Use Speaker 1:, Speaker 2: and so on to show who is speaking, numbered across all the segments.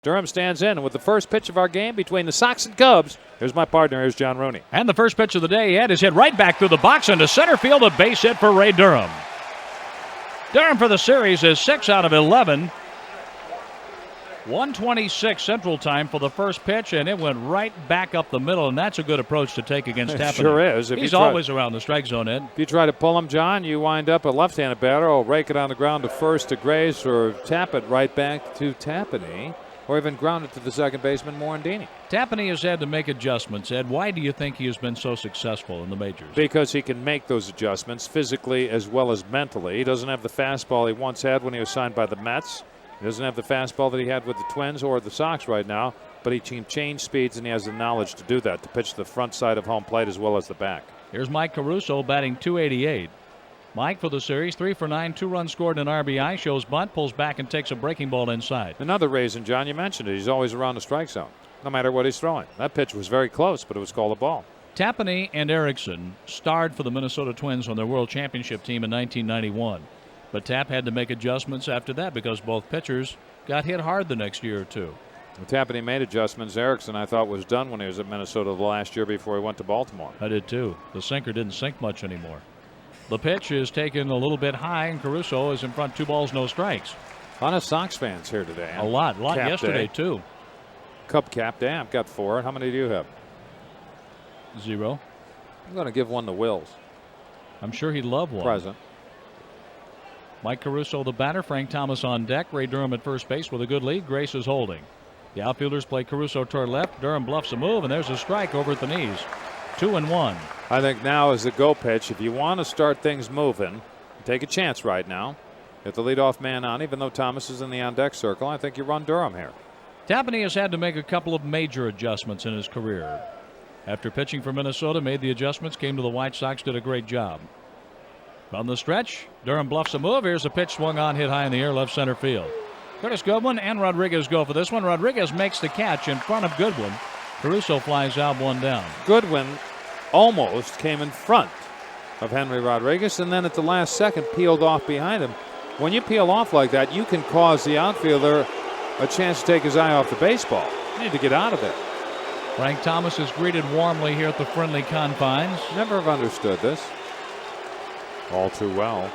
Speaker 1: Durham stands in with the first pitch of our game between the Sox and Cubs. Here's my partner. Here's John Rooney.
Speaker 2: And the first pitch of the day, Ed, is hit right back through the box into center field. A base hit for Ray Durham. Durham for the series is 6 out of 11. 1:26 Central Time for the first pitch, and it went right back up the middle, and that's a good approach to take against Tapani.
Speaker 1: Sure is.
Speaker 2: He's always around the strike zone, Ed.
Speaker 1: If you try to pull him, John, you wind up a left-handed batter or rake it on the ground to first to Grace or tap it right back to Tapani, or even ground it to the second baseman, Morandini.
Speaker 2: Tapani has had to make adjustments, Ed. Why do you think he has been so successful in the majors?
Speaker 1: Because he can make those adjustments physically as well as mentally. He doesn't have the fastball he once had when he was signed by the Mets. He doesn't have the fastball that he had with the Twins or the Sox right now, but he can change speeds, and he has the knowledge to do that, to pitch the front side of home plate as well as the back.
Speaker 2: Here's Mike Caruso batting .288. Mike for the series, 3 for 9, 2 runs scored, an RBI, shows bunt, pulls back and takes a breaking ball inside.
Speaker 1: Another reason, John, you mentioned it, he's always around the strike zone, no matter what he's throwing. That pitch was very close, but it was called a ball.
Speaker 2: Tapani and Erickson starred for the Minnesota Twins on their World Championship team in 1991. But Tap had to make adjustments after that because both pitchers got hit hard the next year or two.
Speaker 1: Well, Tapani made adjustments. Erickson, I thought, was done when he was at Minnesota the last year before he went to Baltimore.
Speaker 2: I did too. The sinker didn't sink much anymore. The pitch is taken a little bit high, and Caruso is in front, 2 balls, no strikes.
Speaker 1: A lot of Sox fans here today.
Speaker 2: A lot yesterday
Speaker 1: day.
Speaker 2: Too.
Speaker 1: Cub cap day. I've got 4. How many do you have?
Speaker 2: 0.
Speaker 1: I'm going to give one to Wills.
Speaker 2: I'm sure he'd love one.
Speaker 1: Present.
Speaker 2: Mike Caruso the batter, Frank Thomas on deck, Ray Durham at first base with a good lead. Grace is holding. The outfielders play Caruso toward left. Durham bluffs a move, and there's a strike over at the knees. 2-1.
Speaker 1: I think now is the go pitch. If you want to start things moving, take a chance right now. Get the leadoff man on, even though Thomas is in the on-deck circle. I think you run Durham here.
Speaker 2: Tapani has had to make a couple of major adjustments in his career. After pitching for Minnesota, made the adjustments, came to the White Sox, did a great job. From the stretch, Durham bluffs a move. Here's a pitch swung on, hit high in the air, left center field. Curtis Goodwin and Rodriguez go for this one. Rodriguez makes the catch in front of Goodwin. Caruso flies out, 1 down.
Speaker 1: Goodwin almost came in front of Henry Rodriguez, and then at the last second peeled off behind him. When you peel off like that, you can cause the outfielder a chance to take his eye off the baseball. You need to get out of there.
Speaker 2: Frank Thomas is greeted warmly here at the friendly confines.
Speaker 1: Never have understood this. All too well.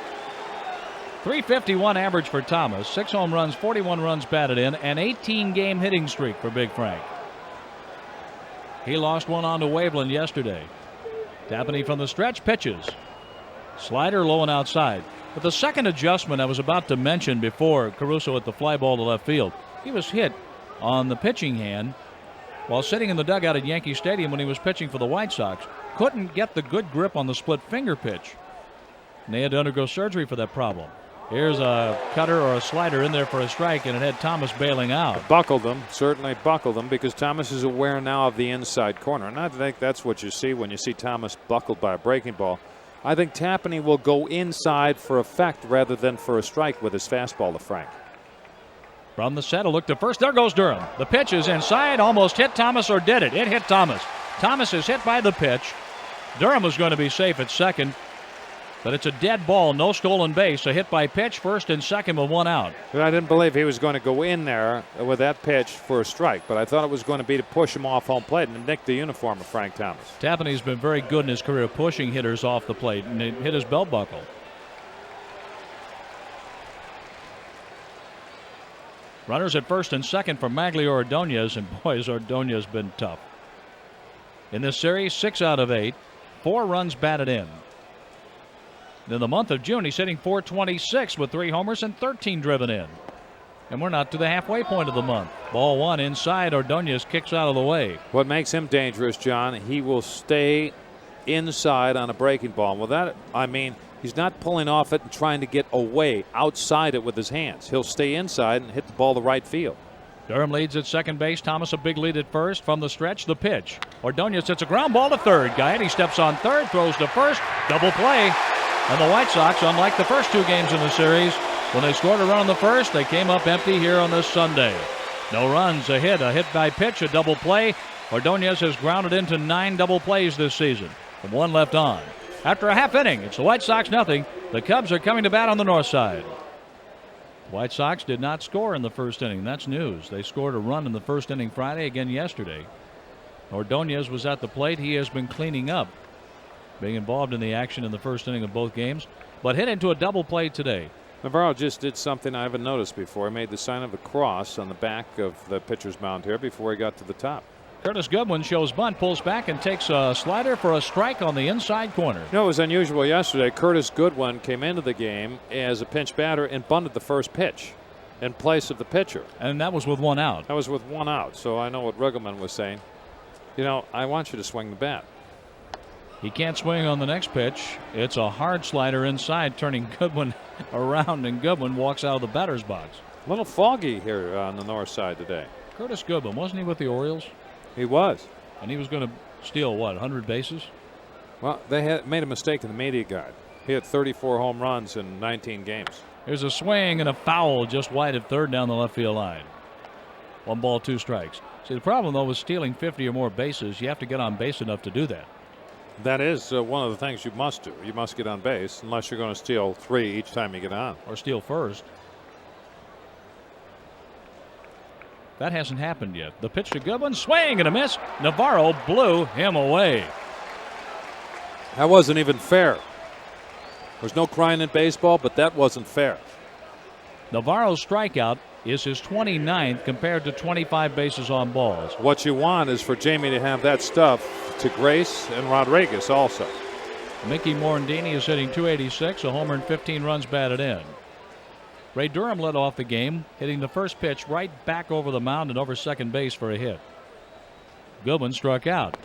Speaker 2: .351 average for Thomas, 6 home runs, 41 runs batted in, an 18-game hitting streak for Big Frank. He lost one on to Waveland yesterday. Tapani from the stretch pitches. Slider low and outside. But the second adjustment I was about to mention before Caruso at the fly ball to left field, he was hit on the pitching hand while sitting in the dugout at Yankee Stadium when he was pitching for the White Sox. Couldn't get the good grip on the split finger pitch. And they had to undergo surgery for that problem. Here's a cutter or a slider in there for a strike, and it had Thomas bailing out.
Speaker 1: Buckled them, certainly buckled them, because Thomas is aware now of the inside corner. And I think that's what you see when you see Thomas buckled by a breaking ball. I think Tapani will go inside for effect rather than for a strike with his fastball to Frank.
Speaker 2: From the set, a look to first. There goes Durham. The pitch is inside, almost hit Thomas, or did it? It hit Thomas. Thomas is hit by the pitch. Durham was going to be safe at second. But it's a dead ball, no stolen base. A hit by pitch, first and second with 1 out.
Speaker 1: But I didn't believe he was going to go in there with that pitch for a strike, but I thought it was going to be to push him off home plate and nick the uniform of Frank Thomas.
Speaker 2: Tapani's been very good in his career pushing hitters off the plate, and it hit his belt buckle. Runners at first and second for Maglio Ordonez, and boy, has Ordonez been tough. In this series, 6 out of 8, 4 runs batted in. In the month of June, he's hitting .426 with 3 homers and 13 driven in. And we're not to the halfway point of the month. Ball 1 inside. Ordonez kicks out of the way.
Speaker 1: What makes him dangerous, John, he will stay inside on a breaking ball. Well, that, I mean, he's not pulling off it and trying to get away outside it with his hands. He'll stay inside and hit the ball to right field.
Speaker 2: Durham leads at second base. Thomas a big lead at first. From the stretch, the pitch. Ordonez hits a ground ball to third. Gaetti steps on third, throws to first. Double play. And the White Sox, unlike the first 2 games in the series, when they scored a run on the first, they came up empty here on this Sunday. No runs, a hit by pitch, a double play. Ordonez has grounded into 9 double plays this season, and 1 left on. After a half inning, it's the White Sox 0. The Cubs are coming to bat on the north side. White Sox did not score in the first inning. That's news. They scored a run in the first inning Friday, again yesterday. Ordonez was at the plate. He has been cleaning up, being involved in the action in the first inning of both games, but hit into a double play today.
Speaker 1: Navarro just did something I haven't noticed before. He made the sign of the cross on the back of the pitcher's mound here before he got to the top.
Speaker 2: Curtis Goodwin shows bunt, pulls back, and takes a slider for a strike on the inside corner.
Speaker 1: You know, it was unusual yesterday. Curtis Goodwin came into the game as a pinch batter and bunted the first pitch in place of the pitcher.
Speaker 2: And that was with one out.
Speaker 1: That was with one out. So I know what Riggleman was saying. You know, I want you to swing the bat.
Speaker 2: He can't swing on the next pitch. It's a hard slider inside, turning Goodwin around, and Goodwin walks out of the batter's box.
Speaker 1: A little foggy here on the north side today.
Speaker 2: Curtis Goodwin, wasn't he with the Orioles?
Speaker 1: He was.
Speaker 2: And he was going to steal, what, 100 bases?
Speaker 1: Well, they had made a mistake in the media guide. He had 34 home runs in 19 games.
Speaker 2: There's a swing and a foul just wide of third down the left field line. 1 ball, 2 strikes. See, the problem, though, with stealing 50 or more bases, you have to get on base enough to do that.
Speaker 1: That is one of the things you must do. You must get on base unless you're going to steal 3 each time you get on.
Speaker 2: Or steal first. That hasn't happened yet. The pitch to Goodwin, swing and a miss. Navarro blew him away.
Speaker 1: That wasn't even fair. There's no crying in baseball, but that wasn't fair.
Speaker 2: Navarro's strikeout is his 29th compared to 25 bases on balls.
Speaker 1: What you want is for Jamie to have that stuff to Grace and Rodriguez also.
Speaker 2: Mickey Morandini is hitting .286, a homer and 15 runs batted in. Ray Durham led off the game, hitting the first pitch right back over the mound and over second base for a hit. Goodwin struck out.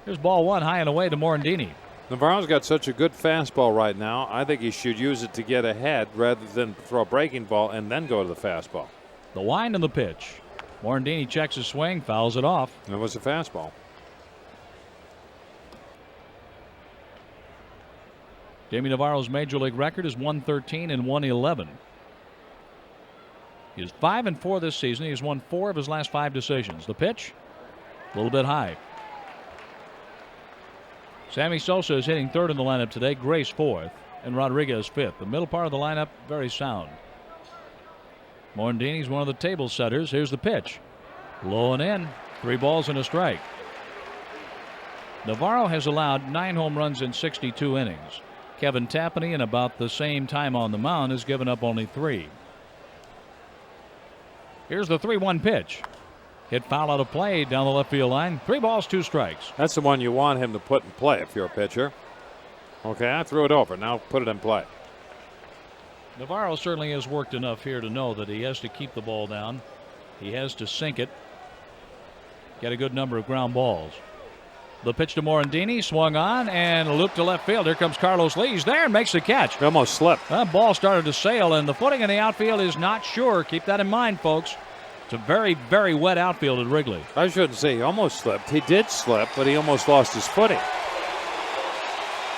Speaker 2: Here's ball 1 high and away to Morandini.
Speaker 1: Navarro's got such a good fastball right now. I think he should use it to get ahead rather than throw a breaking ball and then go to the fastball.
Speaker 2: The wind and the pitch. Morandini checks his swing, fouls it off.
Speaker 1: And it was a fastball.
Speaker 2: Jamie Navarro's major league record is 113 and 111. He is 5-4 this season. He's won 4 of his last 5 decisions. The pitch, a little bit high. Sammy Sosa is hitting third in the lineup today, Grace fourth, and Rodriguez fifth. The middle part of the lineup, very sound. Morandini's one of the table setters. Here's the pitch. Low and in. 3 balls and a strike. Navarro has allowed 9 home runs in 62 innings. Kevin Tapani, in about the same time on the mound, has given up only 3. Here's the 3-1 pitch. Hit foul out of play down the left field line. 3 balls, 2 strikes.
Speaker 1: That's the one you want him to put in play if you're a pitcher. Okay, I threw it over. Now put it in play.
Speaker 2: Navarro certainly has worked enough here to know that he has to keep the ball down. He has to sink it. Get a good number of ground balls. The pitch to Morandini, swung on and a loop to left field. Here comes Carlos Lee. He's there and makes the catch.
Speaker 1: He almost slipped.
Speaker 2: That ball started to sail, and the footing in the outfield is not sure. Keep that in mind, folks. It's a very, very wet outfield at Wrigley.
Speaker 1: I shouldn't say he almost slipped. He did slip, but he almost lost his footing.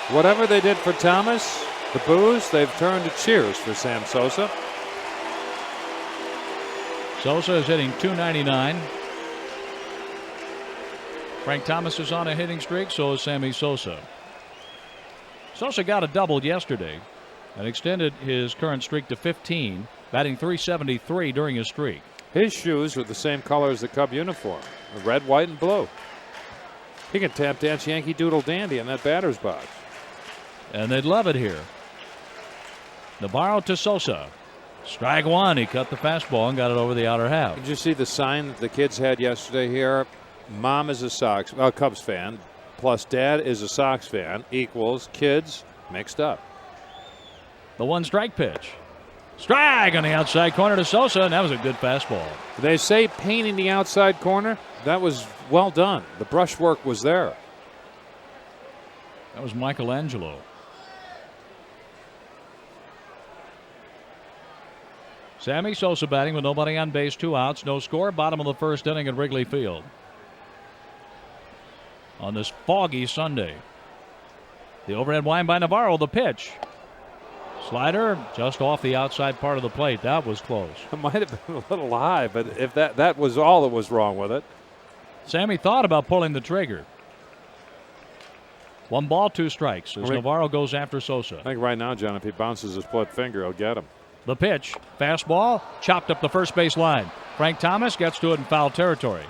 Speaker 1: Whatever they did for Thomas, the boos, they've turned to cheers for Sam Sosa.
Speaker 2: Sosa is hitting .299. Frank Thomas is on a hitting streak, so is Sammy Sosa. Sosa got a double yesterday and extended his current streak to 15, batting .373 during his streak.
Speaker 1: His shoes are the same color as the Cub uniform, red, white, and blue. He can tap dance Yankee Doodle Dandy in that batter's box.
Speaker 2: And they'd love it here. Navarro to Sosa. Strike 1. He cut the fastball and got it over the outer half.
Speaker 1: Did you see the sign that the kids had yesterday here? Mom is a Cubs fan, plus Dad is a Sox fan, equals kids mixed up.
Speaker 2: The 1-strike pitch. Strike on the outside corner to Sosa, and that was a good fastball.
Speaker 1: They say painting the outside corner. That was well done. The brushwork was there.
Speaker 2: That was Michelangelo. Sammy Sosa batting with nobody on base, 2 outs, no score. Bottom of the first inning at Wrigley Field. On this foggy Sunday. The overhead wind by Navarro. The pitch. Slider just off the outside part of the plate. That was close.
Speaker 1: It might have been a little high, but if that was all that was wrong with it.
Speaker 2: Sammy thought about pulling the trigger. 1 ball, 2 strikes as Navarro goes after Sosa.
Speaker 1: I think right now, John, if he bounces a split finger, he'll get him.
Speaker 2: The pitch, fastball, chopped up the first base line. Frank Thomas gets to it in foul territory.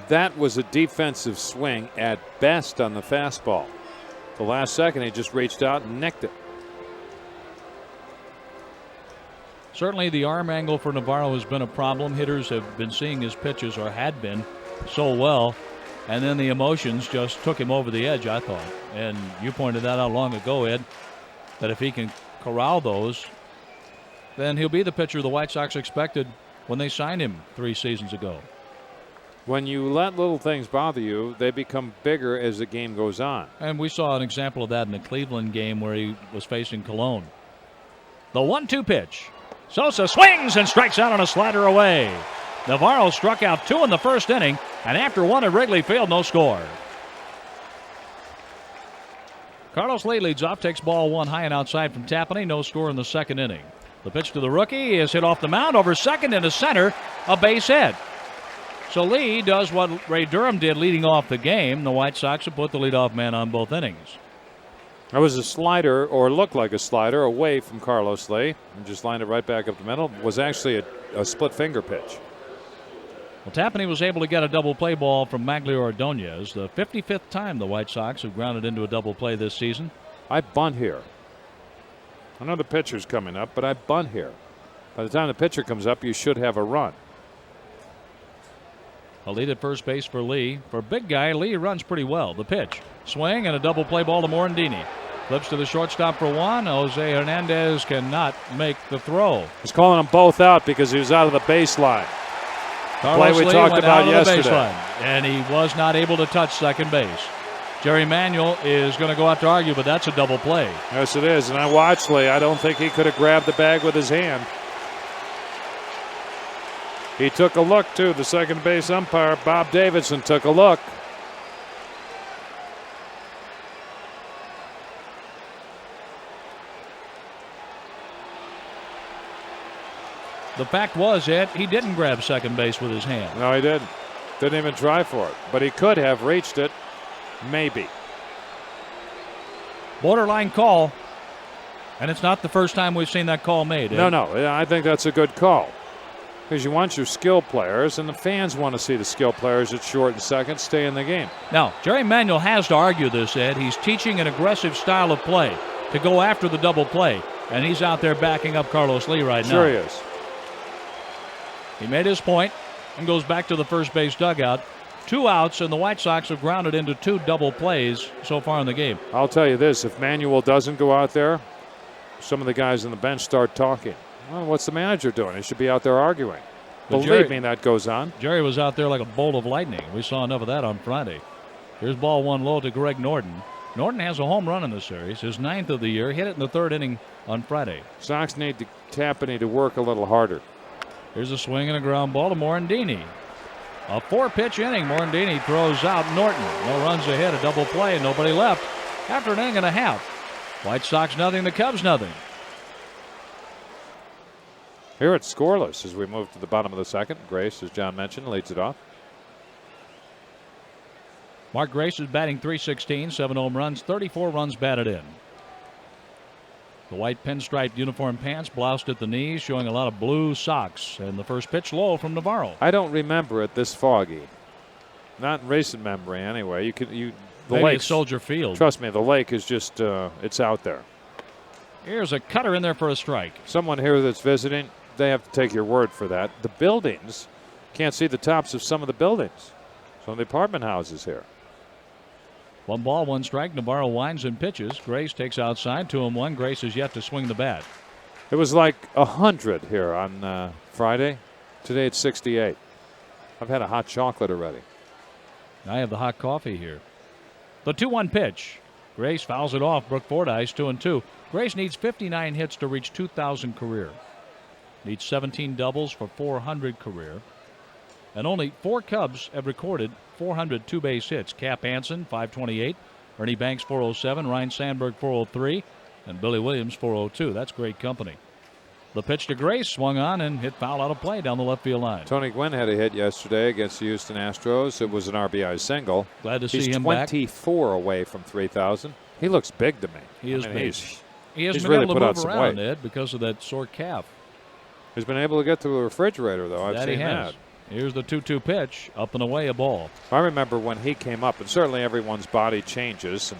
Speaker 1: That was a defensive swing at best on the fastball. The last second, he just reached out and nicked it.
Speaker 2: Certainly the arm angle for Navarro has been a problem. Hitters have been seeing his pitches, or had been, so well. And then the emotions just took him over the edge, I thought. And you pointed that out long ago, Ed, that if he can corral those, then he'll be the pitcher the White Sox expected when they signed him 3 seasons ago.
Speaker 1: When you let little things bother you, they become bigger as the game goes on.
Speaker 2: And we saw an example of that in the Cleveland game where he was facing Cologne. The 1-2 pitch. Sosa swings and strikes out on a slider away. Navarro struck out 2 in the first inning, and after 1 at Wrigley Field, no score. Carlos Lee leads off, takes ball 1 high and outside from Tapani. No score in the second inning. The pitch to the rookie is hit off the mound over second into center, a base hit. So Lee does what Ray Durham did leading off the game. The White Sox have put the leadoff man on both innings.
Speaker 1: That was a slider, or looked like a slider, away from Carlos Lee, and just lined it right back up the middle. It was actually a split finger pitch.
Speaker 2: Well, Tapani was able to get a double play ball from Maglio Ordonez, the 55th time the White Sox have grounded into a double play this season.
Speaker 1: I bunt here. I know the pitcher's coming up, but I bunt here. By the time the pitcher comes up, you should have a run.
Speaker 2: A lead at first base for Lee. For a big guy, Lee runs pretty well. The pitch, swing, and a double play ball to Morandini. Flips to the shortstop for 1. Jose Hernandez cannot make the throw.
Speaker 1: He's calling them both out because he was out of the baseline.
Speaker 2: Carlos
Speaker 1: Play we
Speaker 2: Lee
Speaker 1: talked
Speaker 2: went
Speaker 1: about
Speaker 2: out of the
Speaker 1: yesterday.
Speaker 2: baseline, and he was not able to touch second base. Jerry Manuel is going to go out to argue, but that's a double play.
Speaker 1: Yes, it is. And I watched Lee. I don't think he could have grabbed the bag with his hand. He took a look, too. The second base umpire, Bob Davidson, took a look.
Speaker 2: The fact was, Ed, he didn't grab second base with his hand.
Speaker 1: No, he didn't. Didn't even try for it. But he could have reached it. Maybe.
Speaker 2: Borderline call. And it's not the first time we've seen that call made. Ed.
Speaker 1: No. I think that's a good call. Because you want your skill players, and the fans want to see the skill players at short and second stay in the game.
Speaker 2: Now, Jerry Manuel has to argue this, Ed. He's teaching an aggressive style of play to go after the double play. And he's out there backing up Carlos Lee right now.
Speaker 1: Sure he is.
Speaker 2: He made his point and goes back to the first base dugout. 2 outs, and the White Sox have grounded into 2 double plays so far in the game.
Speaker 1: I'll tell you this, if Manuel doesn't go out there, some of the guys on the bench start talking. Well, what's the manager doing? He should be out there arguing.
Speaker 2: But
Speaker 1: Believe me, that goes on.
Speaker 2: Jerry was out there like a bolt of lightning. We saw enough of that on Friday. Here's ball 1 low to Greg Norton. Norton has a home run in the series, his 9th of the year, hit it in the 3rd inning on Friday.
Speaker 1: Sox need Tapani to work a little harder.
Speaker 2: Here's a swing and a ground ball to Morandini. A 4-pitch inning. Morandini throws out Norton. No runs ahead, a double play, and nobody left after an inning and a half. White Sox nothing, the Cubs nothing.
Speaker 1: Here it's scoreless as we move to the bottom of the second. Grace, as John mentioned, leads it off.
Speaker 2: Mark Grace is batting .316, 7 home runs, 34 runs batted in. The white pinstriped uniform pants bloused at the knees, showing a lot of blue socks. And the first pitch low from Navarro.
Speaker 1: I don't remember it this foggy. Not in recent memory, anyway. The
Speaker 2: Maybe
Speaker 1: lake,
Speaker 2: it's Soldier Field.
Speaker 1: Trust me, the lake is just it's out there.
Speaker 2: Here's a cutter in there for a strike.
Speaker 1: Someone here that's visiting, they have to take your word for that. The buildings, can't see the tops of some of the buildings. Some of the apartment houses here.
Speaker 2: 1 ball, 1 strike. Navarro winds and pitches. Grace takes outside, 2-1. Grace is yet to swing the bat.
Speaker 1: It was like 100 here on Friday. Today it's 68. I've had a hot chocolate already.
Speaker 2: I have the hot coffee here. The 2-1 pitch. Grace fouls it off. Brooke Fordyce 2-2. Grace needs 59 hits to reach 2,000 career. Needs 17 doubles for 400 career. And only 4 Cubs have recorded 400 two-base hits. Cap Hansen, 528. Ernie Banks, 407. Ryan Sandberg, 403. And Billy Williams, 402. That's great company. The pitch to Grace swung on and hit foul out of play down the left field line.
Speaker 1: Tony Gwynn had a hit yesterday against the Houston Astros. It was an RBI single.
Speaker 2: Glad to see
Speaker 1: He's
Speaker 2: him back.
Speaker 1: 24 away from 3,000. He looks big to me.
Speaker 2: He is big. He hasn't
Speaker 1: He's
Speaker 2: been
Speaker 1: really
Speaker 2: able to
Speaker 1: put on
Speaker 2: move
Speaker 1: some
Speaker 2: around,
Speaker 1: weight.
Speaker 2: Ed, because of that sore calf.
Speaker 1: He's been able to get to the refrigerator, though. I've
Speaker 2: That
Speaker 1: seen
Speaker 2: he has.
Speaker 1: that.
Speaker 2: Here's the 2-2 pitch, up and away, a ball.
Speaker 1: I remember when he came up, and certainly everyone's body changes. And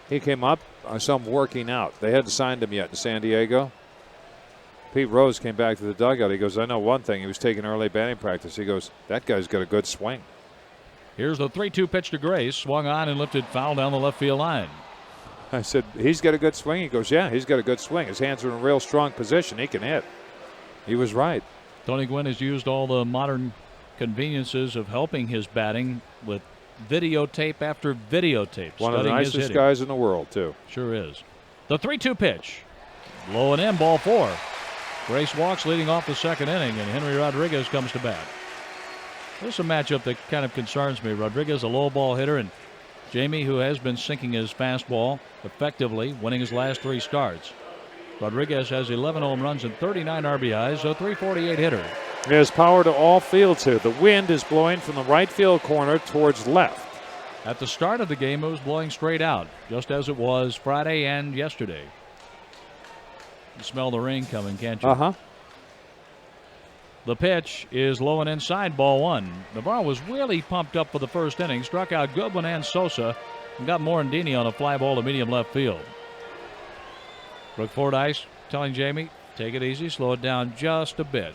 Speaker 1: he came up, I saw him working out. They hadn't signed him yet in San Diego. Pete Rose came back to the dugout. He goes, I know one thing. He was taking early batting practice. He goes, that guy's got a good swing.
Speaker 2: Here's the 3-2 pitch to Grace. Swung on and lifted foul down the left field line.
Speaker 1: I said, he's got a good swing. He goes, yeah, he's got a good swing. His hands are in a real strong position. He can hit. He was right.
Speaker 2: Tony Gwynn has used all the modern conveniences of helping his batting with videotape after videotape.
Speaker 1: One of the
Speaker 2: studying his
Speaker 1: nicest
Speaker 2: hitting.
Speaker 1: guys in the world, too.
Speaker 2: Sure is. The 3-2 pitch. Low and in, ball 4. Grace walks leading off the second inning, and Henry Rodriguez comes to bat. This is a matchup that kind of concerns me. Rodriguez, a low ball hitter, and Jamie, who has been sinking his fastball effectively, winning his last 3 starts. Rodriguez has 11 home runs and 39 RBIs, a .348 hitter.
Speaker 1: He has power to all fields here. The wind is blowing from the right field corner towards left.
Speaker 2: At the start of the game, it was blowing straight out, just as it was Friday and yesterday. You smell the rain coming, can't you?
Speaker 1: Uh-huh.
Speaker 2: The pitch is low and inside, ball 1. Navarro was really pumped up for the first inning, struck out Goodwin and Sosa, and got Morandini on a fly ball to medium left field. Brooke Fordyce telling Jamie, take it easy, slow it down just a bit.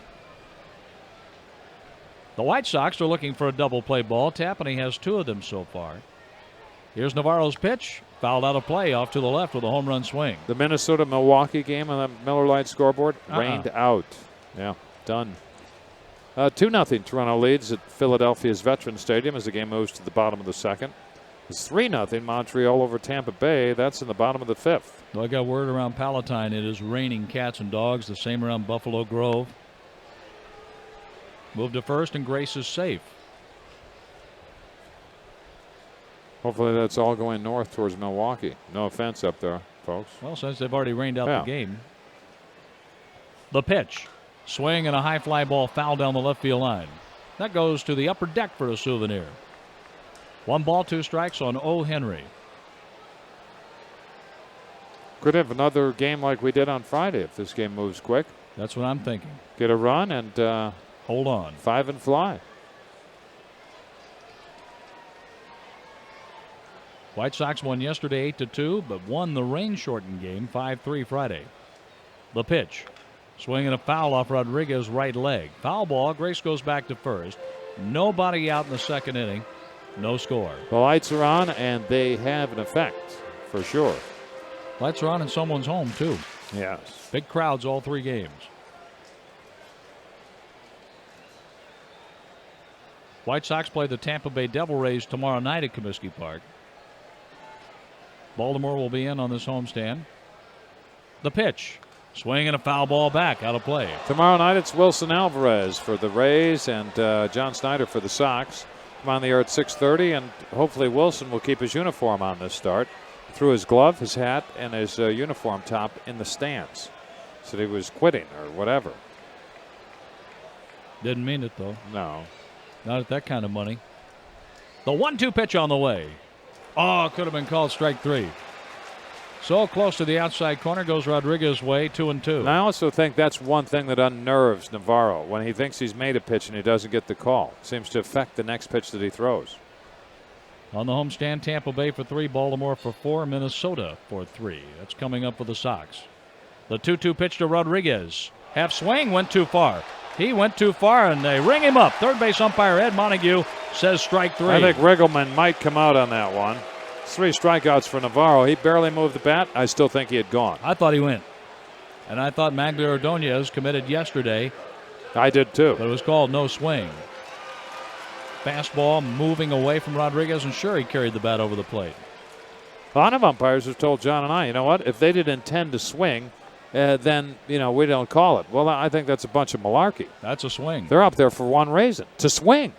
Speaker 2: The White Sox are looking for a double play ball. Tapani has 2 of them so far. Here's Navarro's pitch. Fouled out of play off to the left with a home run swing.
Speaker 1: The Minnesota-Milwaukee game on the Miller Lite scoreboard rained out. Yeah, done. 2-0 Toronto leads at Philadelphia's Veterans Stadium as the game moves to the bottom of the second. It's 3-0 Montreal over Tampa Bay. That's in the bottom of the 5th.
Speaker 2: Well, I got word around Palatine it is raining cats and dogs. The same around Buffalo Grove. Moved to first and Grace is safe.
Speaker 1: Hopefully that's all going north towards Milwaukee. No offense up there, folks.
Speaker 2: Well, since they've already rained out the game. The pitch. Swing and a high fly ball foul down the left field line. That goes to the upper deck for a souvenir. 1 ball, 2 strikes on O. Henry.
Speaker 1: Could have another game like we did on Friday if this game moves quick.
Speaker 2: That's what I'm thinking.
Speaker 1: Get a run and
Speaker 2: hold on.
Speaker 1: 5 and fly.
Speaker 2: White Sox won yesterday 8-2, but won the rain-shortened game 5-3 Friday. The pitch. Swinging a foul off Rodriguez's right leg. Foul ball. Grace goes back to first. Nobody out in the second inning. No score.
Speaker 1: The lights are on, and they have an effect, for sure.
Speaker 2: Lights are on in someone's home, too.
Speaker 1: Yes.
Speaker 2: Big crowds all 3 games. White Sox play the Tampa Bay Devil Rays tomorrow night at Comiskey Park. Baltimore will be in on this homestand. The pitch. Swing and a foul ball back out of play.
Speaker 1: Tomorrow night it's Wilson Alvarez for the Rays and John Snyder for the Sox. Come on the air at 6:30, and hopefully Wilson will keep his uniform on this start. Threw his glove, his hat, and his uniform top in the stands. Said he was quitting or whatever.
Speaker 2: Didn't mean it, though.
Speaker 1: No.
Speaker 2: Not at that kind of money. The 1-2 pitch on the way. Oh, could have been called strike 3. So close to the outside corner goes Rodriguez's way, 2-2.
Speaker 1: And I also think that's one thing that unnerves Navarro when he thinks he's made a pitch and he doesn't get the call. It seems to affect the next pitch that he throws.
Speaker 2: On the homestand, Tampa Bay for 3, Baltimore for 4, Minnesota for 3. That's coming up for the Sox. The 2-2 pitch to Rodriguez. Half swing, went too far. He went too far, and they ring him up. Third base umpire Ed Montague says strike 3.
Speaker 1: I think Riggleman might come out on that one. 3 strikeouts for Navarro. He barely moved the bat. I still think he had gone.
Speaker 2: I thought he went. And I thought Magglio Ordonez committed yesterday.
Speaker 1: I did too.
Speaker 2: But it was called no swing. Fastball moving away from Rodriguez, and sure, he carried the bat over the plate.
Speaker 1: A lot of umpires have told John and I, you know what, if they didn't intend to swing, then, we don't call it. Well, I think that's a bunch of malarkey.
Speaker 2: That's a swing.
Speaker 1: They're up there for one reason, to swing.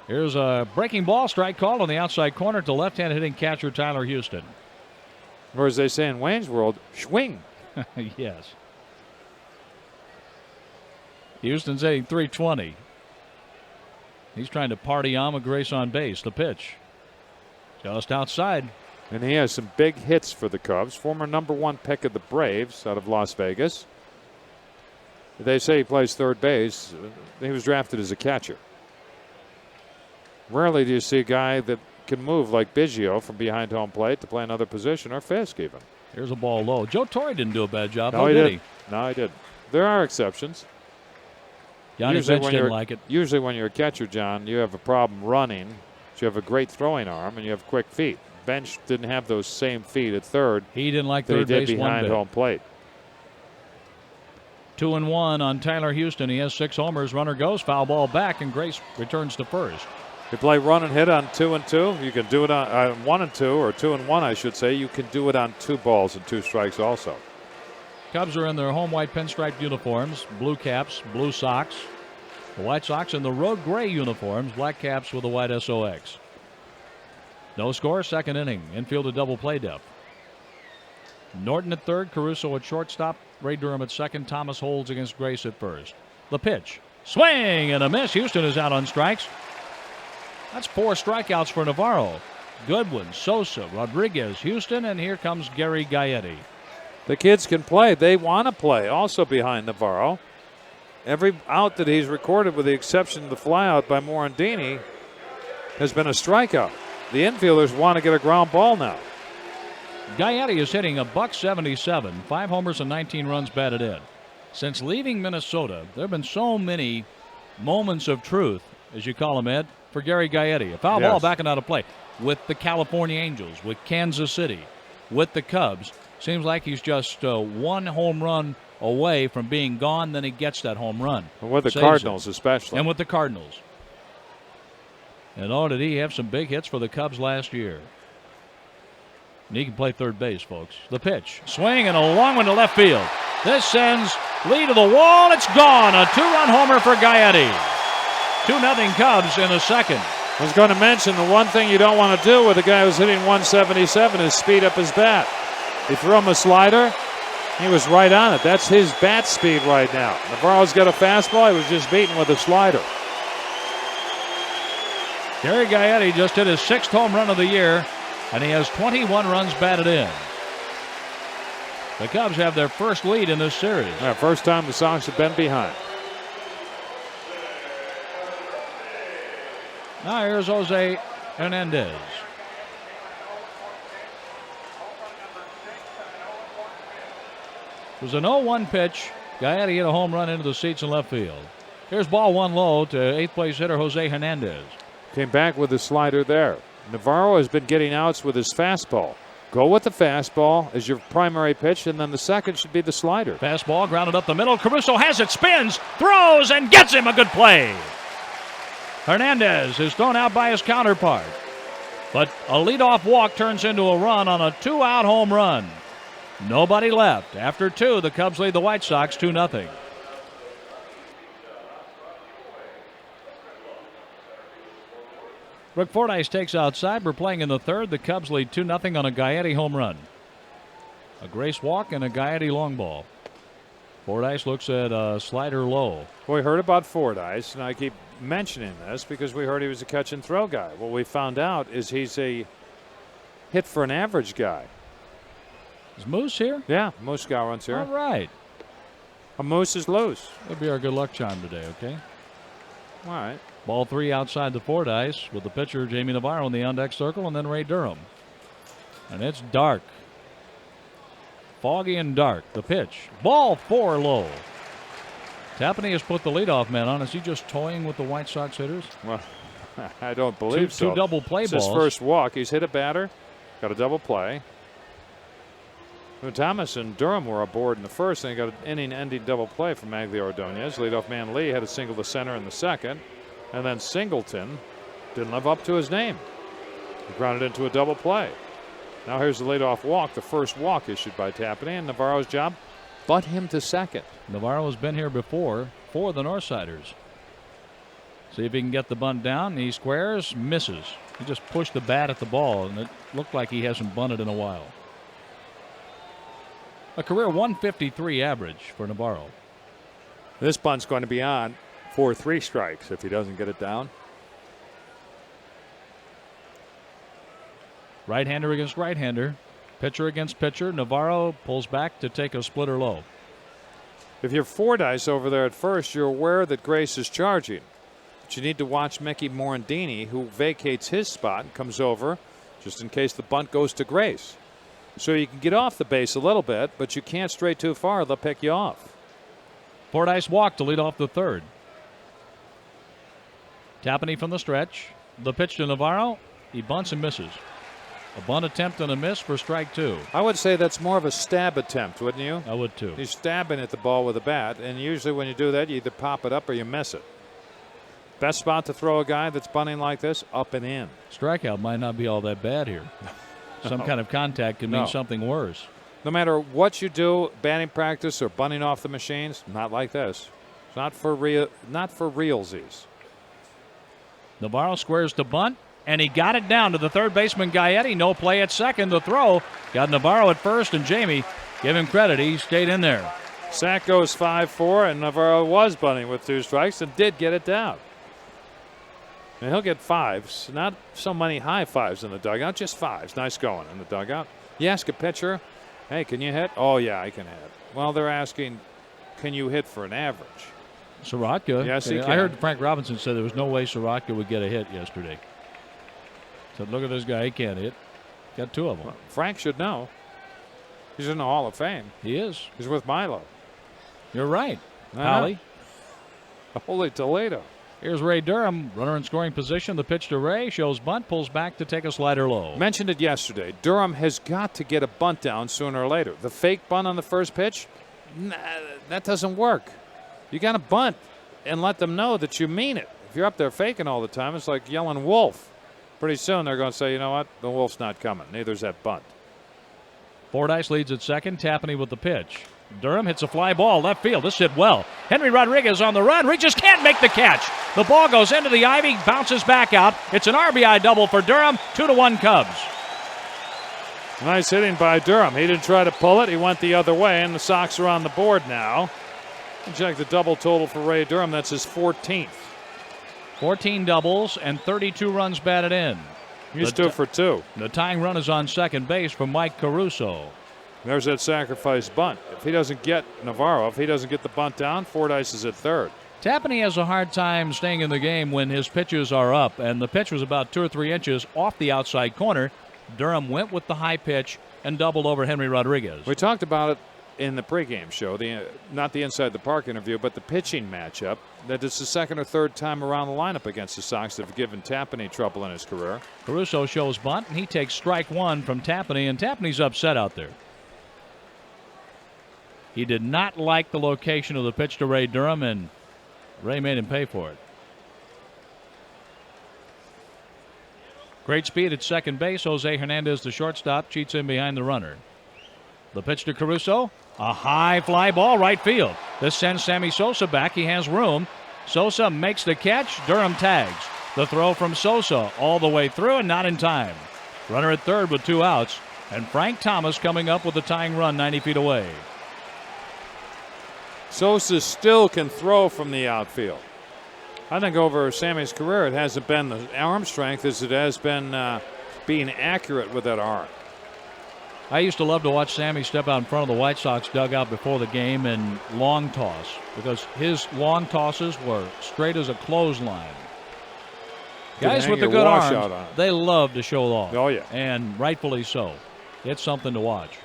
Speaker 2: Here's a breaking ball, strike called on the outside corner to left-hand hitting catcher Tyler Houston.
Speaker 1: Or as they say in Wayne's World, swing.
Speaker 2: Yes. Houston's hitting .320. He's trying to party on with Grace on base. The pitch. Just outside.
Speaker 1: And he has some big hits for the Cubs. Former #1 pick of the Braves out of Las Vegas. They say he plays third base. He was drafted as a catcher. Rarely do you see a guy that can move like Biggio from behind home plate to play another position, or Fisk even.
Speaker 2: Here's a ball low. Joe Torre didn't do a bad job.
Speaker 1: No,
Speaker 2: did he?
Speaker 1: No, he didn't. There are exceptions.
Speaker 2: Johnny Bench didn't like it.
Speaker 1: Usually when you're a catcher, John, you have a problem running. But you have a great throwing arm and you have quick feet. Bench didn't have those same feet at third.
Speaker 2: He didn't like
Speaker 1: that
Speaker 2: third
Speaker 1: he did
Speaker 2: base
Speaker 1: behind home plate.
Speaker 2: 2-1 on Tyler Houston. He has 6 homers. Runner goes, foul ball back, and Grace returns to first.
Speaker 1: You play run and hit on 2 and 2. You can do it on 1 and 2, or 2 and 1, I should say. You can do it on 2 balls and 2 strikes also.
Speaker 2: Cubs are in their home white pinstriped uniforms, blue caps, blue socks. The White Sox in the road gray uniforms, black caps with the white SOX. No score, second inning. Infield a double play depth. Norton at third, Caruso at shortstop, Ray Durham at second, Thomas holds against Grace at first. The pitch. Swing and a miss. Houston is out on strikes. That's 4 strikeouts for Navarro. Goodwin, Sosa, Rodriguez, Houston, and here comes Gary Gaetti.
Speaker 1: The kids can play. They want to play. Also behind Navarro. Every out that he's recorded, with the exception of the flyout by Morandini, has been a strikeout. The infielders want to get a ground ball now.
Speaker 2: Gaetti is hitting a .177, 5 homers and 19 runs batted in. Since leaving Minnesota, there have been so many moments of truth, as you call them, Ed, for Gary Gaetti. A foul ball backing out of play with the California Angels, with Kansas City, with the Cubs. Seems like he's just 1 home run away from being gone, then he gets that home run.
Speaker 1: And with the Cardinals especially.
Speaker 2: And with the Cardinals. And oh, did he have some big hits for the Cubs last year. And he can play third base, folks. The pitch. Swing and a long one to left field. This sends Lee to the wall. It's gone. A 2-run homer for Gaetti. 2-0 Cubs in the second.
Speaker 1: I was going to mention the one thing you don't want to do with a guy who's hitting 177 is speed up his bat. You throw him a slider, he was right on it. That's his bat speed right now. Navarro's got a fastball. He was just beaten with a slider.
Speaker 2: Gary Gaetti just hit his 6th home run of the year, and he has 21 runs batted in. The Cubs have their first lead in this series.
Speaker 1: Yeah, first time the Sox have been behind.
Speaker 2: Now here's Jose Hernandez. It was an 0-1 pitch. Gaetti hit a home run into the seats in left field. Here's ball 1 low to 8th place hitter Jose Hernandez.
Speaker 1: Came back with a slider there. Navarro has been getting outs with his fastball. Go with the fastball as your primary pitch, and then the second should be the slider.
Speaker 2: Fastball grounded up the middle. Caruso has it, spins, throws, and gets him a good play. Hernandez is thrown out by his counterpart. But a leadoff walk turns into a run on a 2-out home run. Nobody left. After 2, the Cubs lead the White Sox 2-0. Rick Fordyce takes outside. We're playing in the 3rd. The Cubs lead 2-0 on a Gaetti home run. A Grace walk and a Gaetti long ball. Fordyce looks at a slider low.
Speaker 1: Well, we heard about Fordyce, and I keep mentioning this because we heard he was a catch and throw guy. What we found out is he's a hit for an average guy.
Speaker 2: Is Moose here?
Speaker 1: Yeah, Moose Gowron's here.
Speaker 2: All right.
Speaker 1: A Moose is loose.
Speaker 2: That'll be our good luck chime today, okay?
Speaker 1: All right.
Speaker 2: Ball 3 outside the Fordyce with the pitcher Jamie Navarro in the on-deck circle, and then Ray Durham. And it's dark. Foggy and dark. The pitch. Ball 4 low. Tapani has put the leadoff man on. Is he just toying with the White Sox hitters?
Speaker 1: Well, I don't believe so.
Speaker 2: Two double play balls.
Speaker 1: It's his first walk. He's hit a batter, got a double play. Thomas and Durham were aboard in the first, and he got an inning-ending double play from Magglio Ordonez. Leadoff man Lee had a single to center in the second, and then Singleton didn't live up to his name. He grounded into a double play. Now here's the leadoff walk, the first walk issued by Tapani, and Navarro's job, butt him to second.
Speaker 2: Navarro has been here before for the Northsiders. See if he can get the bunt down. He squares, misses. He just pushed the bat at the ball, and it looked like he hasn't bunted in a while. A career 153 average for Navarro.
Speaker 1: This bunt's going to be on for 3 strikes if he doesn't get it down.
Speaker 2: Right-hander against right-hander. Pitcher against pitcher. Navarro pulls back to take a splitter low.
Speaker 1: If you're Fordyce over there at first, you're aware that Grace is charging. But you need to watch Mickey Morandini, who vacates his spot and comes over just in case the bunt goes to Grace. So you can get off the base a little bit, but you can't stray too far. They'll pick you off.
Speaker 2: Fordyce walked to lead off the third. Tapani from the stretch. The pitch to Navarro. He bunts and misses. A bunt attempt and a miss for strike 2.
Speaker 1: I would say that's more of a stab attempt, wouldn't you?
Speaker 2: I would too.
Speaker 1: He's stabbing at the ball with a bat, and usually when you do that, you either pop it up or you miss it. Best spot to throw a guy that's bunting like this, up and in.
Speaker 2: Strikeout might not be all that bad here. Some kind of contact could mean something worse.
Speaker 1: No matter what you do, batting practice or bunting off the machines, not like this. It's not for real, not for realsies.
Speaker 2: Navarro squares to bunt, and he got it down to the third baseman Gaetti. No play at second. The throw got Navarro at first, and Jamie, give him credit, he stayed in there.
Speaker 1: Sack goes 5-4, and Navarro was bunting with 2 strikes and did get it down. And he'll get 5s, not so many high 5s in the dugout, just 5s. Nice going in the dugout. You ask a pitcher, hey, can you hit? Oh, yeah, I can hit. Well, they're asking, can you hit for an average?
Speaker 2: Soroka.
Speaker 1: Yes, he can.
Speaker 2: I heard Frank Robinson say there was no way Soroka would get a hit yesterday. Said, look at this guy, he can't hit. Got 2 of them.
Speaker 1: Well, Frank should know. He's in the Hall of Fame.
Speaker 2: He is.
Speaker 1: He's with Milo.
Speaker 2: You're right, Holly.
Speaker 1: Holy Toledo.
Speaker 2: Here's Ray Durham, runner in scoring position. The pitch to Ray, shows bunt, pulls back to take a slider low.
Speaker 1: Mentioned it yesterday. Durham has got to get a bunt down sooner or later. The fake bunt on the first pitch, that doesn't work. You got to bunt and let them know that you mean it. If you're up there faking all the time, it's like yelling wolf. Pretty soon they're going to say, you know what, the wolf's not coming. Neither's that bunt.
Speaker 2: Fordyce leads at second. Tapani with the pitch. Durham hits a fly ball left field. This hit well. Henry Rodriguez on the run. He just can't make the catch. The ball goes into the ivy, bounces back out. It's an RBI double for Durham. 2-1 Cubs.
Speaker 1: Nice hitting by Durham. He didn't try to pull it. He went the other way, and the Sox are on the board now. Check the double total for Ray Durham. That's his 14th.
Speaker 2: 14 doubles and 32 runs batted in.
Speaker 1: He's 2 for 2.
Speaker 2: The tying run is on second base for Mike Caruso.
Speaker 1: There's that sacrifice bunt. If he doesn't get Navarro, if he doesn't get the bunt down, Fordyce is at third.
Speaker 2: Tapani has a hard time staying in the game when his pitches are up, and the pitch was about 2 or 3 inches off the outside corner. Durham went with the high pitch and doubled over Henry Rodriguez.
Speaker 1: We talked about it in the pregame show, not the Inside the Park interview, but the pitching matchup. That it's the second or third time around the lineup against the Sox that have given Tapani trouble in his career.
Speaker 2: Caruso shows bunt, and he takes strike 1 from Tapani, and Tapani's upset out there. He did not like the location of the pitch to Ray Durham, and Ray made him pay for it. Great speed at second base. Jose Hernandez, the shortstop, cheats in behind the runner. The pitch to Caruso. A high fly ball right field. This sends Sammy Sosa back. He has room. Sosa makes the catch. Durham tags. The throw from Sosa all the way through and not in time. Runner at third with 2 outs. And Frank Thomas coming up with the tying run 90 feet away.
Speaker 1: Sosa still can throw from the outfield. I think over Sammy's career, it hasn't been the arm strength as it has been being accurate with that arm.
Speaker 2: I used to love to watch Sammy step out in front of the White Sox dugout before the game and long toss, because his long tosses were straight as a clothesline. Guys with the good arms, they love to show off.
Speaker 1: Oh, yeah.
Speaker 2: And rightfully so. It's something to watch.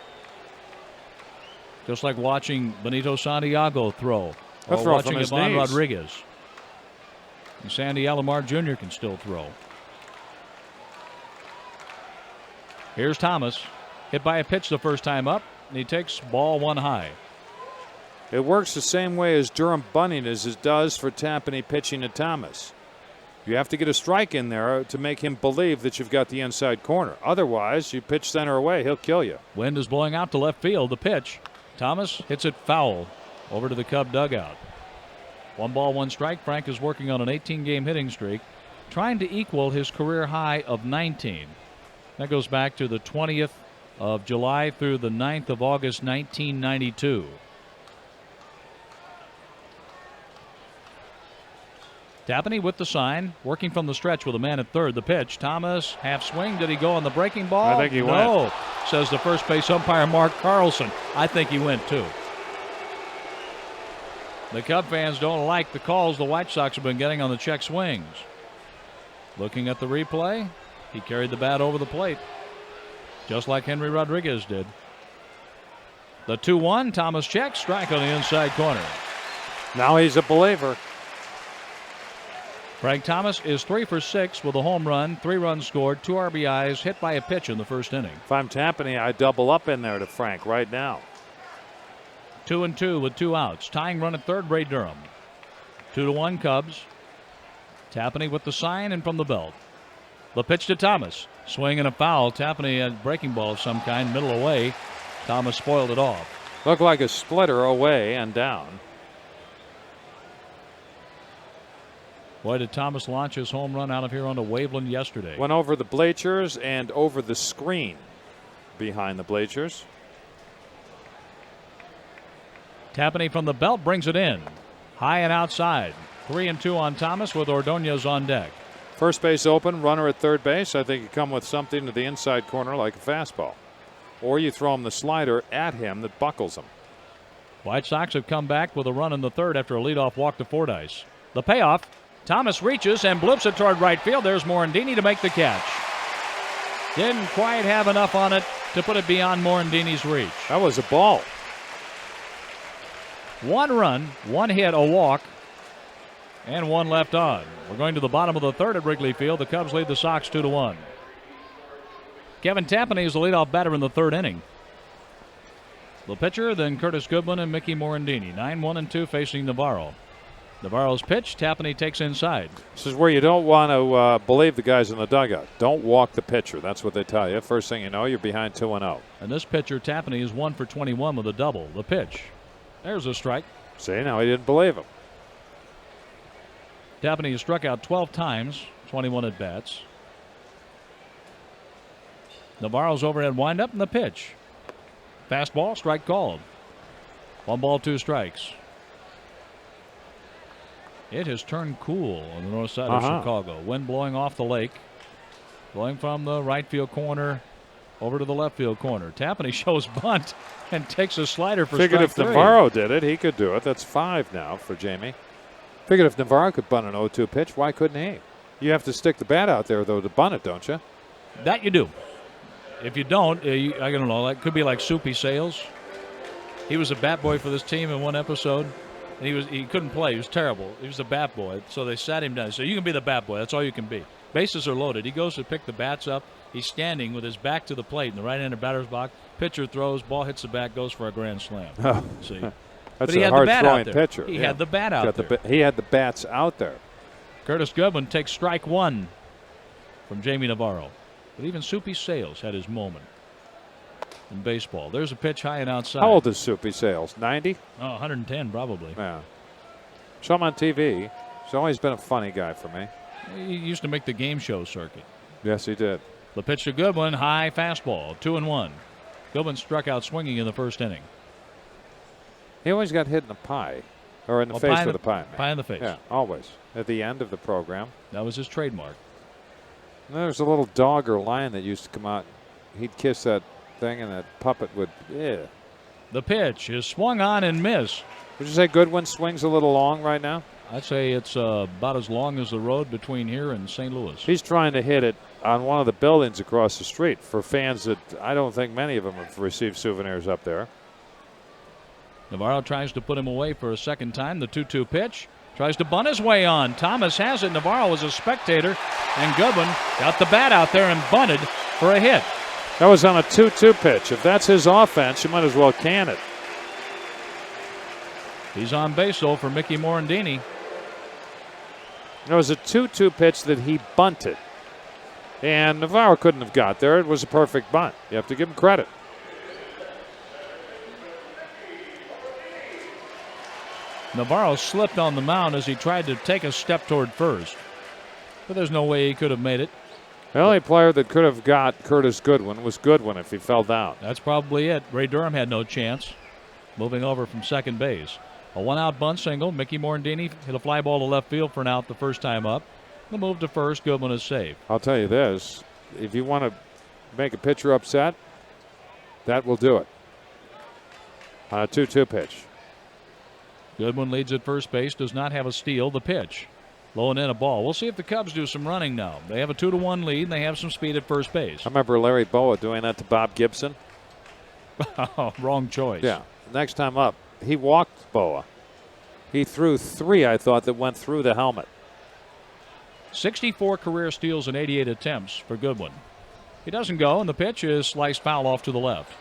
Speaker 2: Just like watching Benito Santiago throw, or watching Ivan Rodriguez. And Sandy Alomar Jr. can still throw. Here's Thomas. Hit by a pitch the first time up, and he takes ball 1 high.
Speaker 1: It works the same way as Durham bunting as it does for Tapani pitching to Thomas. You have to get a strike in there to make him believe that you've got the inside corner. Otherwise, you pitch center away, he'll kill you.
Speaker 2: Wind is blowing out to left field. The pitch. Thomas hits it foul over to the Cub dugout. 1 ball, 1 strike. Frank is working on an 18-game hitting streak, trying to equal his career high of 19. That goes back to the 20th of July through the 9th of August, 1992. Tapani with the sign, working from the stretch with a man at third. The pitch. Thomas, half swing. Did he go on the breaking ball?
Speaker 1: I think he went.
Speaker 2: No, says the first base umpire, Mark Carlson. I think he went too. The Cub fans don't like the calls the White Sox have been getting on the check swings. Looking at the replay, he carried the bat over the plate, just like Henry Rodriguez did. The 2-1, Thomas checks, strike on the inside corner.
Speaker 1: Now he's a believer.
Speaker 2: Frank Thomas is 3 for 6 with a home run, 3 runs scored, 2 RBIs, hit by a pitch in the first inning.
Speaker 1: If I'm Tapani, I double up in there to Frank right now.
Speaker 2: 2-2 with 2 outs. Tying run at third, Ray Durham. 2-1 Cubs. Tapani with the sign and from the belt. The pitch to Thomas. Swing and a foul. Tapani had a breaking ball of some kind, middle away. Thomas spoiled it off.
Speaker 1: Looked like a splitter away and down.
Speaker 2: Boy, did Thomas launch his home run out of here onto Waveland yesterday.
Speaker 1: Went over the bleachers and over the screen behind the bleachers.
Speaker 2: Tapani from the belt brings it in. High and outside. 3-2 on Thomas with Ordonez on deck.
Speaker 1: First base open, runner at third base. I think you come with something to the inside corner like a fastball. Or you throw him the slider at him that buckles him.
Speaker 2: White Sox have come back with a run in the third after a leadoff walk to Fordyce. The payoff. Thomas reaches and blips it toward right field. There's Morandini to make the catch. Didn't quite have enough on it to put it beyond Morandini's reach.
Speaker 1: That was a ball.
Speaker 2: 1 run, 1 hit, a walk, and 1 left on. We're going to the bottom of the third at Wrigley Field. The Cubs lead the Sox 2-1. Kevin Tapani is the leadoff batter in the third inning. The pitcher, then Curtis Goodwin and Mickey Morandini. 9-1-2 facing Navarro. Navarro's pitch, Tapani takes inside.
Speaker 1: This is where you don't want to believe the guys in the dugout. Don't walk the pitcher. That's what they tell you. First thing you know, you're behind 2-0.
Speaker 2: And this pitcher, Tapani, is 1 for 21 with a double. The pitch. There's a strike.
Speaker 1: See, now he didn't believe him.
Speaker 2: Tapani has struck out 12 times, 21 at bats. Navarro's overhead windup and the pitch. Fastball, strike called. 1 ball, 2 strikes. It has turned cool on the north side of Chicago. Wind blowing off the lake. Blowing from the right field corner over to the left field corner. Tapani shows bunt and takes a slider for
Speaker 1: Figured
Speaker 2: strike
Speaker 1: if
Speaker 2: 3.
Speaker 1: Navarro did it, he could do it. That's 5 now for Jamie. Figured if Navarro could bunt an 0-2 pitch, why couldn't he? You have to stick the bat out there, though, to bunt it, don't you?
Speaker 2: That you do. If you don't, I don't know, that could be like Soupy Sales. He was a bat boy for this team in one episode. And he couldn't play. He was terrible. He was a bat boy. So they sat him down. So you can be the bat boy. That's all you can be. Bases are loaded. He goes to pick the bats up. He's standing with his back to the plate in the right-handed batter's box. Pitcher throws, ball hits the bat, goes for a grand slam.
Speaker 1: Oh.
Speaker 2: See,
Speaker 1: That's
Speaker 2: but he
Speaker 1: a
Speaker 2: had
Speaker 1: hard
Speaker 2: the bat
Speaker 1: throwing
Speaker 2: out there.
Speaker 1: pitcher.
Speaker 2: He had the bat out there.
Speaker 1: He had the bats out there.
Speaker 2: Curtis Goodwin takes strike 1 from Jamie Navarro. But even Soupy Sales had his moment in baseball. There's a pitch high and outside.
Speaker 1: How old is Soupy Sales? 90?
Speaker 2: Oh, 110 probably.
Speaker 1: Yeah. Saw him on TV. He's always been a funny guy for me.
Speaker 2: He used to make the game show circuit.
Speaker 1: Yes, he did.
Speaker 2: The pitch to Goodwin, high fastball, 2-1. Goodwin struck out swinging in the first inning.
Speaker 1: He always got hit in the pie, or in the face with a pie.
Speaker 2: Pie in the face.
Speaker 1: Yeah, always. At the end of the program.
Speaker 2: That was his trademark.
Speaker 1: And there was a little dog or lion that used to come out. He'd kiss that thing, and that puppet would, yeah.
Speaker 2: The pitch is swung on and missed.
Speaker 1: Would you say Goodwin swings a little long right now?
Speaker 2: I'd say it's about as long as the road between here and St. Louis.
Speaker 1: He's trying to hit it on one of the buildings across the street for fans that I don't think many of them have received souvenirs up there.
Speaker 2: Navarro tries to put him away for a second time. The 2-2 pitch. Tries to bunt his way on. Thomas has it. Navarro was a spectator. And Goodwin got the bat out there and bunted for a hit.
Speaker 1: That was on a 2-2 pitch. If that's his offense, you might as well can it.
Speaker 2: He's on base, though, for Mickey Morandini.
Speaker 1: It was a 2-2 pitch that he bunted. And Navarro couldn't have got there. It was a perfect bunt. You have to give him credit.
Speaker 2: Navarro slipped on the mound as he tried to take a step toward first. But there's no way he could have made it.
Speaker 1: The only player that could have got Curtis Goodwin was Goodwin if he fell down.
Speaker 2: That's probably it. Ray Durham had no chance. Moving over from second base. A one-out bunt single. Mickey Morandini hit a fly ball to left field for an out the first time up. The move to first. Goodwin is safe.
Speaker 1: I'll tell you this. If you want to make a pitcher upset, that will do it. On a 2-2 pitch.
Speaker 2: Goodwin leads at first base. Does not have a steal. The pitch. Low and in a ball. We'll see if the Cubs do some running now. They have a 2-1 lead, and they have some speed at first base.
Speaker 1: I remember Larry Boa doing that to Bob Gibson.
Speaker 2: Wrong choice.
Speaker 1: Yeah. Next time up, he walked Boa. He threw 3, I thought, that went through the helmet.
Speaker 2: 64 career steals and 88 attempts for Goodwin. He doesn't go, and the pitch is sliced foul off to the left.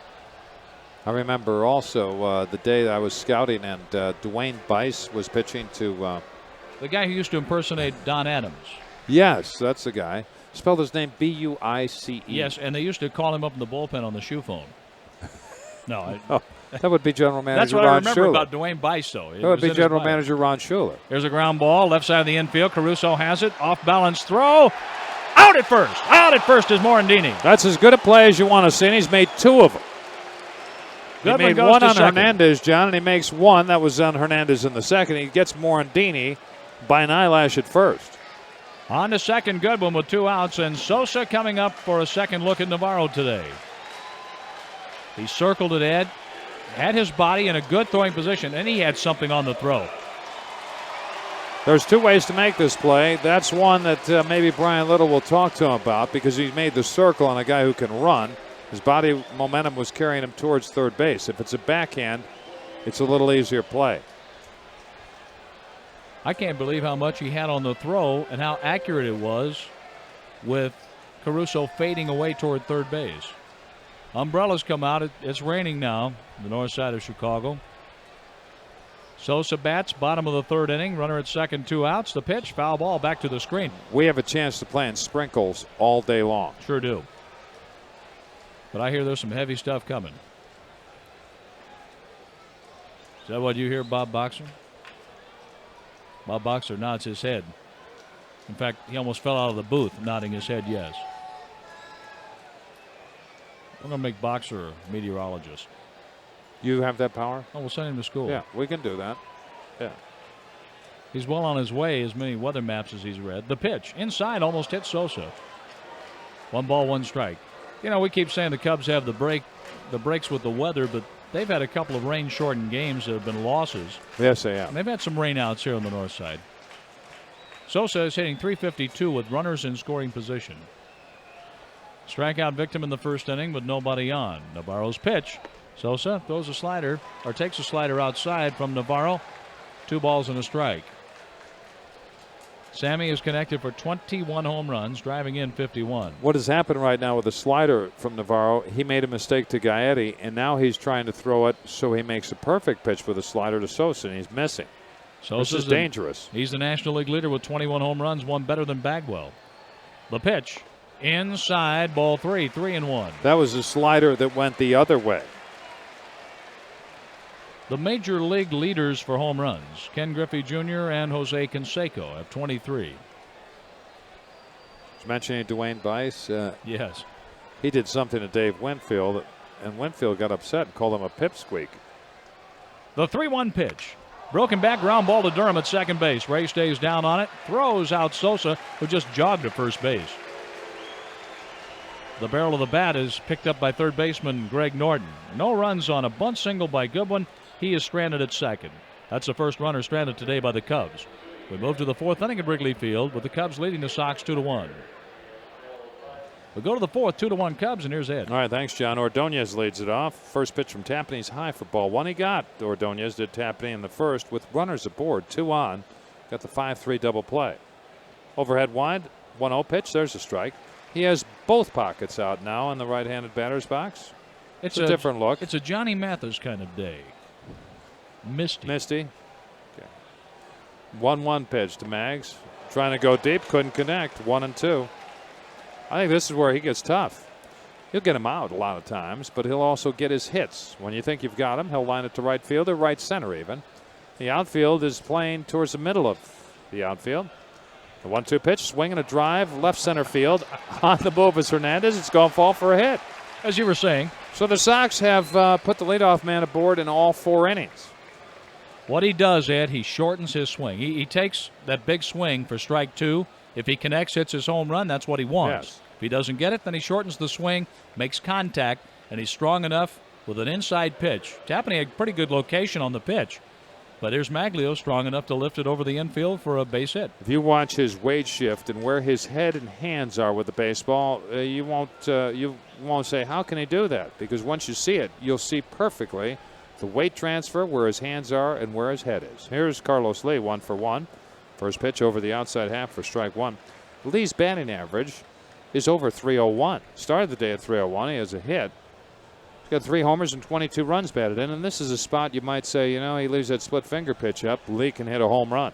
Speaker 1: I remember also the day that I was scouting and Dwayne Bice was pitching to.
Speaker 2: The guy who used to impersonate Don Adams.
Speaker 1: Yes, that's the guy. Spelled his name B-U-I-C-E.
Speaker 2: Yes, and they used to call him up in the bullpen on the shoe phone. No.
Speaker 1: That would be General Manager
Speaker 2: That's what
Speaker 1: Ron
Speaker 2: I remember
Speaker 1: Schuler.
Speaker 2: about Dwayne Bice, though.
Speaker 1: That would be General Manager Ron Schuler.
Speaker 2: There's a ground ball, left side of the infield. Caruso has it. Off balance throw. Out at first. Out at first is Morandini.
Speaker 1: That's as good a play as you want to see, and he's made 2 of them.
Speaker 2: Goodwin
Speaker 1: he made
Speaker 2: goes
Speaker 1: 1
Speaker 2: to
Speaker 1: on
Speaker 2: second.
Speaker 1: Hernandez, John, and he makes 1. That was on Hernandez in the second. He gets Morandini by an eyelash at first.
Speaker 2: On to second, Goodwin with 2 outs, and Sosa coming up for a second look at Navarro today. He circled it, Ed, had his body in a good throwing position, and he had something on the throw.
Speaker 1: There's 2 ways to make this play. That's one that maybe Brian Little will talk to him about because he made the circle on a guy who can run. His body momentum was carrying him towards third base. If it's a backhand, it's a little easier play.
Speaker 2: I can't believe how much he had on the throw and how accurate it was with Caruso fading away toward third base. Umbrellas come out. It's raining now, the north side of Chicago. Sosa bats, bottom of the third inning. Runner at second, 2 outs. The pitch, foul ball, back to the screen.
Speaker 1: We have a chance to play in sprinkles all day long.
Speaker 2: Sure do. But I hear there's some heavy stuff coming. Is that what you hear, Bob Boxer? Bob Boxer nods his head. In fact, he almost fell out of the booth nodding his head yes. We're going to make Boxer a meteorologist.
Speaker 1: You have that power?
Speaker 2: Oh, we'll send him to school.
Speaker 1: Yeah, we can do that. Yeah.
Speaker 2: He's well on his way, as many weather maps as he's read. The pitch, inside, almost hit Sosa. 1 ball, 1 strike. You know, we keep saying the Cubs have the breaks with the weather, but they've had a couple of rain-shortened games that have been losses.
Speaker 1: Yes, they have.
Speaker 2: And they've had some rainouts here on the north side. Sosa is hitting .352 with runners in scoring position. Strikeout victim in the first inning with nobody on. Navarro's pitch. Sosa throws a slider, or takes a slider outside from Navarro. 2 balls and a strike. Sammy is connected for 21 home runs, driving in 51.
Speaker 1: What has happened right now with the slider from Navarro, he made a mistake to Gaetti, and now he's trying to throw it so he makes a perfect pitch with a slider to Sosa, and he's missing. This is dangerous.
Speaker 2: He's the National League leader with 21 home runs, 1 better than Bagwell. The pitch, inside, ball 3, 3-1.
Speaker 1: That was a slider that went the other way.
Speaker 2: The major league leaders for home runs, Ken Griffey Jr. and Jose Canseco have 23.
Speaker 1: Was mentioning Dwayne Bice.
Speaker 2: Yes.
Speaker 1: He did something to Dave Winfield, and Winfield got upset and called him a pipsqueak.
Speaker 2: The 3-1 pitch. Broken back, ground ball to Durham at second base. Ray stays down on it, throws out Sosa, who just jogged to first base. The barrel of the bat is picked up by third baseman Greg Norton. No runs on a bunt single by Goodwin. He is stranded at second. That's the first runner stranded today by the Cubs. We move to the 4th inning at Wrigley Field with the Cubs leading the Sox 2-1. We'll go to the 4th, 2-1 Cubs, and here's Ed.
Speaker 1: All right, thanks, John. Ordonez leads it off. First pitch from Tapani's high for ball 1. He got Ordonez, did Tapani in the first with runners aboard, 2 on. Got the 5-3 double play. Overhead wide, 1-0 pitch. There's a strike. He has both pockets out now in the right-handed batter's box. It's a different look.
Speaker 2: It's a Johnny Mathis kind of day. Misty.
Speaker 1: Okay. 1-1 pitch to Mags. Trying to go deep, couldn't connect. 1-2. I think this is where he gets tough. He'll get him out a lot of times, but he'll also get his hits. When you think you've got him, he'll line it to right field or right center even. The outfield is playing towards the middle of the outfield. The 1-2 pitch, swinging a drive, left center field. On the move is Hernandez. It's going to fall for a hit.
Speaker 2: As you were saying.
Speaker 1: So the Sox have put the leadoff man aboard in all 4 innings.
Speaker 2: What he does, Ed, he shortens his swing. He takes that big swing for strike 2. If he connects, hits his home run, that's what he wants.
Speaker 1: Yes.
Speaker 2: If he doesn't get it, then he shortens the swing, makes contact, and he's strong enough with an inside pitch. Tapani had pretty good location on the pitch, but here's Maglio strong enough to lift it over the infield for a base hit.
Speaker 1: If you watch his weight shift and where his head and hands are with the baseball, you won't say, how can he do that? Because once you see it, you'll see perfectly the weight transfer, where his hands are and where his head is. Here's Carlos Lee, 1 for 1. First pitch over the outside half for strike 1. Lee's batting average is over 301. Started the day at 301. He has a hit. He's got 3 homers and 22 runs batted in, and this is a spot you might say, you know, he leaves that split finger pitch up. Lee can hit a home run.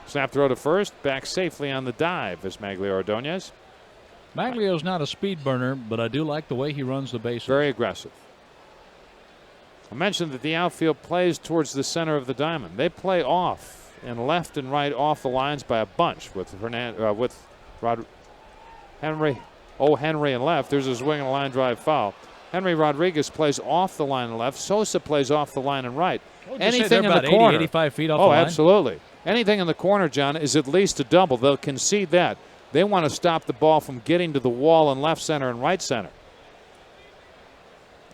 Speaker 1: Snap throw to first, back safely on the dive is Maglio Ordonez.
Speaker 2: Maglio's not a speed burner, but I do like the way he runs the bases.
Speaker 1: Very aggressive. I mentioned that the outfield plays towards the center of the diamond. They play off and left and right off the lines by a bunch with Henry and left. There's a swing and a line drive foul. Henry Rodriguez plays off the line and left. Sosa plays off the line and right.
Speaker 2: Anything in the corner. 85 feet off the line.
Speaker 1: Oh, absolutely. Anything in the corner, John, is at least a double. They'll concede that. They want to stop the ball from getting to the wall in left center and right center.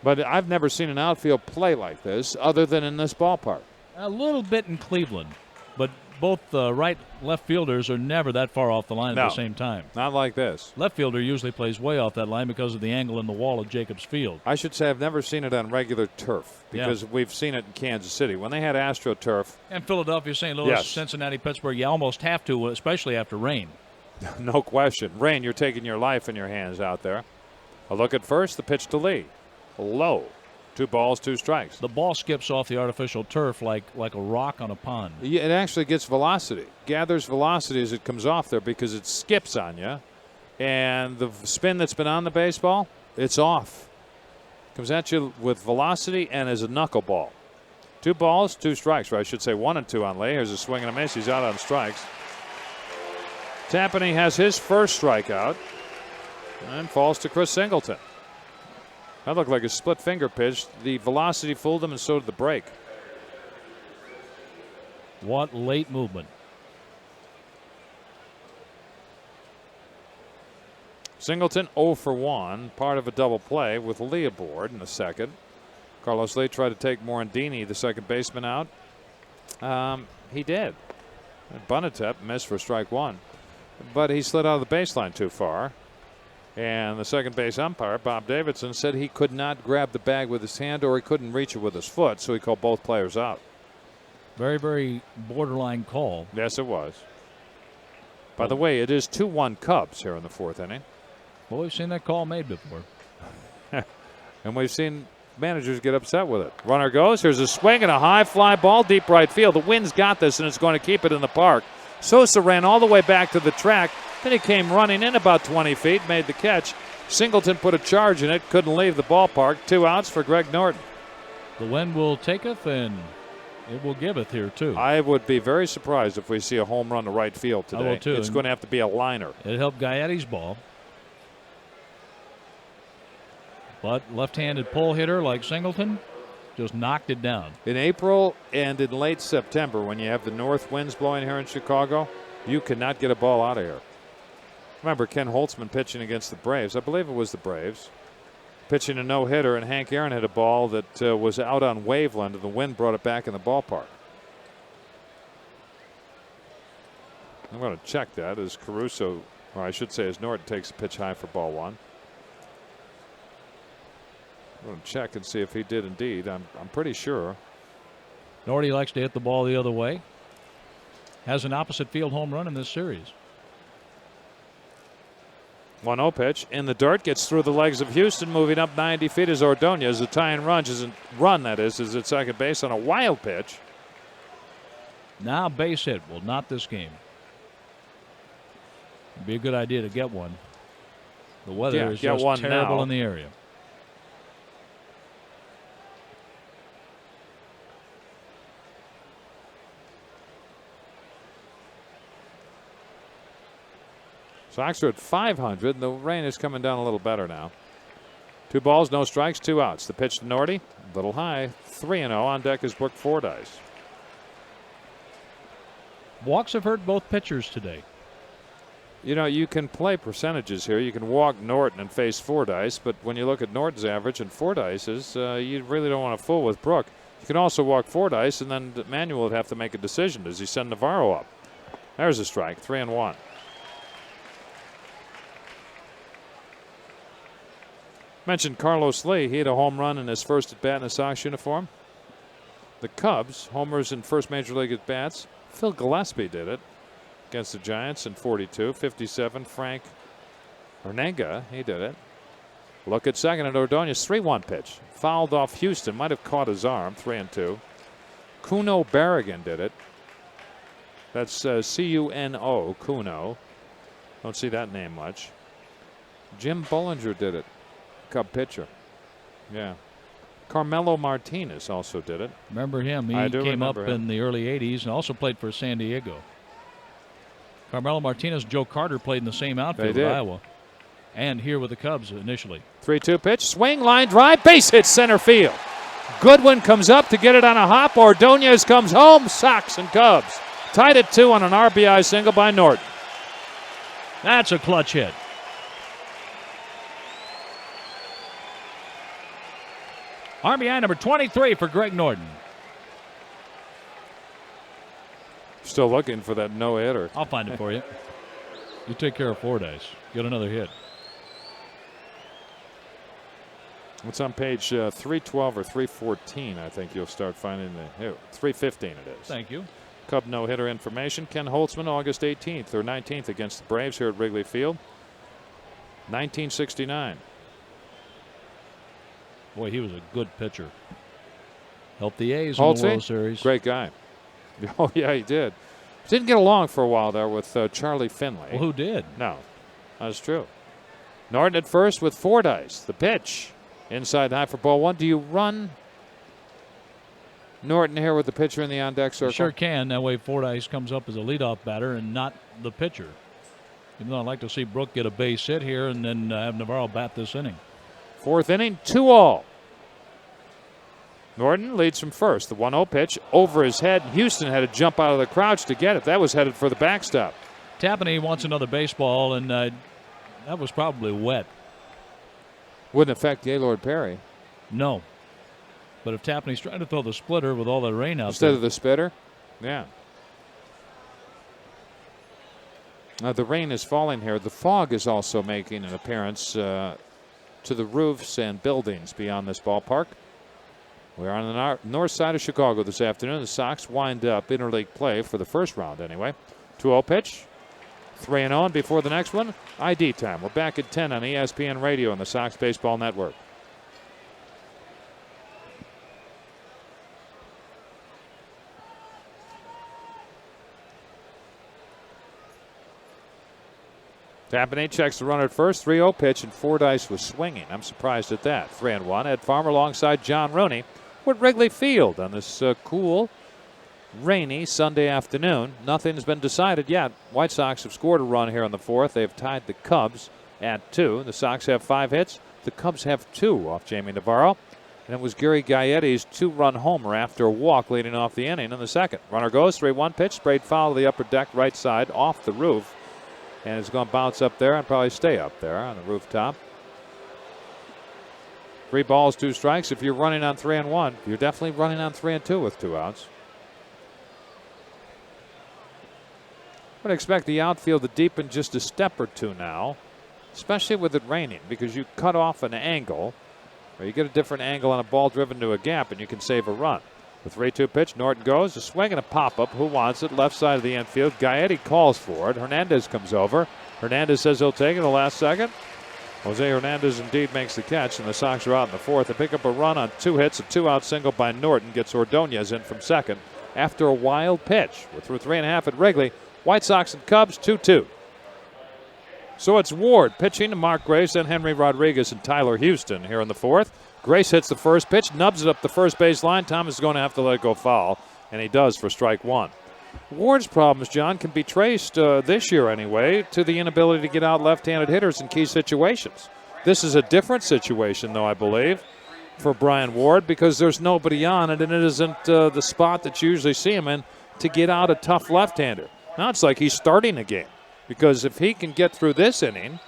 Speaker 1: But I've never seen an outfield play like this other than in this ballpark.
Speaker 2: A little bit in Cleveland, but both right left fielders are never that far off the line at the same time.
Speaker 1: Not like this.
Speaker 2: Left fielder usually plays way off that line because of the angle in the wall of Jacobs Field.
Speaker 1: I should say I've never seen it on regular turf because we've seen it in Kansas City. When they had AstroTurf.
Speaker 2: And Philadelphia, St. Louis, Cincinnati, Pittsburgh, you almost have to, especially after rain.
Speaker 1: No question. Rain, you're taking your life in your hands out there. A look at first, the pitch to Lee. Low. 2 balls, 2 strikes.
Speaker 2: The ball skips off the artificial turf like a rock on a pond.
Speaker 1: It actually gets velocity. Gathers velocity as it comes off there because it skips on you. And the spin that's been on the baseball, it's off. Comes at you with velocity and as a knuckleball. 2 balls, 2 strikes, or I should say 1 and 2 on Lee. Here's a swing and a miss. He's out on strikes. Tapani has his first strikeout and falls to Chris Singleton. That looked like a split finger pitch. The velocity fooled him, and so did the break.
Speaker 2: What late movement.
Speaker 1: Singleton 0 for 1, part of a double play with Lee aboard in the second. Carlos Lee tried to take Morandini, the second baseman, out. He did. Bunatep missed for strike 1. But he slid out of the baseline too far. And the second base umpire, Bob Davidson, said he could not grab the bag with his hand or he couldn't reach it with his foot, so he called both players out.
Speaker 2: Very, very borderline call.
Speaker 1: Yes, it was. By the way, it is 2-1 Cubs here in the 4th inning.
Speaker 2: Well, we've seen that call made before.
Speaker 1: And we've seen managers get upset with it. Runner goes. Here's a swing and a high fly ball deep right field. The wind's got this, and it's going to keep it in the park. Sosa ran all the way back to the track. Then he came running in about 20 feet, made the catch. Singleton put a charge in it, couldn't leave the ballpark. 2 outs for Greg Norton.
Speaker 2: The wind will taketh and it will giveth here, too.
Speaker 1: I would be very surprised if we see a home run to right field today.
Speaker 2: I will, too.
Speaker 1: It's going to have to be a liner.
Speaker 2: It helped Gaetti's ball. But left-handed pull hitter like Singleton just knocked it down.
Speaker 1: In April and in late September, when you have the north winds blowing here in Chicago, you cannot get a ball out of here. Remember Ken Holtzman pitching against the Braves. I believe it was the Braves. Pitching a no-hitter, and Hank Aaron hit a ball that was out on Waveland, and the wind brought it back in the ballpark. I'm going to check that as Caruso, or I should say as Norton takes a pitch high for ball 1. I'm going to check and see if he did indeed. I'm pretty sure.
Speaker 2: Norty likes to hit the ball the other way. Has an opposite field home run in this series.
Speaker 1: 1-0 pitch in the dirt, gets through the legs of Houston, moving up 90 feet as Ordonez. The tying run is at second base on a wild pitch.
Speaker 2: Now base hit. Well, not this game. It'd be a good idea to get one. The weather is just terrible in the area. Sox are at 500, and the rain is coming down a little better now.
Speaker 1: 2 balls, no strikes, 2 outs. The pitch to Norty, a little high. 3-0. On deck is Brooke Fordyce.
Speaker 2: Walks have hurt both pitchers today.
Speaker 1: You know, you can play percentages here. You can walk Norton and face Fordyce, but when you look at Norton's average and Fordyce's, you really don't want to fool with Brooke. You can also walk Fordyce, and then Manuel would have to make a decision. Does he send Navarro up? There's a strike, 3-1. Mentioned Carlos Lee. He had a home run in his first at bat in a Sox uniform. The Cubs, homers in first major league at bats. Phil Gillespie did it against the Giants in 42. 57, Frank Hernanga, he did it. Look at second at Ordonez, 3-1 pitch. Fouled off Houston, might have caught his arm, 3-2. Kuno Barragan did it. That's C-U-N-O, Kuno. Don't see that name much. Jim Bollinger did it, Cub pitcher. Yeah. Carmelo Martinez also did it.
Speaker 2: Remember him? He came up in the early 80s and also played for San Diego. Carmelo Martinez, Joe Carter played in the same outfield with Iowa. And here with the Cubs initially.
Speaker 1: 3-2 pitch, swing, line drive, base hit center field. Goodwin comes up to get it on a hop. Ordonez comes home. Sox and Cubs tied at 2 on an RBI single by Norton.
Speaker 2: That's a clutch hit. RBI number 23 for Greg Norton.
Speaker 1: Still looking for that no-hitter.
Speaker 2: I'll find it for you. You take care of Fordyce. Get another hit.
Speaker 1: It's on page 312 or 314. I think you'll start finding the 315 it is.
Speaker 2: Thank you.
Speaker 1: Cub no-hitter information. Ken Holtzman, August 18th or 19th against the Braves here at Wrigley Field. 1969.
Speaker 2: Boy, he was a good pitcher. Helped the A's in the World Series.
Speaker 1: Great guy. Oh, yeah, he did. Didn't get along for a while there with Charlie Finley.
Speaker 2: Well, who did?
Speaker 1: No, that's true. Norton at first with Fordyce. The pitch. Inside high for ball 1. Do you run Norton here with the pitcher in the on-deck circle?
Speaker 2: Sure can. That way Fordyce comes up as a leadoff batter and not the pitcher. Even though I'd like to see Brooke get a base hit here and then have Navarro bat this inning.
Speaker 1: 4th inning, 2-all. Norton leads from first. The 1-0 pitch over his head. Houston had to jump out of the crouch to get it. That was headed for the backstop.
Speaker 2: Tapani wants another baseball, and that was probably wet.
Speaker 1: Wouldn't affect Gaylord Perry.
Speaker 2: No. But if Tapani's trying to throw the splitter with all that rain out
Speaker 1: instead of the spitter, yeah. The rain is falling here. The fog is also making an appearance to the roofs and buildings beyond this ballpark. We're on the north side of Chicago this afternoon. The Sox wind up interleague play for the first round anyway. 2-0 pitch. 3-0 before the next one. ID time. We're back at 10 on ESPN Radio and the Sox Baseball Network. Tapani checks the runner at first. 3-0 pitch, and Fordyce was swinging. I'm surprised at that. 3-1. Ed Farmer alongside John Rooney. We're at Wrigley Field on this cool, rainy Sunday afternoon. Nothing's been decided yet. White Sox have scored a run here in the 4th. They've tied the Cubs at 2. The Sox have 5 hits. The Cubs have 2 off Jamie Navarro. And it was Gary Gaetti's 2-run homer after a walk leading off the inning in the 2nd. Runner goes, 3-1 pitch, sprayed foul to the upper deck right side off the roof. And it's going to bounce up there and probably stay up there on the rooftop. 3 balls, 2 strikes. If you're running on 3-1, you're definitely running on 3-2 with 2 outs. I would expect the outfield to deepen just a step or 2 now, especially with it raining, because you cut off an angle, or you get a different angle on a ball driven to a gap, and you can save a run. The 3-2 pitch, Norton goes, a swing and a pop-up. Who wants it? Left side of the infield. Gaetti calls for it. Hernandez comes over. Hernandez says he'll take it in the last second. Jose Hernandez indeed makes the catch, and the Sox are out in the 4th. They pick up a run on 2 hits. A 2-out single by Norton gets Ordonez in from second after a wild pitch. We're through 3.5 at Wrigley. White Sox and Cubs 2-2. So it's Ward pitching to Mark Grace, then Henry Rodriguez and Tyler Houston here in the 4th. Grace hits the first pitch, nubs it up the first base line. Thomas is going to have to let it go foul, and he does for strike 1. Ward's problems, John, can be traced this year anyway to the inability to get out left-handed hitters in key situations. This is a different situation, though, I believe, for Brian Ward, because there's nobody on it, and it isn't the spot that you usually see him in to get out a tough left-hander. Now it's like he's starting a game, because if he can get through this inning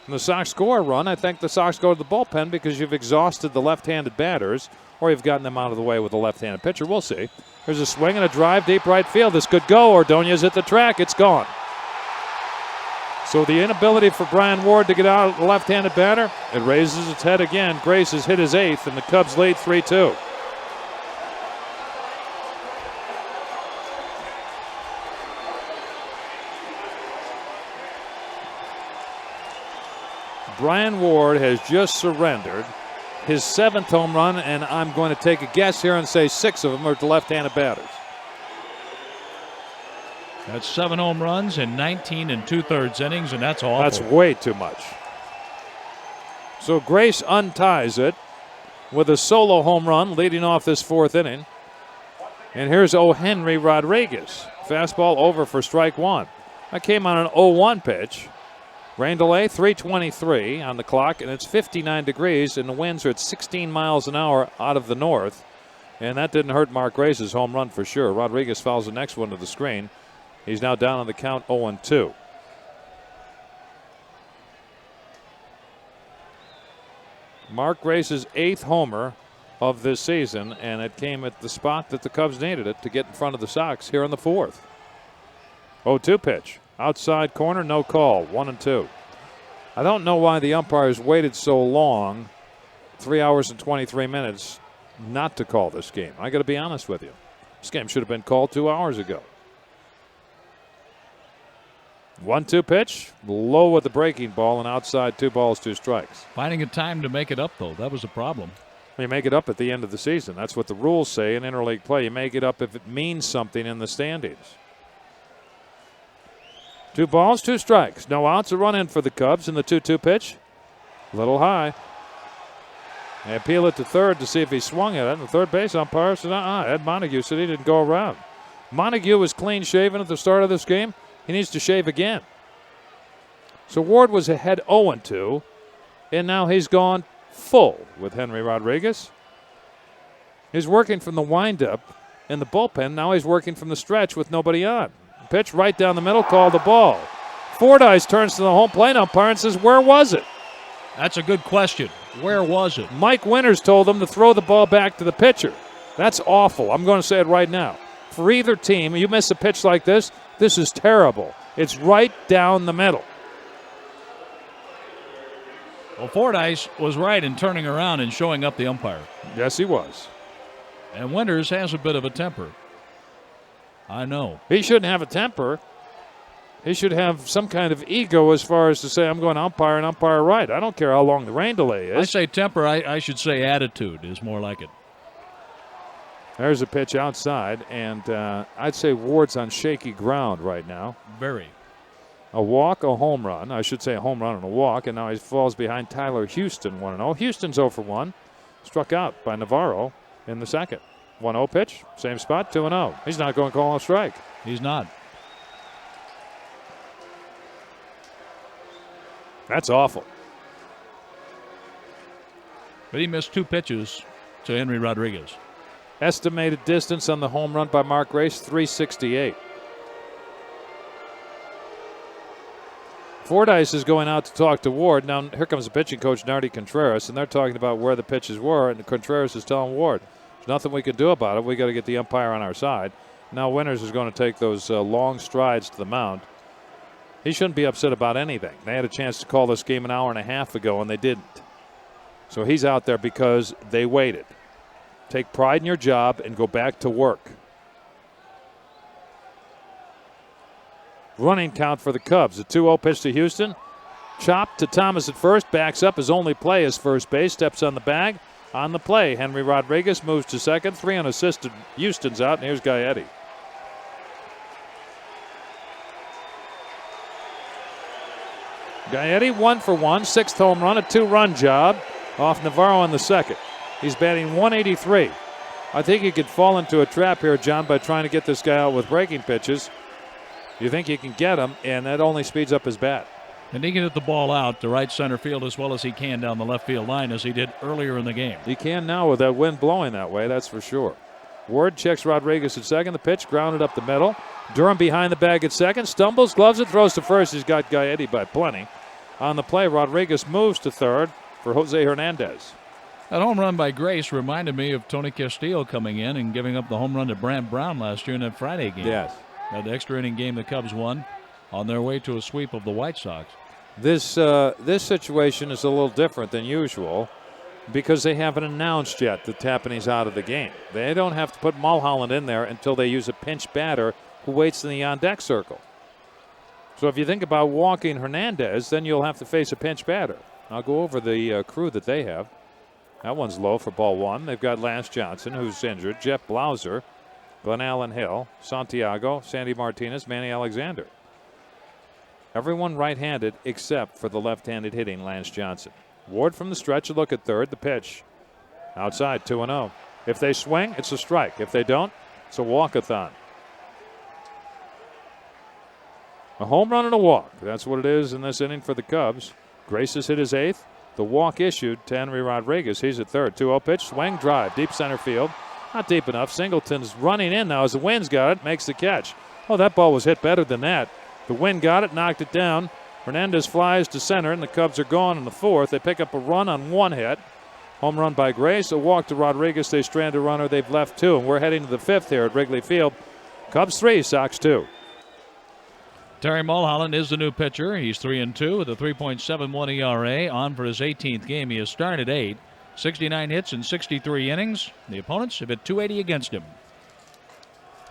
Speaker 1: and the Sox score a run, I think the Sox go to the bullpen because you've exhausted the left-handed batters, or you've gotten them out of the way with a left-handed pitcher. We'll see. There's a swing and a drive deep right field. This could go. Ordonez at the track. It's gone. So the inability for Brian Ward to get out the left-handed batter, it raises its head again. Grace has hit his 8th, and the Cubs lead 3-2. Brian Ward has just surrendered his 7th home run, and I'm going to take a guess here and say 6 of them are to left-handed batters.
Speaker 2: That's 7 home runs in 19 2/3 innings, and that's awful.
Speaker 1: That's way too much. So Grace unties it with a solo home run leading off this 4th inning. And here's O. Henry Rodriguez. Fastball over for strike 1. That came on an 0-1 pitch. Rain delay, 3:23 on the clock, and it's 59 degrees, and the winds are at 16 miles an hour out of the north. And that didn't hurt Mark Grace's home run for sure. Rodriguez fouls the next one to the screen. He's now down on the count 0-2. Mark Grace's 8th homer of this season, and it came at the spot that the Cubs needed it to get in front of the Sox here in the 4th. 0-2 pitch. Outside corner, no call, 1-2. I don't know why the umpires waited so long, 3 hours and 23 minutes, not to call this game. I got to be honest with you. This game should have been called 2 hours ago. 1-2 pitch, low with the breaking ball, and outside 2 balls, 2 strikes.
Speaker 2: Finding a time to make it up, though, that was a problem.
Speaker 1: You make it up at the end of the season. That's what the rules say in interleague play. You make it up if it means something in the standings. 2 balls, 2 strikes. No outs, a run in for the Cubs in the 2-2 pitch. A little high. They appeal it to third to see if he swung at it. And the third base umpire said, Ed Montague said he didn't go around. Montague was clean shaven at the start of this game. He needs to shave again. So Ward was ahead 0-2, and now he's gone full with Henry Rodriguez. He's working from the windup in the bullpen. Now he's working from the stretch with nobody on. Pitch right down the middle, called the ball. Fordyce turns to the home plate umpire and says, where was it?
Speaker 2: That's a good question. Where was it?
Speaker 1: Mike Winters told him to throw the ball back to the pitcher. That's awful. I'm going to say it right now. For either team, you miss a pitch like this, this is terrible. It's right down the middle.
Speaker 2: Well, Fordyce was right in turning around and showing up the umpire.
Speaker 1: Yes, he was.
Speaker 2: And Winters has a bit of a temper. I know.
Speaker 1: He shouldn't have a temper. He should have some kind of ego as far as to say, I'm going to umpire and umpire right. I don't care how long the rain delay is.
Speaker 2: I say temper. I should say attitude is more like it.
Speaker 1: There's a pitch outside, and I'd say Ward's on shaky ground right now.
Speaker 2: Very.
Speaker 1: A walk, a home run. I should say a home run and a walk, and now he falls behind Tyler Houston 1-0. Houston's 0-1. Struck out by Navarro in the second. 1-0 pitch, same spot, 2-0. He's not going to call a strike.
Speaker 2: He's not.
Speaker 1: That's awful.
Speaker 2: But he missed 2 pitches to Henry Rodriguez.
Speaker 1: Estimated distance on the home run by Mark Grace, 368. Fordyce is going out to talk to Ward. Now, here comes the pitching coach, Nardi Contreras, and they're talking about where the pitches were, and Contreras is telling Ward, there's nothing we can do about it. We got to get the umpire on our side. Now Winters is going to take those long strides to the mound. He shouldn't be upset about anything. They had a chance to call this game an hour and a half ago, and they didn't. So he's out there because they waited. Take pride in your job and go back to work. Running count for the Cubs. A 2-0 pitch to Houston. Chop to Thomas at first. Backs up. His only play is first base. Steps on the bag. On the play, Henry Rodriguez moves to second. 3 unassisted. Houston's out, and here's Gaetti. Gaetti 1 for 1. 6th home run. A 2-run job off Navarro in the second. He's batting 183. I think he could fall into a trap here, John, by trying to get this guy out with breaking pitches. You think you can get him, and that only speeds up his bat.
Speaker 2: And he can hit the ball out to right center field as well as he can down the left field line, as he did earlier in the game.
Speaker 1: He can now with that wind blowing that way, that's for sure. Ward checks Rodriguez at second. The pitch grounded up the middle. Durham behind the bag at second. Stumbles, gloves it, throws to first. He's got Gaetti by plenty. On the play, Rodriguez moves to third for Jose Hernandez.
Speaker 2: That home run by Grace reminded me of Tony Castillo coming in and giving up the home run to Brant Brown last year in that Friday game.
Speaker 1: Yes.
Speaker 2: That extra inning game the Cubs won on their way to a sweep of the White Sox.
Speaker 1: This situation is a little different than usual because they haven't announced yet that Tapani's out of the game. They don't have to put Mulholland in there until they use a pinch batter who waits in the on-deck circle. So if you think about walking Hernandez, then you'll have to face a pinch batter. I'll go over the crew that they have. That one's low for ball one. They've got Lance Johnson, who's injured, Jeff Blauser, Glenn Allen Hill, Santiago, Sandy Martinez, Manny Alexander. Everyone right-handed except for the left-handed hitting Lance Johnson. Ward from the stretch, a look at third. The pitch. Outside, 2-0. If they swing, it's a strike. If they don't, it's a walk-a-thon. A home run and a walk. That's what it is in this inning for the Cubs. Grace has hit his eighth. The walk issued to Henry Rodriguez. He's at third. 2-0 pitch. Swing, drive. Deep center field. Not deep enough. Singleton's running in now as the wind's got it. Makes the catch. Oh, that ball was hit better than that. The wind got it, knocked it down. Hernandez flies to center, and the Cubs are gone in the fourth. They pick up a run on one hit. Home run by Grace. A walk to Rodriguez. They strand a runner. They've left two, and we're heading to the fifth here at Wrigley Field. Cubs 3, Sox 2.
Speaker 2: Terry Mulholland is the new pitcher. He's 3-2 with a 3.71 ERA. On for his 18th game. He has started 8, 69 hits in 63 innings. The opponents have hit .280 against him.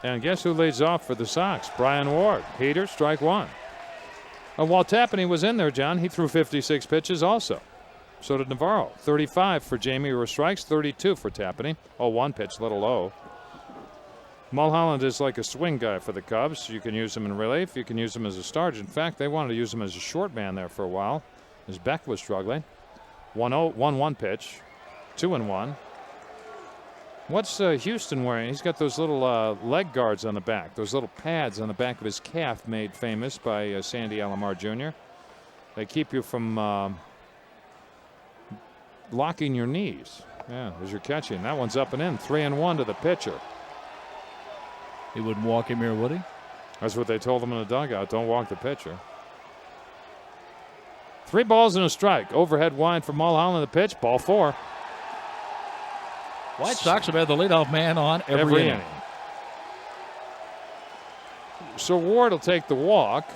Speaker 1: And guess who leads off for the Sox? Brian Ward. Heater, strike one. And while Tapani was in there, John, he threw 56 pitches also. So did Navarro. 35 for Jamie were strikes, 32 for Tapani. Oh, one pitch, a little low. Mulholland is like a swing guy for the Cubs. You can use him in relief. You can use him as a starter. In fact, they wanted to use him as a short man there for a while, as Beck was struggling. 1-1 pitch, 2-1. What's Houston wearing? He's got those little leg guards on the back, those little pads on the back of his calf made famous by Sandy Alomar Jr. They keep you from locking your knees. Yeah, as you're catching. That one's up and in. 3-1 to the pitcher.
Speaker 2: He wouldn't walk him here, would he?
Speaker 1: That's what they told him in the dugout. Don't walk the pitcher. 3 balls and a strike. Overhead wind for Mulholland. The pitch. Ball 4.
Speaker 2: White Sox have had the leadoff man on every inning.
Speaker 1: So Ward will take the walk.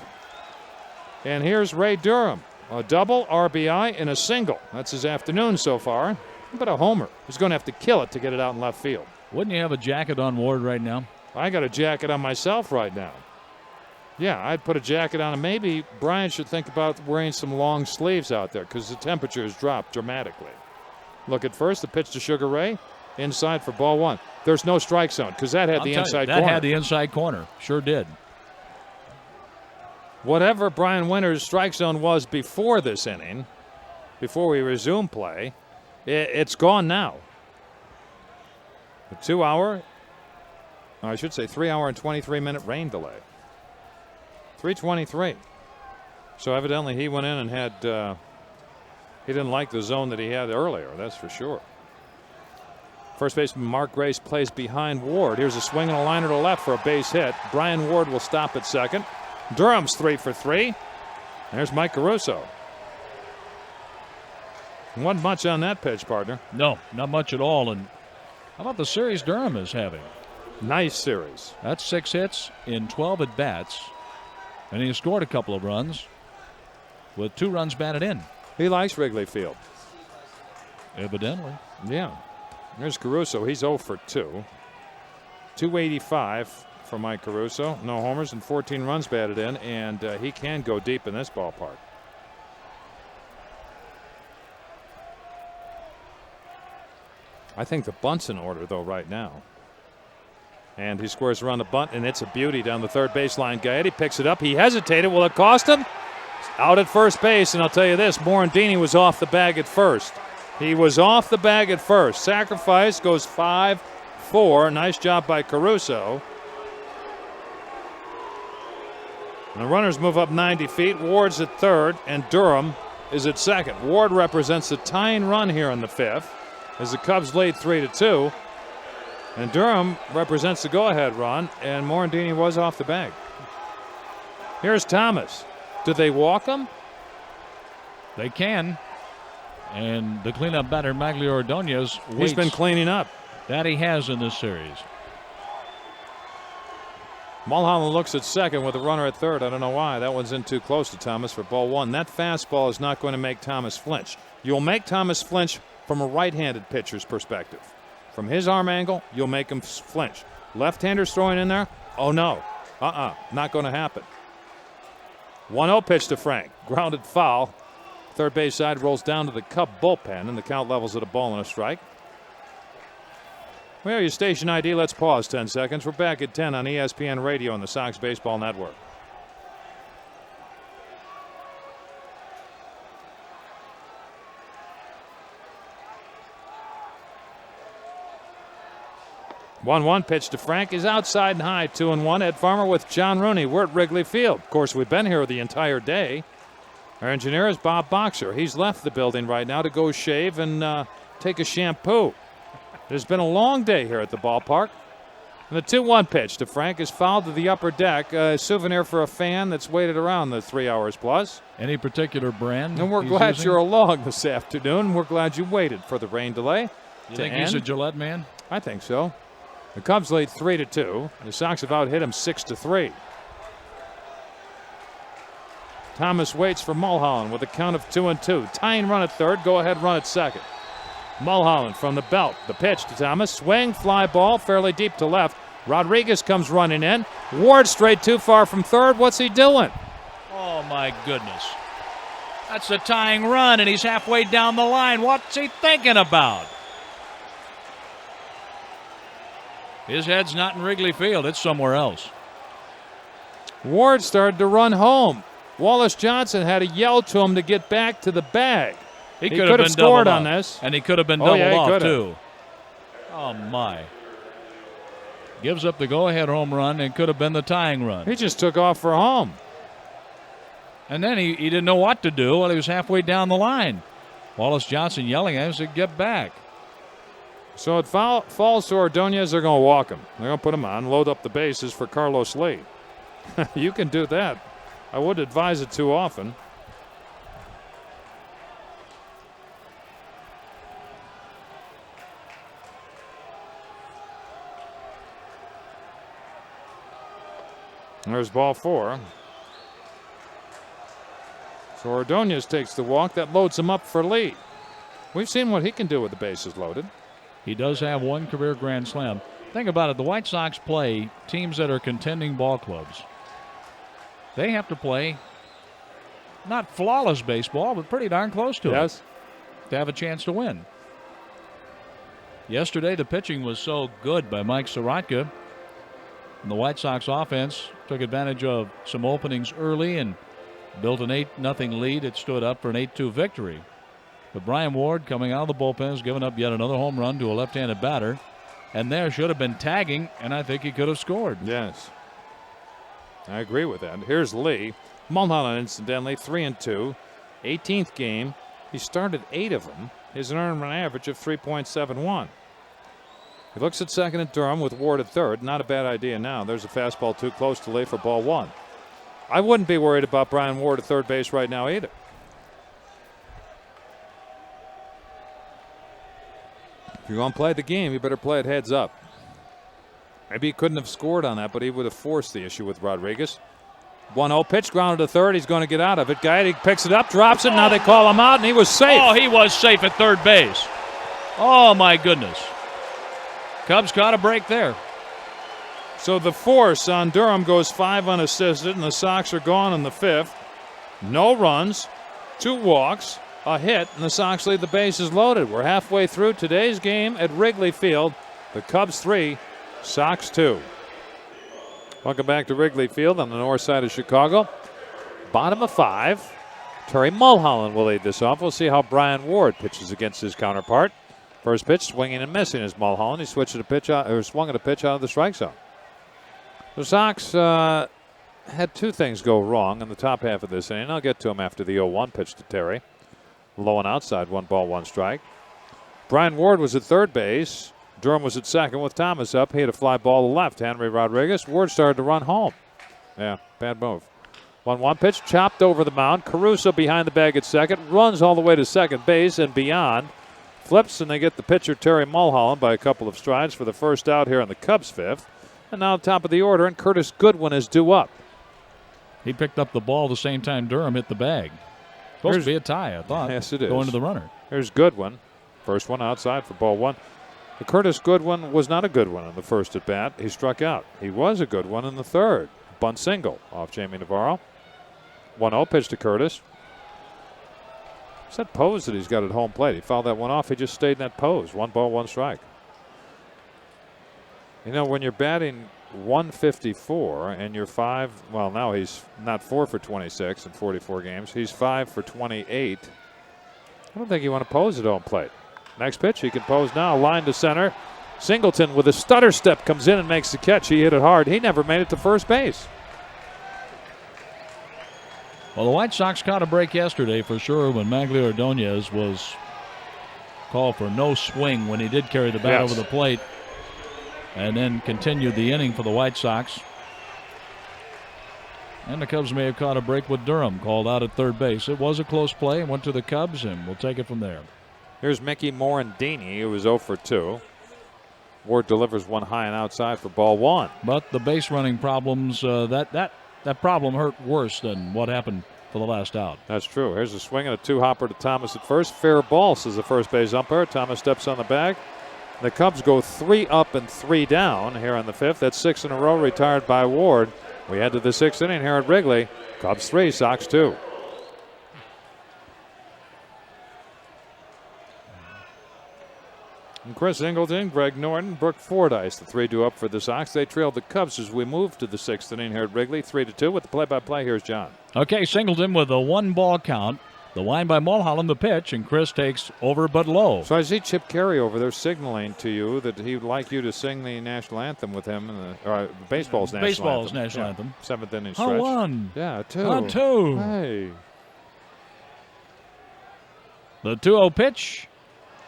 Speaker 1: And here's Ray Durham. A double, RBI, and a single. That's his afternoon so far. But a homer. He's going to have to kill it to get it out in left field.
Speaker 2: Wouldn't you have a jacket on Ward right now?
Speaker 1: I got a jacket on myself right now. Yeah, I'd put a jacket on, and maybe Brian should think about wearing some long sleeves out there because the temperature has dropped dramatically. Look at first, the pitch to Sugar Ray. Inside for ball 1. There's no strike zone because that had the inside corner.
Speaker 2: That had the inside corner. Sure did.
Speaker 1: Whatever Brian Winter's strike zone was before this inning, before we resume play, it's gone now. A 3-hour and 23-minute rain delay. 3:23. So evidently he went in and had, he didn't like the zone that he had earlier, that's for sure. First baseman Mark Grace plays behind Ward. Here's a swing and a liner to left for a base hit. Brian Ward will stop at second. Durham's 3 for 3. There's Mike Caruso. Wasn't much on that pitch, partner.
Speaker 2: No, not much at all. And how about the series Durham is having?
Speaker 1: Nice series.
Speaker 2: That's 6 hits in 12 at-bats. And he scored a couple of runs with 2 runs batted in.
Speaker 1: He likes Wrigley Field.
Speaker 2: Evidently.
Speaker 1: Yeah. There's Caruso. He's 0 for 2. 285 for Mike Caruso. No homers and 14 runs batted in, and he can go deep in this ballpark. I think the bunt's in order, though, right now. And he squares around the bunt, and it's a beauty down the third baseline. Gaetti picks it up. He hesitated. Will it cost him? Out at first base, and I'll tell you this, Morandini was off the bag at first. He was off the bag at first. Sacrifice goes 5-4. Nice job by Caruso. And the runners move up 90 feet. Ward's at third, and Durham is at second. Ward represents the tying run here in the fifth as the Cubs lead 3-2. And Durham represents the go-ahead run, and Morandini was off the bag. Here's Thomas. Did they walk him?
Speaker 2: They can. And the cleanup batter, Maglio Ordonez,
Speaker 1: He's been cleaning up.
Speaker 2: That he has in this series.
Speaker 1: Mulholland looks at second with a runner at third. I don't know why. That one's in too close to Thomas for ball one. That fastball is not going to make Thomas flinch. You'll make Thomas flinch from a right-handed pitcher's perspective. From his arm angle, you'll make him flinch. Left-handers throwing in there? Oh, no. Not going to happen. 1-0 pitch to Frank. Grounded foul. Third base side rolls down to the Cub bullpen, and the count levels at a ball and a strike. Well, your station ID. Let's pause 10 seconds. We're back at 10 on ESPN Radio and the Sox Baseball Network. One pitch to Frank is outside and high. 2-1. Ed Farmer with John Rooney. We're at Wrigley Field. Of course, we've been here the entire day. Our engineer is Bob Boxer. He's left the building right now to go shave and take a shampoo. It's been a long day here at the ballpark. And the 2-1 pitch to Frank is fouled to the upper deck. A souvenir for a fan that's waited around the 3 hours plus.
Speaker 2: Any particular brand?
Speaker 1: And we're glad you're along this afternoon. We're glad you waited for the rain delay.
Speaker 2: You think he's a Gillette man?
Speaker 1: I think so. The Cubs lead 3-2. The Sox have out-hit him 6-3. Thomas waits for Mulholland with a count of 2-2. Tying run at third. Go ahead run at second. Mulholland from the belt. The pitch to Thomas. Swing, fly ball, fairly deep to left. Rodriguez comes running in. Ward straight too far from third. What's he doing?
Speaker 2: Oh, my goodness. That's the tying run, and he's halfway down the line. What's he thinking about? His head's not in Wrigley Field. It's somewhere else.
Speaker 1: Ward started to run home. Wallace Johnson had to yell to him to get back to the bag. He could have scored on this.
Speaker 2: And he could have been doubled off, too. Oh, my. Gives up the go-ahead home run and could have been the tying run.
Speaker 1: He just took off for home.
Speaker 2: And then he didn't know what to do while he was halfway down the line. Wallace Johnson yelling at him to get back.
Speaker 1: So it falls to Ordonez. They're going to walk him. They're going to put him on, load up the bases for Carlos Lee. You can do that. I wouldn't advise it too often. There's ball four. So Ordonez takes the walk. That loads him up for Lee. We've seen what he can do with the bases loaded.
Speaker 2: He does have one career grand slam. Think about it. The White Sox play teams that are contending ball clubs. They have to play not flawless baseball, but pretty darn close to it to have a chance to win. Yesterday, the pitching was so good by Mike Soroka. And the White Sox offense took advantage of some openings early and built an 8-0 lead. It stood up for an 8-2 victory. But Brian Ward, coming out of the bullpen, has given up yet another home run to a left-handed batter. And there should have been tagging, and I think he could have scored.
Speaker 1: Yes. I agree with that. Here's Lee. Mulholland, incidentally, 3-2. 18th game. He started 8 of them. He's an earned run average of 3.71. He looks at second at Durham with Ward at third. Not a bad idea now. There's a fastball too close to Lee for ball one. I wouldn't be worried about Brian Ward at third base right now either. If you're going to play the game, you better play it heads up. Maybe he couldn't have scored on that, but he would have forced the issue with Rodriguez. 1-0 pitch, grounded to third. He's going to get out of it. Gaetti picks it up, drops it. Now they call him out, and he was safe.
Speaker 2: Oh, he was safe at third base. Oh, my goodness. Cubs caught a break there.
Speaker 1: So the force on Durham goes 5 unassisted, and the Sox are gone in the fifth. No runs, 2 walks, a hit, and the Sox lead the bases loaded. We're halfway through today's game at Wrigley Field. The Cubs 3, Sox 2. Welcome back to Wrigley Field on the north side of Chicago. Bottom of 5. Terry Mulholland will lead this off. We'll see how Brian Ward pitches against his counterpart. First pitch, swinging and missing is Mulholland. He switched a pitch out, or swung at a pitch out of the strike zone. The Sox had two things go wrong in the top half of this inning. I'll get to him after the 0-1 pitch to Terry. Low and outside, 1 ball, 1 strike. Brian Ward was at third base. Durham was at second with Thomas up. He had a fly ball to left. Henry Rodriguez. Ward started to run home. Yeah, bad move. 1-1 pitch, chopped over the mound. Caruso behind the bag at second. Runs all the way to second base and beyond. Flips, and they get the pitcher Terry Mulholland by a couple of strides for the first out here in the Cubs' fifth. And now top of the order, and Curtis Goodwin is due up.
Speaker 2: He picked up the ball the same time Durham hit the bag. Supposed to be a tie, I thought.
Speaker 1: Yes, it is.
Speaker 2: Going to the runner.
Speaker 1: Here's Goodwin. First one outside for ball 1. The Curtis Goodwin was not a good one in the first at bat. He struck out. He was a good one in the third. Bunt single off Jamie Navarro. 1-0 pitch to Curtis. It's that pose that he's got at home plate. He fouled that one off. He just stayed in that pose. 1 ball, 1 strike. You know, when you're batting 154 and you're now he's not 4 for 26 in 44 games. He's 5 for 28. I don't think you want to pose at home plate. Next pitch, he can pose now. Line to center. Singleton with a stutter step comes in and makes the catch. He hit it hard. He never made it to first base.
Speaker 2: Well, the White Sox caught a break yesterday for sure when Magglio Ordonez was called for no swing when he did carry the bat over the plate, and then continued the inning for the White Sox. And the Cubs may have caught a break with Durham called out at third base. It was a close play and went to the Cubs, and we'll take it from there.
Speaker 1: Here's Mickey Morandini, who was 0 for 2. Ward delivers one high and outside for ball 1.
Speaker 2: But the base running problems, that problem hurt worse than what happened for the last out.
Speaker 1: That's true. Here's a swing and a 2-hopper to Thomas at first. Fair ball, says the first base umpire. Thomas steps on the bag. The Cubs go 3 up and 3 down here in the 5th. That's 6 in a row retired by Ward. We head to the 6th inning here at Wrigley. Cubs 3, Sox 2. And Chris Singleton, Greg Norton, Brooke Fordyce, the 3 due up for the Sox. They trailed the Cubs as we move to the 6th inning here at Wrigley, 3-2. With the play-by-play, here's John.
Speaker 2: Okay, Singleton with a 1-ball count. The line by Mulholland, the pitch, and Chris takes over but low.
Speaker 1: So I see Chip Carey over there signaling to you that he would like you to sing the national anthem with him, baseball's national anthem. 7th inning stretch.
Speaker 2: 1.
Speaker 1: Yeah, 2.
Speaker 2: 1-2.
Speaker 1: Hey.
Speaker 2: The 2-0 pitch.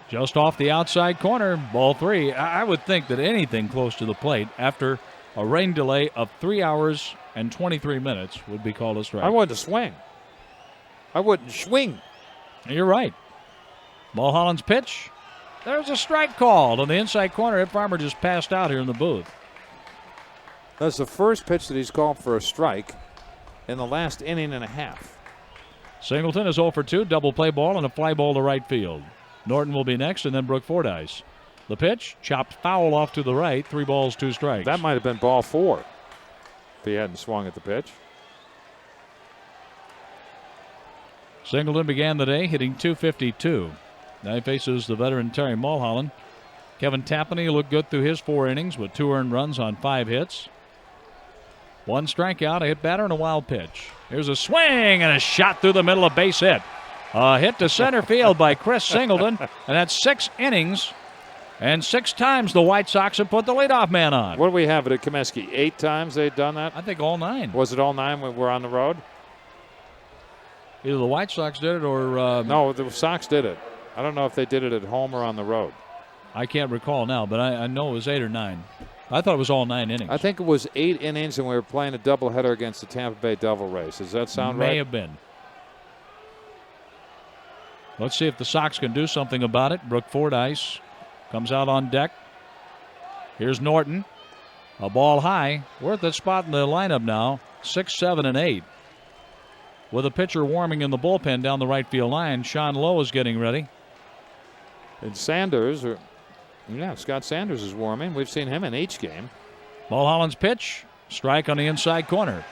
Speaker 2: Just off the outside corner, ball 3. I would think that anything close to the plate after a rain delay of 3 hours and 23 minutes would be called a strike.
Speaker 1: I wouldn't swing. I wouldn't swing.
Speaker 2: You're right. Mulholland's pitch. There's a strike called on the inside corner. Ed Farmer just passed out here in the booth.
Speaker 1: That's the first pitch that he's called for a strike in the last inning and a half.
Speaker 2: Singleton is 0 for 2, double play ball and a fly ball to right field. Norton will be next, and then Brooke Fordyce. The pitch, chopped foul off to the right, 3 balls, 2 strikes.
Speaker 1: That might have been ball 4 if he hadn't swung at the pitch.
Speaker 2: Singleton began the day hitting .252. Now he faces the veteran Terry Mulholland. Kevin Tapani looked good through his 4 innings with 2 earned runs on 5 hits. 1 strikeout, a hit batter, and a wild pitch. Here's a swing and a shot through the middle, a base hit. A hit to center field by Chris Singleton, and that's 6 innings, and 6 times the White Sox have put the leadoff man on.
Speaker 1: What do we have it at Comiskey? 8 times they've done that?
Speaker 2: I think all 9.
Speaker 1: Was it all 9 when we were on the road?
Speaker 2: Either the White Sox did it or...
Speaker 1: No, the Sox did it. I don't know if they did it at home or on the road.
Speaker 2: I can't recall now, but I know it was 8 or 9. I thought it was all 9 innings.
Speaker 1: I think it was 8 innings, and we were playing a doubleheader against the Tampa Bay Devil Rays. Does that sound right?
Speaker 2: May have been. Let's see if the Sox can do something about it. Brooke Fordyce comes out on deck. Here's Norton. A ball high. We're at that spot in the lineup now. 6, 7, and 8. With a pitcher warming in the bullpen down the right field line. Sean Lowe is getting ready.
Speaker 1: And Scott Sanders is warming. We've seen him in each game.
Speaker 2: Mulholland's pitch. Strike on the inside corner.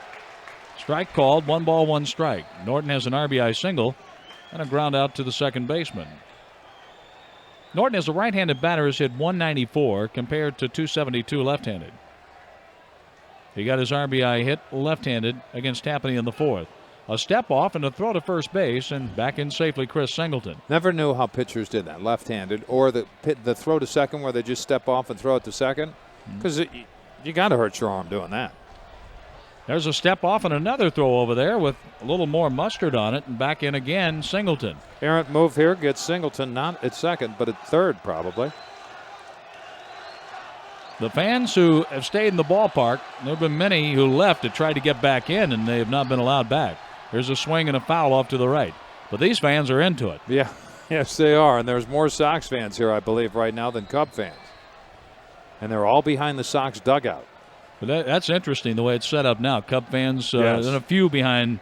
Speaker 2: Strike called. 1 ball, 1 strike. Norton has an RBI single and a ground out to the second baseman. Norton, as a right-handed batter, has hit .194 compared to .272 left-handed. He got his RBI hit left-handed against Tapani in the 4th. A step off and a throw to first base, and back in safely Chris Singleton.
Speaker 1: Never knew how pitchers did that, left-handed, or the throw to second where they just step off and throw it to second, because you got to hurt your arm doing that.
Speaker 2: There's a step off and another throw over there with a little more mustard on it, and back in again, Singleton.
Speaker 1: Errant move here gets Singleton not at second, but at third probably.
Speaker 2: The fans who have stayed in the ballpark, there have been many who left to try to get back in, and they have not been allowed back. There's a swing and a foul off to the right. But these fans are into it.
Speaker 1: Yeah, yes they are. And there's more Sox fans here, I believe, right now than Cub fans. And they're all behind the Sox dugout.
Speaker 2: But that's interesting the way it's set up now. Cub fans
Speaker 1: Yes.
Speaker 2: and a few behind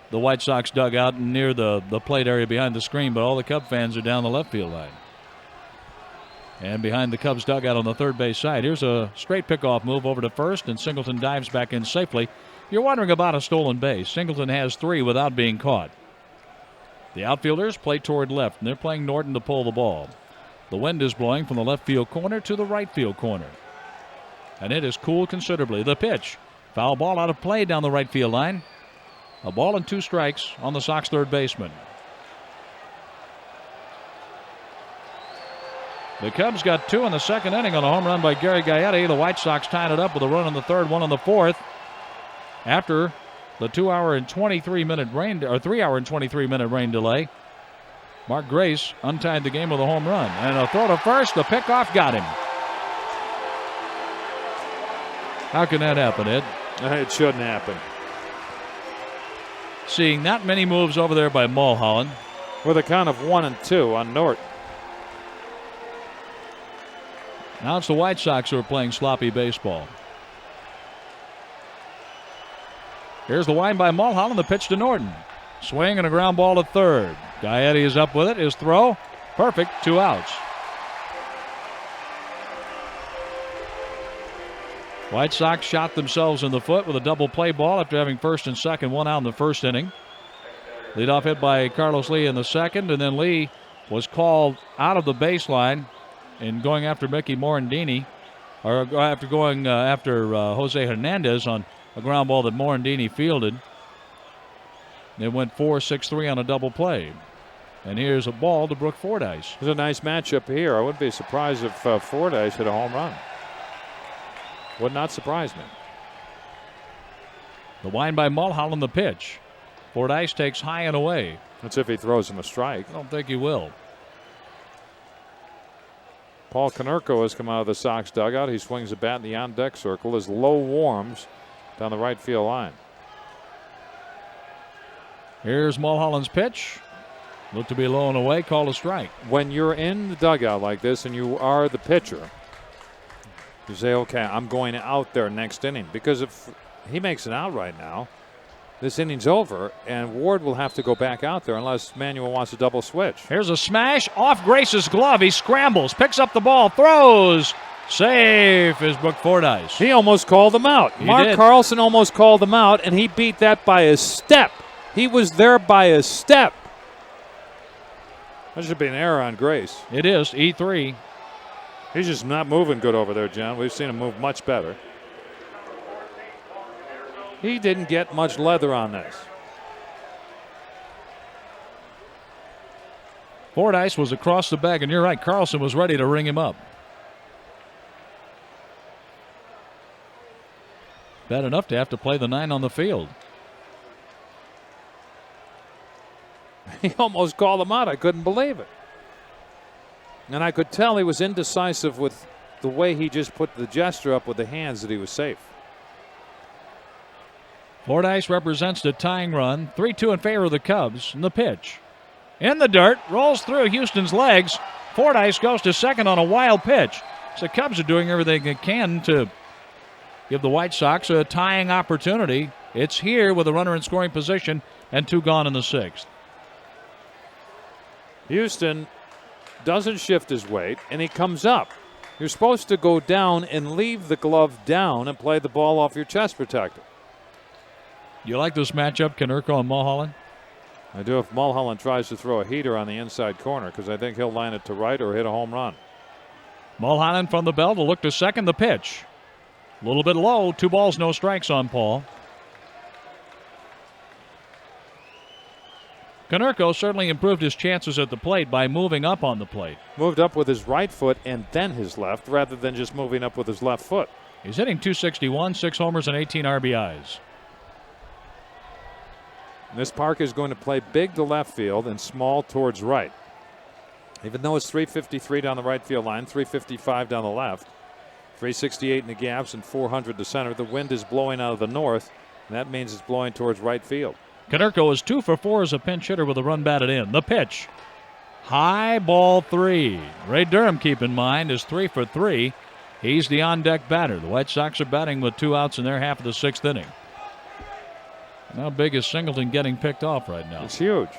Speaker 2: the White Sox dugout and near the plate area behind the screen, but all the Cub fans are down the left field line. And behind the Cubs dugout on the third base side. Here's a straight pickoff move over to first, and Singleton dives back in safely. You're wondering about a stolen base. Singleton has 3 without being caught. The outfielders play toward left, and they're playing Norton to pull the ball. The wind is blowing from the left field corner to the right field corner. And it has cooled considerably. The pitch. Foul ball out of play down the right field line. A ball and 2 strikes on the Sox third baseman. The Cubs got 2 in the second inning on a home run by Gary Gaetti. The White Sox tied it up with a run in the third, one in the fourth. After the 2-hour and 23-minute rain, or 3-hour and 23-minute rain delay, Mark Grace untied the game with a home run. And a throw to first, the pickoff got him. How can that happen, Ed?
Speaker 1: It shouldn't happen.
Speaker 2: Seeing that many moves over there by Mulholland.
Speaker 1: With a count of 1-2 on Norton.
Speaker 2: Now it's the White Sox who are playing sloppy baseball. Here's the wind by Mulholland, the pitch to Norton. Swing and a ground ball to third. Gaetti is up with it. His throw, perfect, 2 outs. White Sox shot themselves in the foot with a double play ball after having first and second, 1 out in the first inning. Leadoff hit by Carlos Lee in the second, and then Lee was called out of the baseline and going after Mickey Morandini, or after going after Jose Hernandez on a ground ball that Morandini fielded. They went 4-6-3 on a double play. And here's a ball to Brooke Fordyce.
Speaker 1: It's a nice matchup here. I wouldn't be surprised if Fordyce hit a home run. Would not surprise me.
Speaker 2: The wind by Mulholland, the pitch. Fordyce takes high and away.
Speaker 1: That's if he throws him a strike.
Speaker 2: I don't think he will.
Speaker 1: Paul Konerko has come out of the Sox dugout. He swings a bat in the on-deck circle as Lowe warms down the right field line.
Speaker 2: Here's Mulholland's pitch. Looked to be low and away, called a strike.
Speaker 1: When you're in the dugout like this and you are the pitcher, you say, okay, I'm going out there next inning. Because if he makes an out right now, this inning's over, and Ward will have to go back out there unless Manuel wants a double switch.
Speaker 2: Here's a smash off Grace's glove. He scrambles, picks up the ball, throws. Safe is Brooke Fordyce.
Speaker 1: He almost called him out. Mark Carlson almost called him out, and he beat that by a step. He was there by a step. That should be an error on Grace.
Speaker 2: It is, E3.
Speaker 1: He's just not moving good over there, John. We've seen him move much better. He didn't get much leather on this.
Speaker 2: Fordyce was across the bag, and you're right, Carlson was ready to ring him up. Bad enough to have to play the 9 on the field.
Speaker 1: He almost called him out. I couldn't believe it. And I could tell he was indecisive with the way he just put the gesture up with the hands that he was safe.
Speaker 2: Fordyce represents the tying run. 3-2 in favor of the Cubs. And the pitch. In the dirt. Rolls through Houston's legs. Fordyce goes to second on a wild pitch. So the Cubs are doing everything they can to give the White Sox a tying opportunity. It's here with a runner in scoring position and 2 gone in the 6th.
Speaker 1: Houston doesn't shift his weight, and he comes up. You're supposed to go down and leave the glove down and play the ball off your chest protector.
Speaker 2: You like this matchup, Konerko and Mulholland?
Speaker 1: I do if Mulholland tries to throw a heater on the inside corner, because I think he'll line it to right or hit a home run.
Speaker 2: Mulholland from the belt to look to second, the pitch. A little bit low, 2 balls, no strikes on Paul. Konerko certainly improved his chances at the plate by moving up on the plate.
Speaker 1: Moved up with his right foot and then his left, rather than just moving up with his left foot.
Speaker 2: He's hitting .261, 6 homers and 18 RBIs.
Speaker 1: This park is going to play big to left field and small towards right. Even though it's 353 down the right field line, 355 down the left, 368 in the gaps and 400 to center, the wind is blowing out of the north, and that means it's blowing towards right field.
Speaker 2: Konerko is 2 for 4 as a pinch hitter with a run batted in. The pitch. High ball 3. Ray Durham, keep in mind, is 3 for 3. He's the on-deck batter. The White Sox are batting with 2 outs in their half of the 6th inning. And how big is Singleton getting picked off right now?
Speaker 1: It's huge.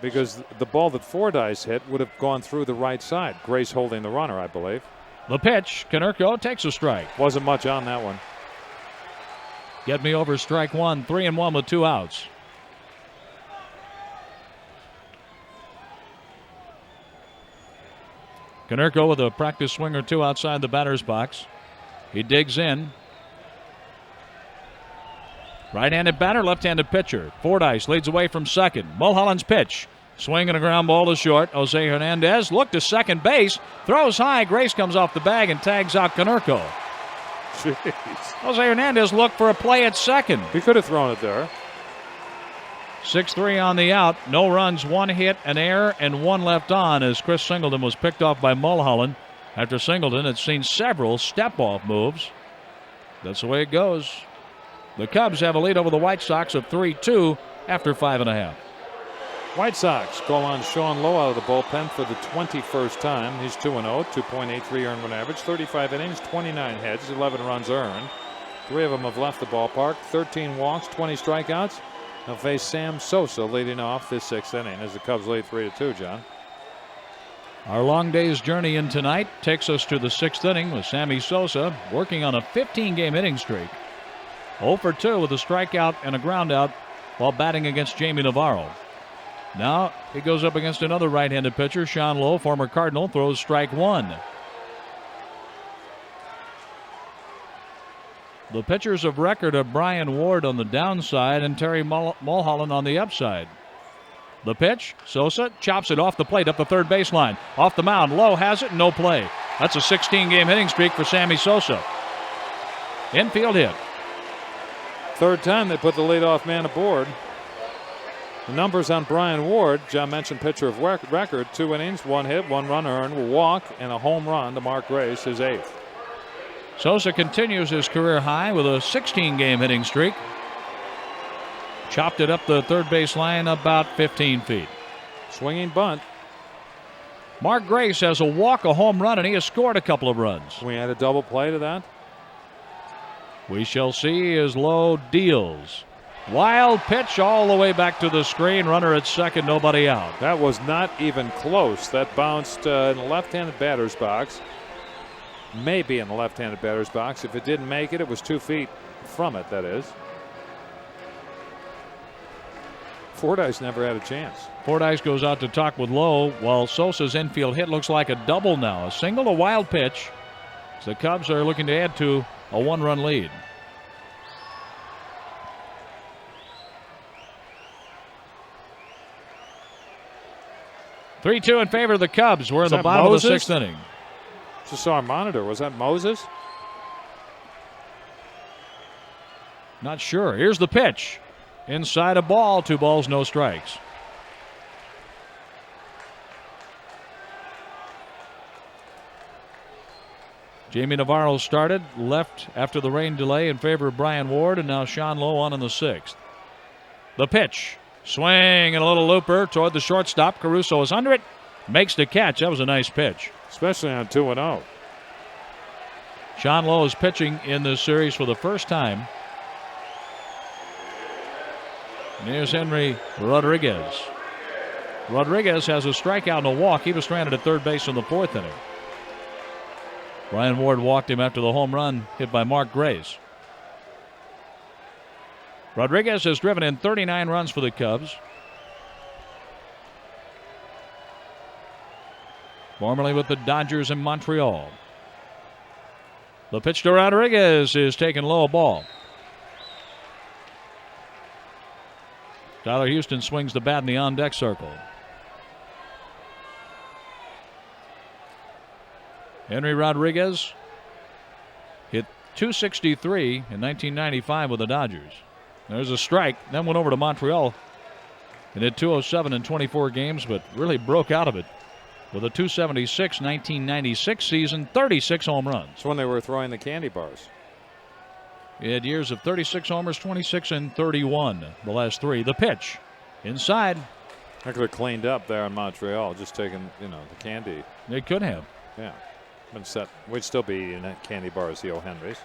Speaker 1: Because the ball that Fordyce hit would have gone through the right side. Grace holding the runner, I believe.
Speaker 2: The pitch. Konerko takes a strike.
Speaker 1: Wasn't much on that one.
Speaker 2: Get me over strike 1. 3-1 with 2 outs. Konerko with a practice swing or 2 outside the batter's box. He digs in. Right-handed batter, left-handed pitcher. Fordyce leads away from second. Mulholland's pitch. Swing and a ground ball to short. Jose Hernandez looked to second base. Throws high. Grace comes off the bag and tags out Konerko.
Speaker 1: Jeez.
Speaker 2: Jose Hernandez looked for a play at second.
Speaker 1: He could have thrown it there.
Speaker 2: 6-3 on the out. No runs, 1 hit, an error, and 1 left on as Chris Singleton was picked off by Mulholland after Singleton had seen several step-off moves. That's the way it goes. The Cubs have a lead over the White Sox of 3-2 after 5.5.
Speaker 1: White Sox call on Sean Lowe out of the bullpen for the 21st time. He's 2-0, 2.83 earned run average, 35 innings, 29 hits, 11 runs earned. 3 of them have left the ballpark, 13 walks, 20 strikeouts. They'll face Sam Sosa leading off this 6th inning as the Cubs lead 3-2, John.
Speaker 2: Our long day's journey in tonight takes us to the 6th inning with Sammy Sosa working on a 15-game hitting streak. 0 for 2 with a strikeout and a groundout while batting against Jamie Navarro. Now he goes up against another right-handed pitcher, Sean Lowe, former Cardinal, throws strike 1. The pitchers of record are Brian Ward on the downside and Terry Mulholland on the upside. The pitch, Sosa chops it off the plate up the third baseline. Off the mound, Lowe has it, no play. That's a 16-game hitting streak for Sammy Sosa. Infield hit.
Speaker 1: 3rd time they put the leadoff man aboard. The numbers on Brian Ward, John mentioned pitcher of record, 2 innings, 1 hit, 1 run earned, a walk, and a home run to Mark Grace, his 8th.
Speaker 2: Sosa continues his career high with a 16-game hitting streak. Chopped it up the third base line about 15 feet.
Speaker 1: Swinging bunt.
Speaker 2: Mark Grace has a walk, a home run, and he has scored a couple of runs.
Speaker 1: We had a double play to that.
Speaker 2: We shall see as Lowe deals. Wild pitch all the way back to the screen. Runner at second, nobody out.
Speaker 1: That was not even close. That bounced in the left-handed batter's box. Maybe in the left-handed batter's box. If it didn't make it, it was 2 feet from it, that is. Fordyce never had a chance.
Speaker 2: Fordyce goes out to talk with Lowe while Sosa's infield hit looks like a double now. A single, a wild pitch. So the Cubs are looking to add to a 1-run lead. Three-two in favor of the Cubs. We're in the bottom of the 6th inning.
Speaker 1: Just saw our monitor. Was that Moses?
Speaker 2: Not sure. Here's the pitch. Inside a ball. 2 balls, no strikes. Jamie Navarro started, left after the rain delay in favor of Brian Ward, and now Sean Lowe on in the 6th. The pitch. Swing and a little looper toward the shortstop. Caruso is under it. Makes the catch. That was a nice pitch.
Speaker 1: Especially on 2-0.
Speaker 2: Sean Lowe is pitching in this series for the first time. And here's Henry Rodriguez. Rodriguez has a strikeout and a walk. He was stranded at third base in the 4th inning. Brian Ward walked him after the home run hit by Mark Grace. Rodriguez has driven in 39 runs for the Cubs. Formerly with the Dodgers in Montreal. The pitch to Rodriguez is taken low, ball. Tyler Houston swings the bat in the on-deck circle. Henry Rodriguez hit .263 in 1995 with the Dodgers. There's a strike. Then went over to Montreal and hit .207 in 24 games, but really broke out of it with a .276 1996 season, 36 home runs.
Speaker 1: It's when they were throwing the candy bars.
Speaker 2: He had years of 36 homers, 26 and 31, the last three. The pitch inside.
Speaker 1: I could have cleaned up there in Montreal, just taking, the candy.
Speaker 2: They could have.
Speaker 1: Yeah. Been set. We'd still be eating that candy bars, the O'Henrys.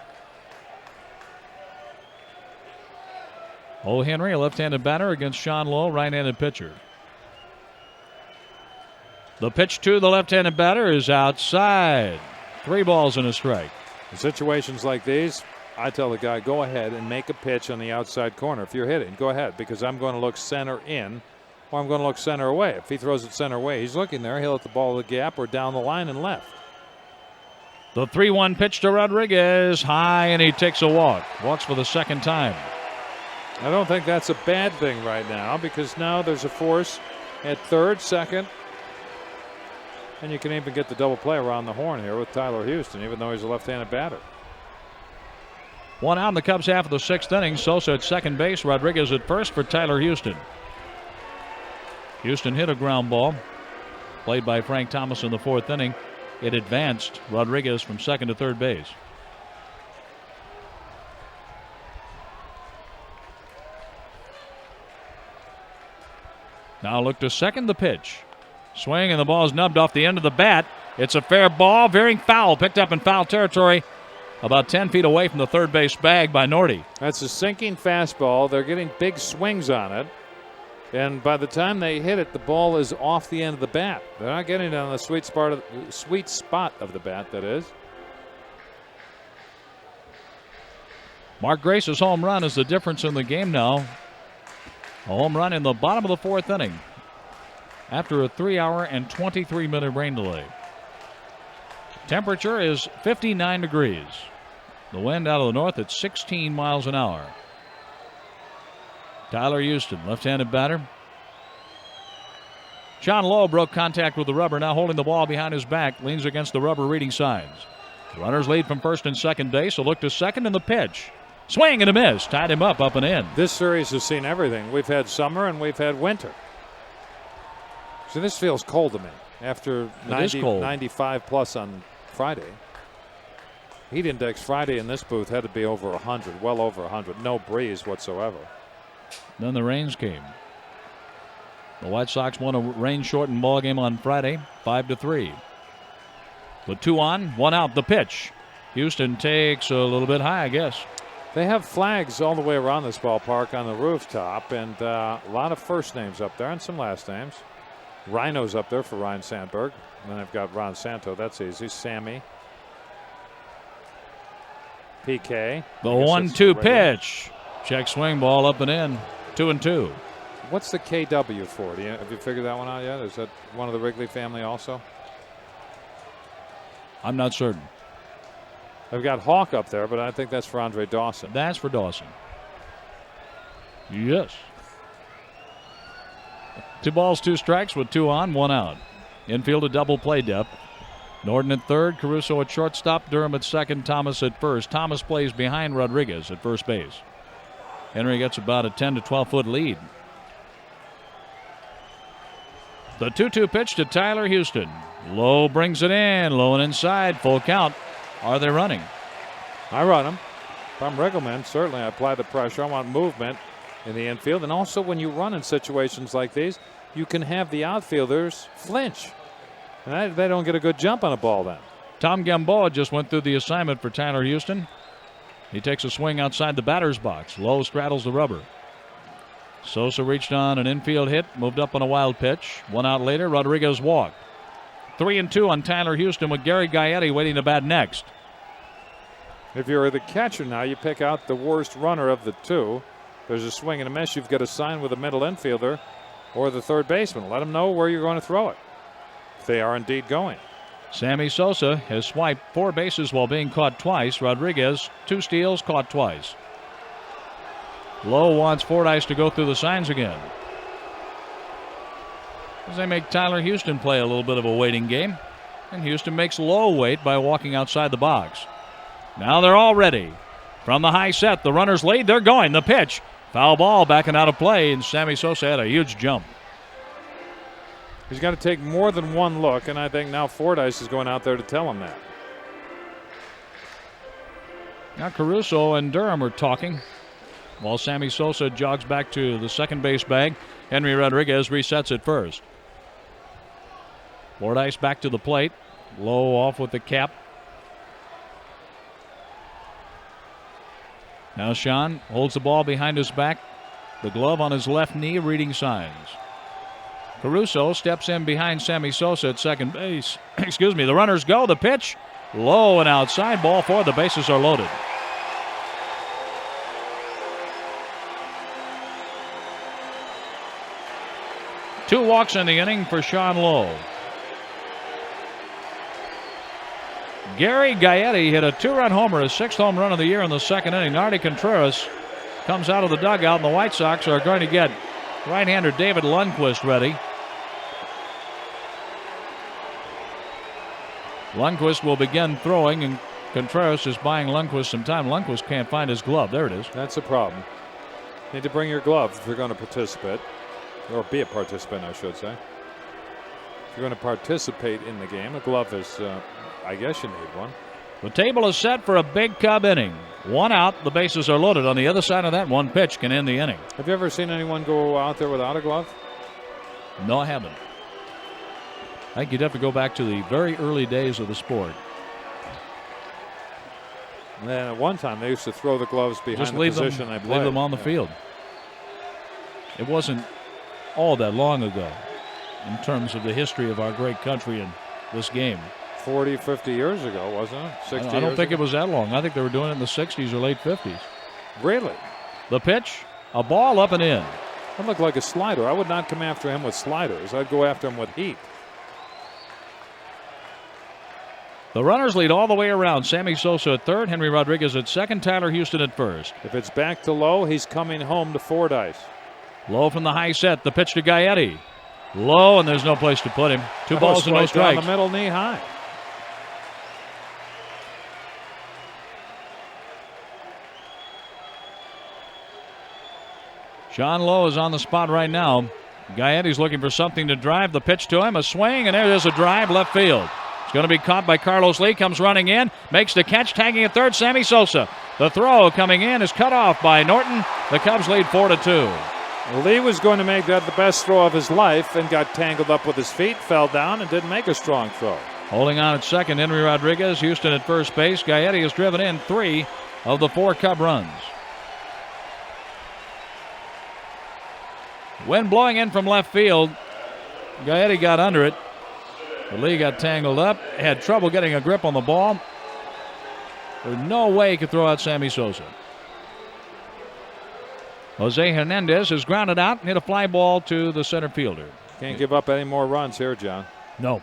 Speaker 2: O'Henry, a left-handed batter against Sean Lowe, right-handed pitcher. The pitch to the left-handed batter is outside. 3 balls and a strike.
Speaker 1: In situations like these, I tell the guy, go ahead and make a pitch on the outside corner. If you're hitting, go ahead, because I'm going to look center in or I'm going to look center away. If he throws it center away, he's looking there. He'll hit the ball to the gap or down the line and left.
Speaker 2: The 3-1 pitch to Rodriguez, high, and he takes a walk. Walks for the second time.
Speaker 1: I don't think that's a bad thing right now, because now there's a force at third, second, and you can even get the double play around the horn here with Tyler Houston, even though he's a left-handed batter.
Speaker 2: 1 out in the Cubs half of the 6th inning. Sosa at second base, Rodriguez at first for Tyler Houston. Houston hit a ground ball, played by Frank Thomas in the 4th inning. It advanced Rodriguez from second to third base. Now look to second, the pitch. Swing, and the ball is nubbed off the end of the bat. It's a fair ball, veering foul, picked up in foul territory about 10 feet away from the third base bag by Norty.
Speaker 1: That's a sinking fastball. They're getting big swings on it. And by the time they hit it, the ball is off the end of the bat. They're not getting it on the sweet spot of the bat, that is.
Speaker 2: Mark Grace's home run is the difference in the game now. A home run in the bottom of the 4th inning after a 3-hour and 23-minute rain delay. Temperature is 59 degrees. The wind out of the north at 16 miles an hour. Tyler Houston, left-handed batter. Sean Lowe broke contact with the rubber, now holding the ball behind his back, leans against the rubber, reading signs. Runners lead from first and second base, so look to second in the pitch. Swing and a miss, tied him up and in.
Speaker 1: This series has seen everything. We've had summer and we've had winter. So this feels cold to me after 95 plus on Friday. Heat index Friday in this booth had to be over 100, well over 100. No breeze whatsoever.
Speaker 2: Then the rains came. The White Sox won a rain-shortened ball game on Friday, 5-3. With 2 on, 1 out, the pitch. Houston takes a little bit high, I guess.
Speaker 1: They have flags all the way around this ballpark on the rooftop, and a lot of first names up there and some last names. Rhino's up there for Ryan Sandberg. And then I've got Ron Santo. That's easy. Sammy. PK.
Speaker 2: The 1-2 pitch. Check swing, ball up and in. 2-2.
Speaker 1: What's the KW for? Have you figured that one out yet? Is that one of the Wrigley family also?
Speaker 2: I'm not certain.
Speaker 1: They've got Hawk up there, but I think that's for Andre Dawson.
Speaker 2: That's for Dawson. Yes. 2 balls, 2 strikes with 2 on, 1 out. Infield a double play depth. Norton at third, Caruso at shortstop, Durham at second, Thomas at first. Thomas plays behind Rodriguez at first base. Henry gets about a 10 to 12 foot lead. The 2-2 pitch to Tyler Houston. Lowe brings it in, low and inside, full count. Are they running?
Speaker 1: I run them. If I'm Riggleman, certainly I apply the pressure. I want movement in the infield. And also when you run in situations like these, you can have the outfielders flinch. And they don't get a good jump on a ball then.
Speaker 2: Tom Gamboa just went through the assignment for Tyler Houston. He takes a swing outside the batter's box. Lowe straddles the rubber. Sosa reached on an infield hit, moved up on a wild pitch. 1 out later, Rodriguez walked. 3-2 on Tyler Houston with Gary Gaetti waiting to bat next.
Speaker 1: If you're the catcher now, you pick out the worst runner of the 2. There's a swing and a miss. You've got to sign with a middle infielder or the third baseman. Let them know where you're going to throw it, if they are indeed going.
Speaker 2: Sammy Sosa has swiped 4 bases while being caught twice. Rodriguez, 2 steals, caught twice. Lowe wants Fordyce to go through the signs again, as they make Tyler Houston play a little bit of a waiting game. And Houston makes Lowe wait by walking outside the box. Now they're all ready. From the high set, the runners lead. They're going. The pitch. Foul ball backing out of play, and Sammy Sosa had a huge jump.
Speaker 1: He's got to take more than one look, and I think now Fordyce is going out there to tell him that.
Speaker 2: Now Caruso and Durham are talking while Sammy Sosa jogs back to the second base bag. Henry Rodriguez resets at first. Fordyce back to the plate. Low off with the cap. Now Sean holds the ball behind his back. The glove on his left knee, reading signs. Caruso steps in behind Sammy Sosa at second base. Excuse me. The runners go. The pitch. Low and outside. Ball four. The bases are loaded. Two walks in the inning for Sean Lowe. Gary Gaetti hit a two-run homer, his sixth home run of the year in the second inning. Nardi Contreras comes out of the dugout, and the White Sox are going to get right-hander David Lundquist ready. Lundquist will begin throwing, and Contreras is buying Lundquist some time. Lundquist can't find his glove. There it is.
Speaker 1: That's a problem. Need to bring your glove if you're going to participate, or be a participant, I should say. If you're going to participate in the game, a glove is, I guess you need one.
Speaker 2: The table is set for a big Cub inning. One out, the bases are loaded. On the other side of that, one pitch can end the inning.
Speaker 1: Have you ever seen anyone go out there without a glove?
Speaker 2: No, I haven't. I think you'd have to go back to the very early days of the sport.
Speaker 1: And then at one time they used to throw the gloves behind
Speaker 2: Just
Speaker 1: the
Speaker 2: leave
Speaker 1: position
Speaker 2: them,
Speaker 1: they played.
Speaker 2: leave them on the field. It wasn't all that long ago in terms of the history of our great country and this game.
Speaker 1: 40, 50 years ago, wasn't it? 60
Speaker 2: I don't think
Speaker 1: ago?
Speaker 2: it was that long. I think they were doing it in the 60s or late 50s.
Speaker 1: Really?
Speaker 2: The pitch, a ball up and in.
Speaker 1: That looked like a slider. I would not come after him with sliders. I'd go after him with heat.
Speaker 2: The runners lead all the way around. Sammy Sosa at third, Henry Rodriguez at second, Tyler Houston at first.
Speaker 1: If it's back to Lowe, he's coming home to Fordyce.
Speaker 2: Low from the high set. The pitch to Gaetti. Low, and there's no place to put him. Two balls and no strikes.
Speaker 1: Down the middle, knee high.
Speaker 2: Sean Lowe is on the spot right now. Gaetti's looking for something to drive. The pitch to him, a swing, and there's a drive left field. It's going to be caught by Carlos Lee. Comes running in, makes the catch, tagging at third, Sammy Sosa. The throw coming in is cut off by Norton. The Cubs lead 4-2.
Speaker 1: Lee was going to make that the best throw of his life and got tangled up with his feet, fell down, and didn't make a strong throw.
Speaker 2: Holding on at second, Henry Rodriguez. Houston at first base. Gaetti has driven in 3 of the 4 Cub runs. Wind blowing in from left field. Gaetti got under it. But Lee got tangled up. Had trouble getting a grip on the ball. There's no way he could throw out Sammy Sosa. Jose Hernandez has grounded out and hit a fly ball to the center fielder.
Speaker 1: Can't give up any more runs here, John.
Speaker 2: No.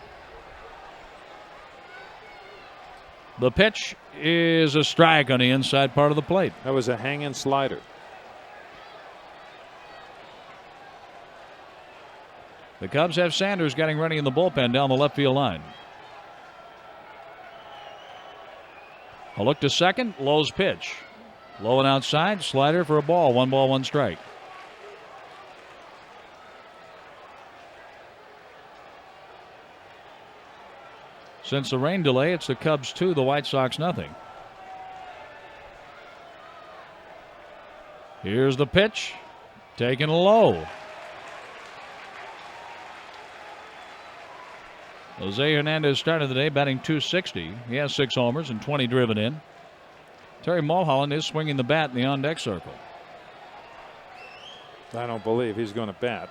Speaker 2: The pitch is a strike on the inside part of the plate.
Speaker 1: That was a hanging slider.
Speaker 2: The Cubs have Sanders getting ready in the bullpen down the left field line. A look to second. Lowe's pitch. Low and outside. Slider for a ball. 1 ball, 1 strike. Since the rain delay, it's the Cubs 2, the White Sox nothing. Here's the pitch. Taken low. Jose Hernandez started the day batting .260. He has 6 homers and 20 driven in. Terry Mulholland is swinging the bat in the on-deck circle.
Speaker 1: I don't believe he's going to bat.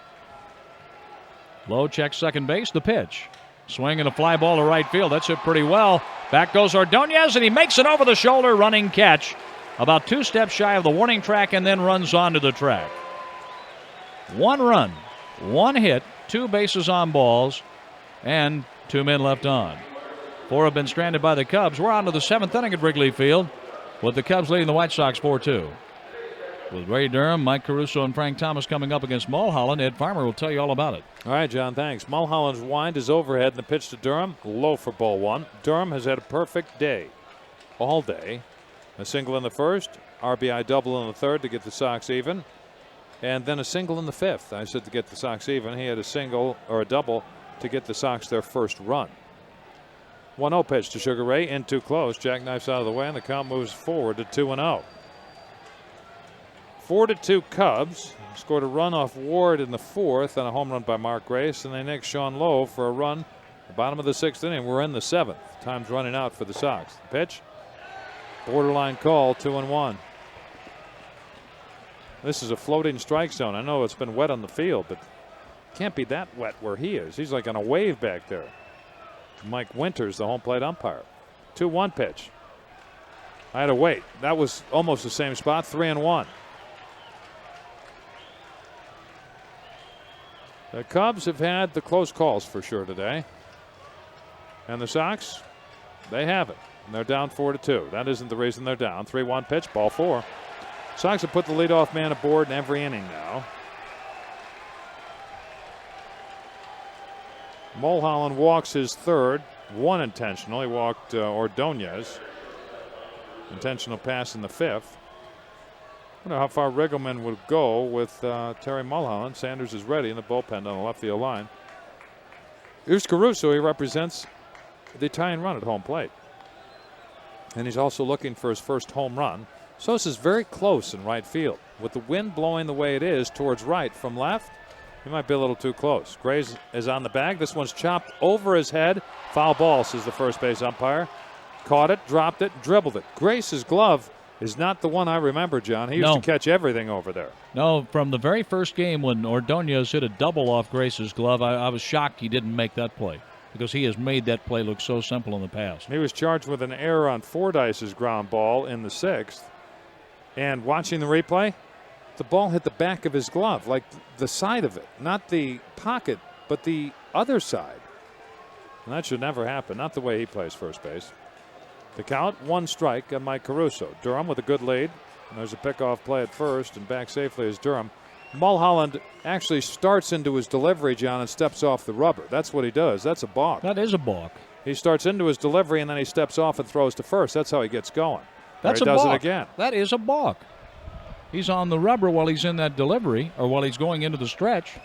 Speaker 2: Low checks second base. The pitch. Swing and a fly ball to right field. That's hit pretty well. Back goes Ordonez, and he makes it over the shoulder. Running catch. About 2 steps shy of the warning track and then runs onto the track. 1 run, 1 hit, 2 bases on balls, and 2 men left on. 4 have been stranded by the Cubs. We're on to the 7th inning at Wrigley Field, with the Cubs leading the White Sox 4-2. With Ray Durham, Mike Caruso, and Frank Thomas coming up against Mulholland, Ed Farmer will tell you all about it.
Speaker 1: All right, John, thanks. Mulholland's wind is overhead, and the pitch to Durham, low for ball 1. Durham has had a perfect day. all day. A single in the first, RBI double in the third to get the Sox even, and then a single in the fifth. I said to get the Sox even. He had a single or a double to get the Sox their first run. 1-0 pitch to Sugar Ray, in too close. Jackknife's out of the way, and the count moves forward to 2-0. 4-2 Cubs. Scored a run off Ward in the fourth on a home run by Mark Grace, and they nicked Sean Lowe for a run at the bottom of the sixth inning. We're in the seventh. Time's running out for the Sox. The pitch, borderline call, 2-1. This is a floating strike zone. I know it's been wet on the field, but it can't be that wet where he is. He's like on a wave back there. Mike Winters, the home plate umpire. 2-1 pitch. I had to wait. That was almost the same spot, 3-1. The Cubs have had the close calls for sure today. And the Sox, they haven't. And they're down 4-2. That isn't the reason they're down. 3-1 pitch, ball four. Sox have put the leadoff man aboard in every inning now. Mulholland walks his third. One intentional. He walked Ordonez. Intentional pass in the fifth. I wonder how far Riggleman would go with Terry Mulholland. Sanders is ready in the bullpen on the left field line. Here's Caruso. He represents the tying run at home plate. And he's also looking for his first home run. Sosa's very close in right field. With the wind blowing the way it is towards right from left, he might be a little too close. Grace is on the bag. This one's chopped over his head. Foul ball, says the first base umpire. Caught it, dropped it, dribbled it. Grace's glove is not the one I remember, John. He used to catch everything over there.
Speaker 2: No, from the very first game when Ordonez hit a double off Grace's glove, I was shocked he didn't make that play, because he has made that play look so simple in the past.
Speaker 1: He was charged with an error on Fordyce's ground ball in the sixth. And watching the replay, the ball hit the back of his glove, like the side of it, not the pocket, but the other side. And that should never happen, not the way he plays first base. The count, one strike on Mike Caruso. Durham with a good lead. And there's a pickoff play at first, and back safely is Durham. Mulholland actually starts into his delivery, John, and steps off the rubber. That's what he does. That's a balk.
Speaker 2: That is a balk.
Speaker 1: He starts into his delivery, and then he steps off and throws to first. That's how he gets going.
Speaker 2: That's a
Speaker 1: balk. He does
Speaker 2: balk.
Speaker 1: it again.
Speaker 2: That is a balk. He's on the rubber while he's in that delivery, or while he's going into the stretch.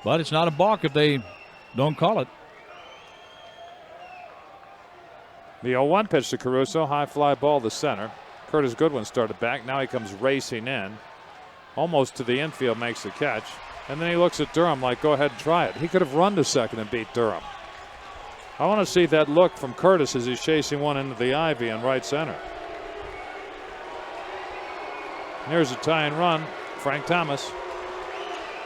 Speaker 2: But it's not a balk if they don't call it.
Speaker 1: The 0-1 pitch to Caruso. High fly ball to center. Curtis Goodwin started back. Now he comes racing in. Almost to the infield, makes the catch. And then he looks at Durham like, go ahead and try it. He could have run to second and beat Durham. I want to see that look from Curtis as he's chasing one into the ivy in right center. And here's a tying run, Frank Thomas.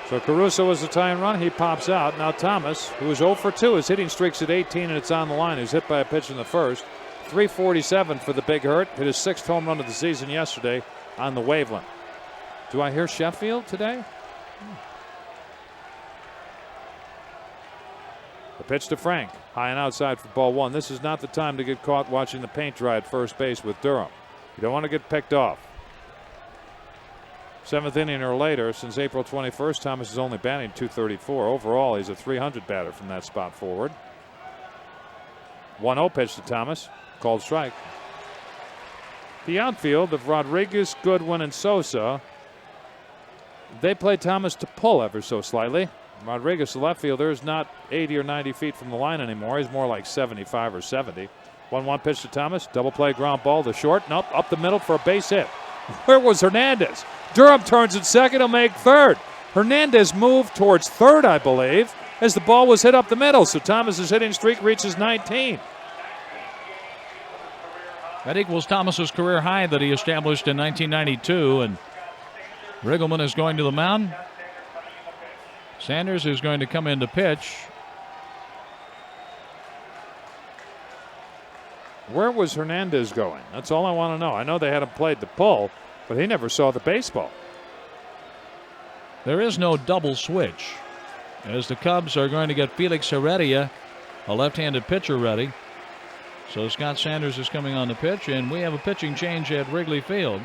Speaker 1: So Caruso was the tying run. He pops out. Now Thomas, who is 0 for 2, his hitting streak's at 18 and it's on the line. He's hit by a pitch in the first. 347 for the big hurt. Hit his 6th home run of the season yesterday on the Waveland. Do I hear Sheffield today? The pitch to Frank. High and outside for ball one. This is not the time to get caught watching the paint dry at first base with Durham. You don't want to get picked off. 7th inning or later, since April 21st, Thomas is only batting .234. Overall, he's a .300 batter from that spot forward. 1-0 pitch to Thomas. Called strike. The outfield of Rodriguez, Goodwin, and Sosa. They play Thomas to pull ever so slightly. Rodriguez, the left fielder, is not 80 or 90 feet from the line anymore. He's more like 75 or 70. 1-1 pitch to Thomas. Double play ground ball to short. Nope, up the middle for a base hit. Where was Hernandez? Durham turns at second. He'll make third. Hernandez moved towards third, I believe, as the ball was hit up the middle. So Thomas's hitting streak reaches 19.
Speaker 2: That equals Thomas's career high that he established in 1992. And Riggleman is going to the mound. Sanders is going to come in to pitch.
Speaker 1: Where was Hernandez going? That's all I want to know. I know they had him played the pull, but he never saw the baseball.
Speaker 2: There is no double switch, as the Cubs are going to get Felix Heredia, a left-handed pitcher, ready. So Scott Sanders is coming on the pitch, and we have a pitching change at Wrigley Field.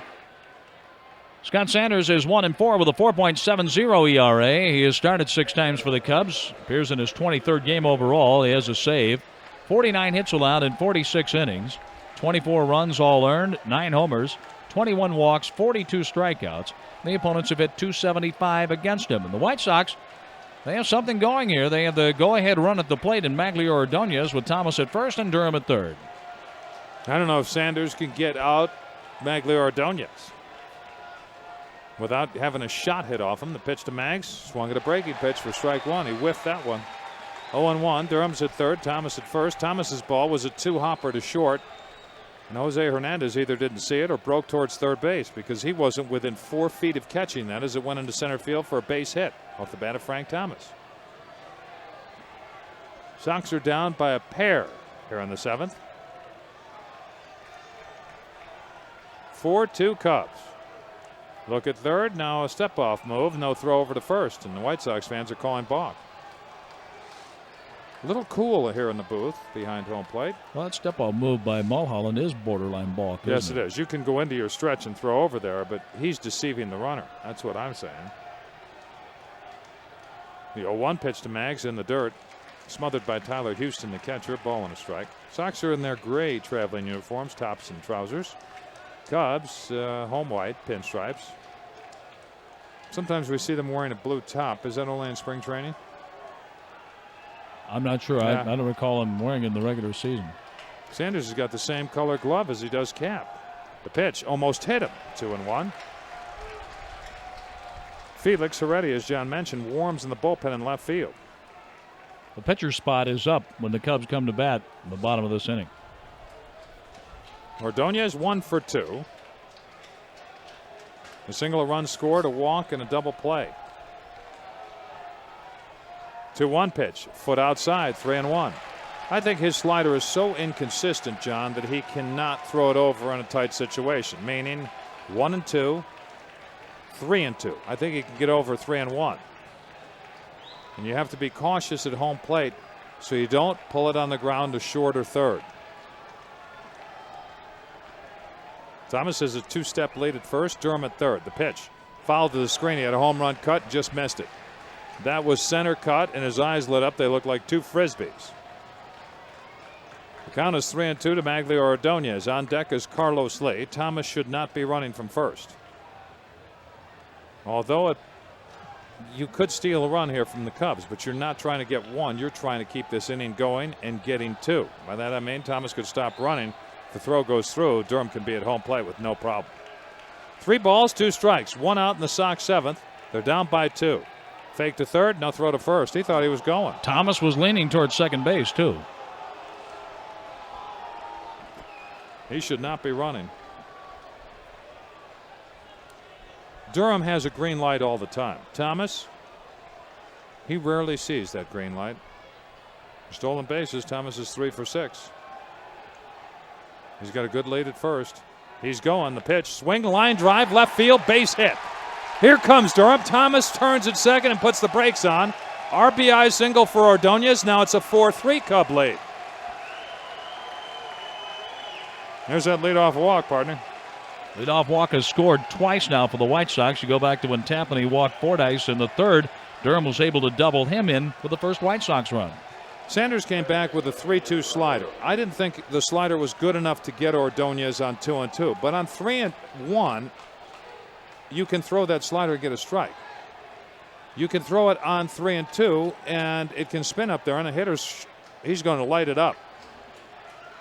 Speaker 2: Scott Sanders is 1-4 with a 4.70 ERA. He has started 6 times for the Cubs. Appears in his 23rd game overall. He has a save. 49 hits allowed in 46 innings. 24 runs all earned, 9 homers, 21 walks, 42 strikeouts. The opponents have hit .275 against him. And the White Sox, they have something going here. They have the go-ahead run at the plate in Maglio Ordonez with Thomas at first and Durham at third.
Speaker 1: I don't know if Sanders can get out Maglio Ordonez without having a shot hit off him. The pitch to Mags, swung at a breaking pitch for strike one. He whiffed that one. 0-1. Durham's at third, Thomas at first. Thomas's ball was a two-hopper to short. And Jose Hernandez either didn't see it or broke towards third base because he wasn't within 4 feet of catching that as it went into center field for a base hit off the bat of Frank Thomas. Sox are down by a pair here in the 7th. 4-2 Cubs. Look at third. Now a step-off move. No throw over to first. And the White Sox fans are calling balk. A little cool here in the booth behind home plate.
Speaker 2: Well, that step-off move by Mulholland is borderline balk.
Speaker 1: Yes, it is. You can go into your stretch and throw over there, but he's deceiving the runner. That's what I'm saying. The 0-1 pitch to Mags in the dirt. Smothered by Tyler Houston, the catcher. Ball and a strike. Sox are in their gray traveling uniforms, tops and trousers. Cubs, home white, pinstripes. Sometimes we see them wearing a blue top. Is that only in spring training?
Speaker 2: I'm not sure.
Speaker 1: Yeah.
Speaker 2: I don't recall him wearing it in the regular season.
Speaker 1: Sanders has got the same color glove as he does cap. The pitch almost hit him. 2-1. Felix Heredia, as John mentioned, warms in the bullpen in left field.
Speaker 2: The pitcher spot is up when the Cubs come to bat in the bottom of this inning.
Speaker 1: Ordonez 1 for 2. A single, a run scored, a walk, and a double play. 2-1 pitch, foot outside, 3-1. I think his slider is so inconsistent, John, that he cannot throw it over in a tight situation, meaning 1-2, 3-2. I think he can get over 3-1. And you have to be cautious at home plate so you don't pull it on the ground to short or third. Thomas has a 2-step lead at first, Durham at third. The pitch, foul to the screen. He had a home run cut, just missed it. That was center cut, and his eyes lit up. They look like two frisbees. The count is 3-2 to Maglio Ordonez. On deck is Carlos Lee. Thomas should not be running from first. Although you could steal a run here from the Cubs, but you're not trying to get one. You're trying to keep this inning going and getting two. By that I mean Thomas could stop running. If the throw goes through, Durham can be at home plate with no problem. 3 balls, 2 strikes. 1 out in the Sox 7th. They're down by 2. Fake to third, no throw to first. He thought he was going.
Speaker 2: Thomas was leaning towards second base, too.
Speaker 1: He should not be running. Durham has a green light all the time. Thomas, he rarely sees that green light. Stolen bases, Thomas is 3 for 6. He's got a good lead at first. He's going. The pitch, swing, line drive, left field, base hit. Here comes Durham. Thomas turns at second and puts the brakes on. RBI single for Ordonez. Now it's a 4-3 Cub lead. There's that leadoff walk, partner.
Speaker 2: Leadoff walk has scored twice now for the White Sox. You go back to when Tapani walked Fordyce in the third. Durham was able to double him in for the first White Sox run.
Speaker 1: Sanders came back with a 3-2 slider. I didn't think the slider was good enough to get Ordonez on 2-2, but on 3-1, you can throw that slider and get a strike. You can throw it on 3-2, and it can spin up there, and the hitter's he's going to light it up.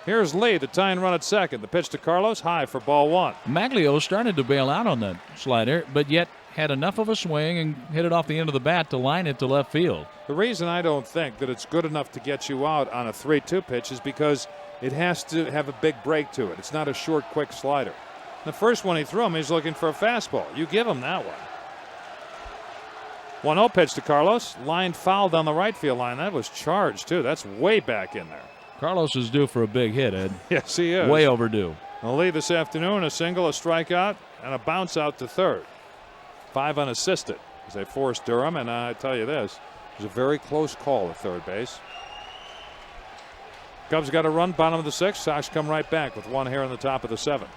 Speaker 1: Here's Lee, the tying run at second. The pitch to Carlos, high for ball 1.
Speaker 2: Maglio started to bail out on that slider, but yet had enough of a swing and hit it off the end of the bat to line it to left field.
Speaker 1: The reason I don't think that it's good enough to get you out on a 3-2 pitch is because it has to have a big break to it. It's not a short, quick slider. The first one he threw him, he's looking for a fastball. You give him that one. 1-0 pitch to Carlos. Line fouled on the right field line. That was charged, too. That's way back in there.
Speaker 2: Carlos is due for a big hit, Ed.
Speaker 1: Yes, he is.
Speaker 2: Way overdue.
Speaker 1: A lead this afternoon, a single, a strikeout, and a bounce out to third. 5 unassisted as they forced Durham, and I tell you this, it was a very close call at third base. Cubs got a run, bottom of the 6th. Sox come right back with 1 here in the top of the 7th.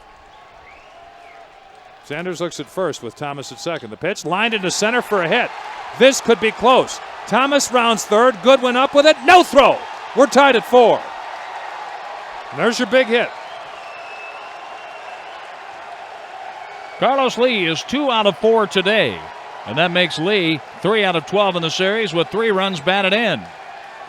Speaker 1: Sanders looks at first with Thomas at second. The pitch lined into center for a hit. This could be close. Thomas rounds third. Goodwin up with it. No throw. We're tied at 4. And there's your big hit.
Speaker 2: Carlos Lee is 2 out of 4 today. And that makes Lee 3 out of 12 in the series with 3 runs batted in.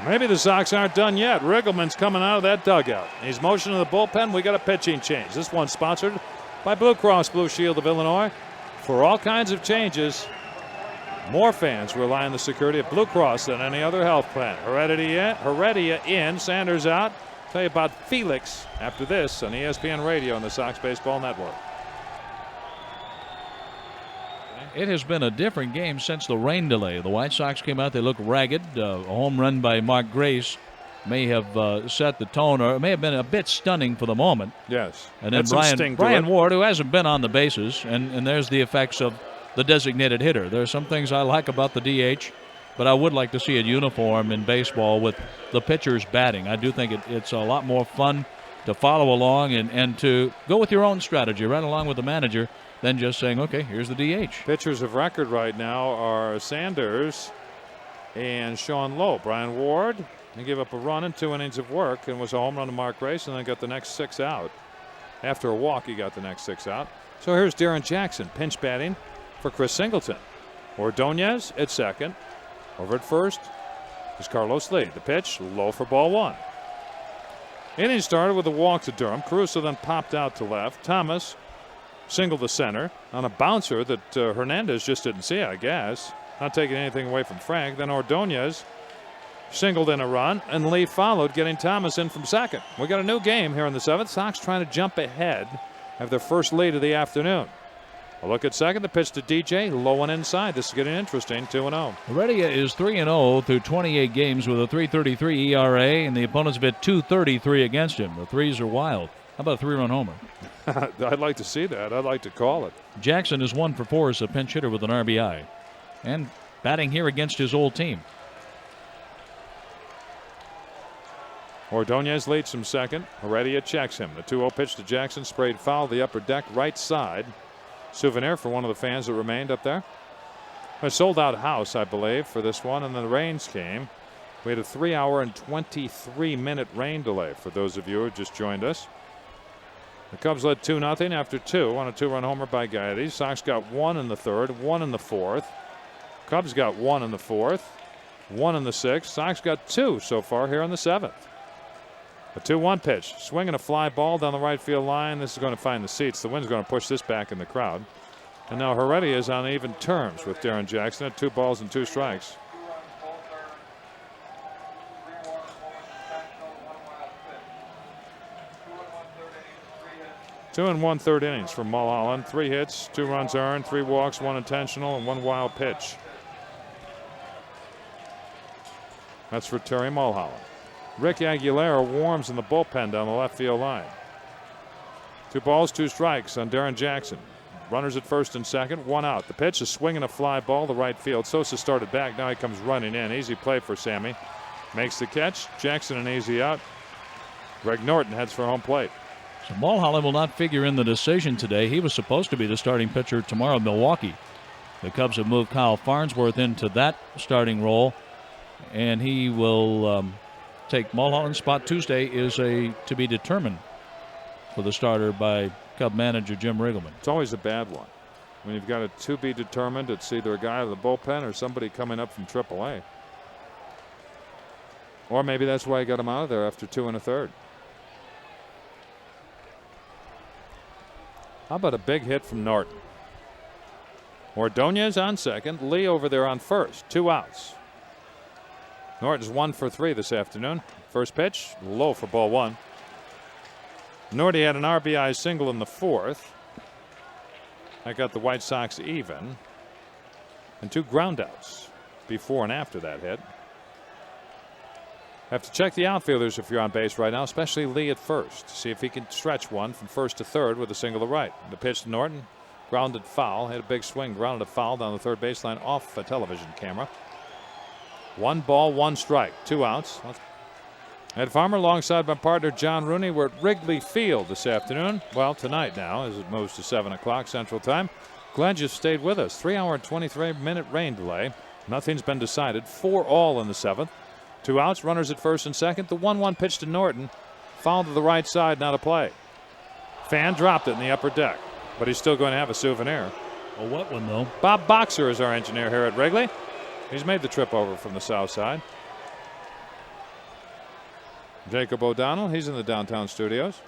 Speaker 1: Maybe the Sox aren't done yet. Riggleman's coming out of that dugout. He's motioning the bullpen. We got a pitching change. This one's sponsored by Blue Cross Blue Shield of Illinois. For all kinds of changes, more fans rely on the security of Blue Cross than any other health plan. Heredia in, Sanders out. Tell you about Felix after this on ESPN Radio and the Sox Baseball Network.
Speaker 2: It has been a different game since the rain delay. The White Sox came out. They looked ragged. A home run by Mark Grace may have set the tone, or it may have been a bit stunning for the moment.
Speaker 1: Yes.
Speaker 2: And then Brian Ward, who hasn't been on the bases, and there's the effects of the designated hitter. There are some things I like about the DH, but I would like to see it uniform in baseball with the pitchers batting. I do think it's a lot more fun to follow along and to go with your own strategy right along with the manager than just saying, okay, here's the DH.
Speaker 1: Pitchers of record right now are Sanders and Sean Lowe. Brian Ward, he gave up a run in 2 innings of work and was a home run to Mark Grace, and then got the next 6 out. After a walk, he got the next 6 out. So here's Darren Jackson pinch batting for Chris Singleton. Ordonez at second. Over at first is Carlos Lee. The pitch, low for ball 1. Inning started with a walk to Durham. Caruso then popped out to left. Thomas single to center on a bouncer that Hernandez just didn't see, I guess. Not taking anything away from Frank. Then Ordonez singled in a run, and Lee followed, getting Thomas in from second. We got a new game here in the 7th. Sox trying to jump ahead, have their first lead of the afternoon. A look at second. The pitch to DJ, low and inside. This is getting interesting. 2-0.
Speaker 2: Heredia is 3-0 through 28 games with a 3.33 ERA, and the opponents have hit 2.33 against him. The threes are wild. How about a 3-run homer?
Speaker 1: I'd like to see that. I'd like to call it.
Speaker 2: Jackson is 1 for 4 as a pinch hitter with an RBI, and batting here against his old team.
Speaker 1: Ordonez leads from second. Heredia checks him. The 2-0 pitch to Jackson, sprayed foul, the upper deck right side. Souvenir for one of the fans that remained up there. A sold out house, I believe, for this one, and then the rains came. We had a 3-hour and 23-minute rain delay for those of you who just joined us. The Cubs led 2-0 after 2 on a 2-run homer by Gaedes. Sox got 1 in the 3rd, 1 in the 4th. Cubs got 1 in the 4th, 1 in the 6th. Sox got 2 so far here in the 7th. A 2-1 pitch, swinging a fly ball down the right field line. This is going to find the seats. The wind's going to push this back in the crowd. And now Heredia is on even terms with Darren Jackson at 2 balls and 2 strikes. Two and 1/3 innings from Mulholland. 3 hits, 2 runs earned, 3 walks, 1 intentional, and 1 wild pitch. That's for Terry Mulholland. Rick Aguilera warms in the bullpen down the left field line. 2 balls, 2 strikes on Darren Jackson. Runners at first and second, 1 out. The pitch is swinging a fly ball to right field. Sosa started back. Now he comes running in. Easy play for Sammy. Makes the catch. Jackson an easy out. Greg Norton heads for home plate.
Speaker 2: So Mulholland will not figure in the decision today. He was supposed to be the starting pitcher tomorrow in Milwaukee. The Cubs have moved Kyle Farnsworth into that starting role, and he will take Mulholland's spot. Tuesday is to be determined for the starter by Cub manager Jim Riggleman.
Speaker 1: It's always a bad one. When you've got a to be determined, it's either a guy out of the bullpen or somebody coming up from AAA. Or maybe that's why he got him out of there after 2 1/3. How about a big hit from Norton? Ordonez on second. Lee over there on first. 2 outs. Norton's 1 for 3 this afternoon. First pitch, low for ball 1. Norty had an RBI single in the 4th. That got the White Sox even. And 2 groundouts before and after that hit. Have to check the outfielders if you're on base right now, especially Lee at first. See if he can stretch one from first to third with a single to right. The pitch to Norton, grounded foul, hit a big swing, grounded a foul down the third baseline off a television camera. 1 ball, 1 strike, 2 outs. Ed Farmer alongside my partner John Rooney. We're at Wrigley Field this afternoon. Well, tonight now as it moves to 7 o'clock Central Time. Glad you stayed with us. 3-hour and 23-minute rain delay. Nothing's been decided. 4 all in the 7th. 2 outs, runners at first and second. The 1-1 pitch to Norton. Foul to the right side, not a play. Fan dropped it in the upper deck. but he's still going to have a souvenir.
Speaker 2: A wet one, though.
Speaker 1: Bob Boxer is our engineer here at Wrigley. He's made the trip over from the south side. Jacob O'Donnell, he's in the downtown studios.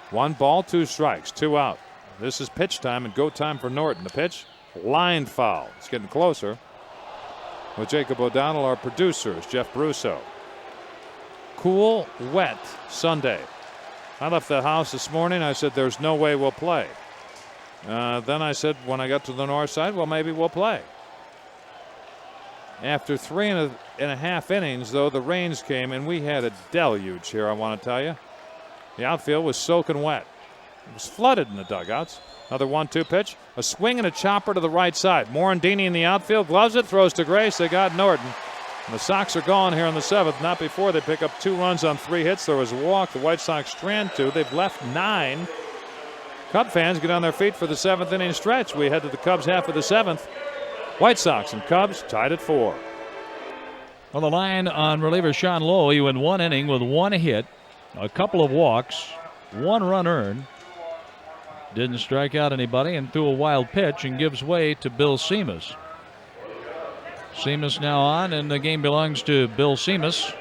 Speaker 1: One ball, 2 strikes, 2 out. This is pitch time and go time for Norton. The pitch, line foul. It's getting closer. With Jacob O'Donnell, our producers, Jeff Brusso. Cool, wet Sunday. I left the house this morning. I said, there's no way we'll play. Then I said, when I got to the north side, well, maybe we'll play. After 3.5 innings, though, the rains came, and we had a deluge here, I want to tell you. The outfield was soaking wet. It was flooded in the dugouts. Another 1-2 pitch. A swing and a chopper to the right side. Morandini in the outfield, gloves it, throws to Grace. They got Norton. And the Sox are gone here in the 7th. Not before they pick up 2 runs on 3 hits. There was a walk. The White Sox strand 2. They've left 9. Cub fans get on their feet for the 7th inning stretch. We head to the Cubs half of the 7th. White Sox and Cubs tied at 4.
Speaker 2: On the line on reliever Sean Lowe, he went 1 inning with 1 hit, a couple of walks, 1 run earned. Didn't strike out anybody and threw a wild pitch and gives way to Bill Seamus. Seamus now on, and the game belongs to Bill Seamus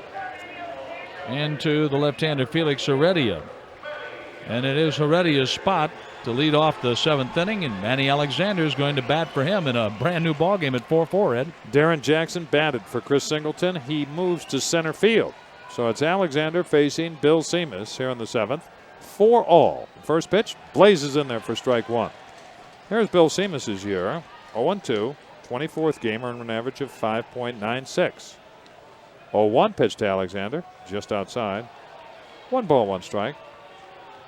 Speaker 2: and to the left-hander Felix Heredia. And it is Heredia's spot to lead off the 7th inning, and Manny Alexander is going to bat for him in a brand new ballgame at 4-4, Ed.
Speaker 1: Darren Jackson batted for Chris Singleton. He moves to center field. So it's Alexander facing Bill Seamus here in the 7th. 4-all. First pitch blazes in there for strike 1. Here's Bill Seamus' year. 0-2. 24th game, earned an average of 5.96. 0-1 pitch to Alexander, just outside. 1 ball, 1 strike.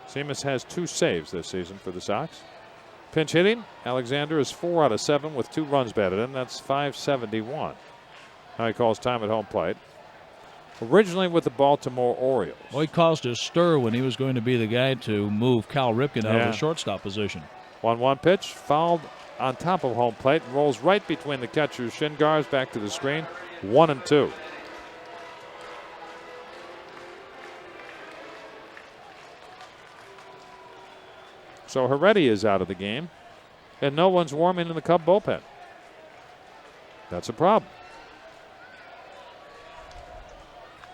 Speaker 1: Seamus has 2 saves this season for the Sox. Pinch hitting, Alexander is 4 out of 7 with 2 runs batted in. That's .571. Now he calls time at home plate. Originally with the Baltimore Orioles.
Speaker 2: Well, he caused a stir when he was going to be the guy to move Cal Ripken out of the shortstop position.
Speaker 1: 1-1 pitch, fouled on top of home plate, and rolls right between the catcher's shin guards back to the screen. 1-2. So Heredia is out of the game, and no one's warming in the Cub bullpen. That's a problem.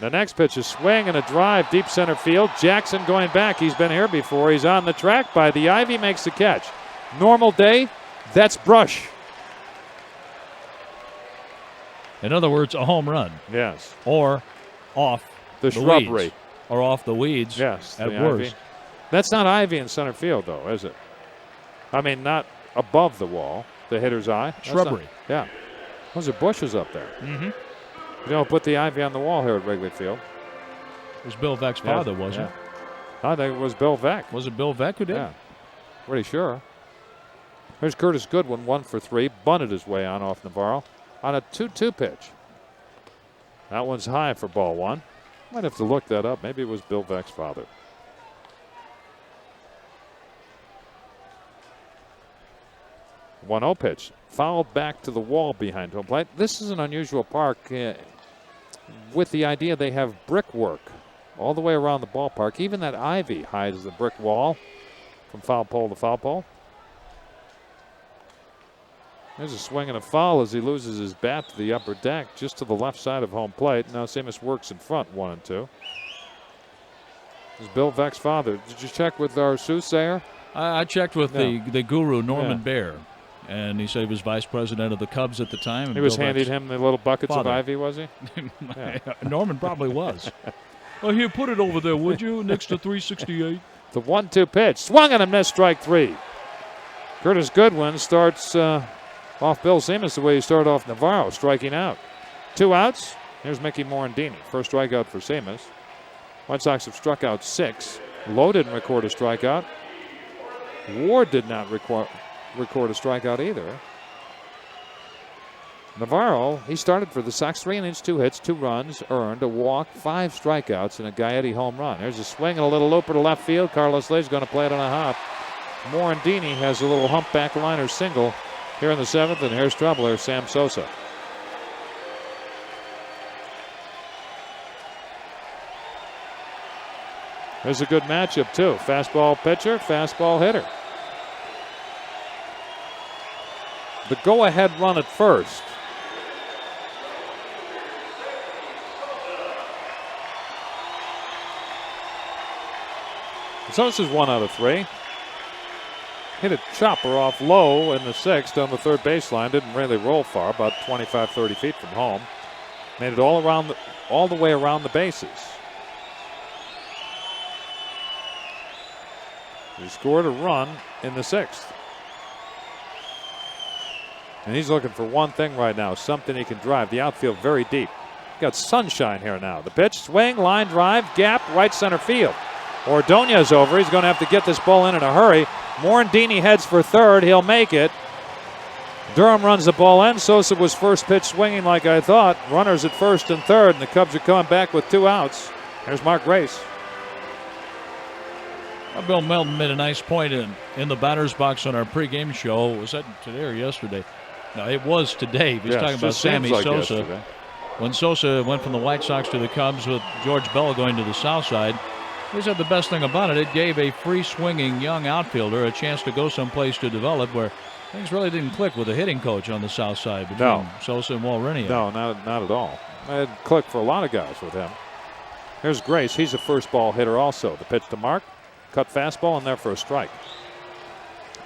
Speaker 1: The next pitch is swing and a drive deep center field. Jackson going back. He's been here before. He's on the track by the ivy, makes the catch. Normal day, that's brush.
Speaker 2: In other words, a home run.
Speaker 1: Yes.
Speaker 2: Or off
Speaker 1: the shrubbery.
Speaker 2: Weeds. Or off the weeds.
Speaker 1: Yes.
Speaker 2: At worst.
Speaker 1: Ivy. That's not ivy in center field, though, is it? I mean, not above the wall, the hitter's eye.
Speaker 2: Shrubbery.
Speaker 1: Yeah. Those are bushes up there.
Speaker 2: Mm-hmm.
Speaker 1: You don't put the ivy on the wall here at Wrigley Field.
Speaker 2: It was Bill Veck's father, wasn't it?
Speaker 1: I think it was Bill Veck.
Speaker 2: Was it Bill Veck who did?
Speaker 1: Yeah. Pretty sure. Here's Curtis Goodwin, 1 for 3. Bunted his way on off Navarro on a 2-2 pitch. That one's high for ball 1. Might have to look that up. Maybe it was Bill Veck's father. 1-0 pitch. Fouled back to the wall behind home plate. This is an unusual park with the idea they have brickwork all the way around the ballpark. Even that ivy hides the brick wall from foul pole to foul pole. There's a swing and a foul as he loses his bat to the upper deck just to the left side of home plate. Now Seamus works in front, 1-2. This is Bill Veck's father. Did you check with our soothsayer?
Speaker 2: I checked with the guru, Norman Baer. And he said he was vice president of the Cubs at the time. And
Speaker 1: he was handing him the little buckets of ivy, was he?
Speaker 2: Norman probably was. Well, here, put it over there, would you, next to 368?
Speaker 1: The 1-2 pitch. Swung and a miss, strike 3. Curtis Goodwin starts off Bill Seamus the way he started off Navarro, striking out. 2 outs. Here's Mickey Morandini. First strikeout for Seamus. White Sox have struck out 6. Lowe didn't record a strikeout. Ward did not record a strikeout either. Navarro, he started for the Sox 3 innings, 2 hits, 2 runs, earned a walk, 5 strikeouts, and a Gaetti home run. There's a swing and a little looper to left field. Carlos Lay's going to play it on a hop. Morandini has a little humpback liner single here in the 7th, and here's trouble. Here's Sam Sosa. There's a good matchup, too. Fastball pitcher, fastball hitter. The go-ahead run at first. Sosa's 1 out of 3. Hit a chopper off low in the 6th on the third baseline. Didn't really roll far, about 25, 30 feet from home. Made it all the way around the bases. He scored a run in the 6th. And he's looking for one thing right now, something he can drive the outfield very deep. Got sunshine here now. The pitch, swing, line drive, gap, right center field. Ordonez over. He's going to have to get this ball in a hurry. Morandini heads for third. He'll make it. Durham runs the ball in. Sosa was first pitch swinging like I thought. Runners at first and third, and the Cubs are coming back with 2 outs. Here's Mark Grace.
Speaker 2: Well, Bill Melton made a nice point in the batter's box on our pregame show. Was that today or yesterday? No, it was today. He was talking about Sammy Sosa.
Speaker 1: Yesterday.
Speaker 2: When Sosa went from the White Sox to the Cubs with George Bell going to the South Side, he said the best thing about it gave a free-swinging young outfielder a chance to go someplace to develop where things really didn't click with the hitting coach on the South Side between Sosa and Walrenia.
Speaker 1: No, not at all. It clicked for a lot of guys with him. Here's Grace. He's a first ball hitter also. The pitch to Mark. Cut fastball and there for a strike.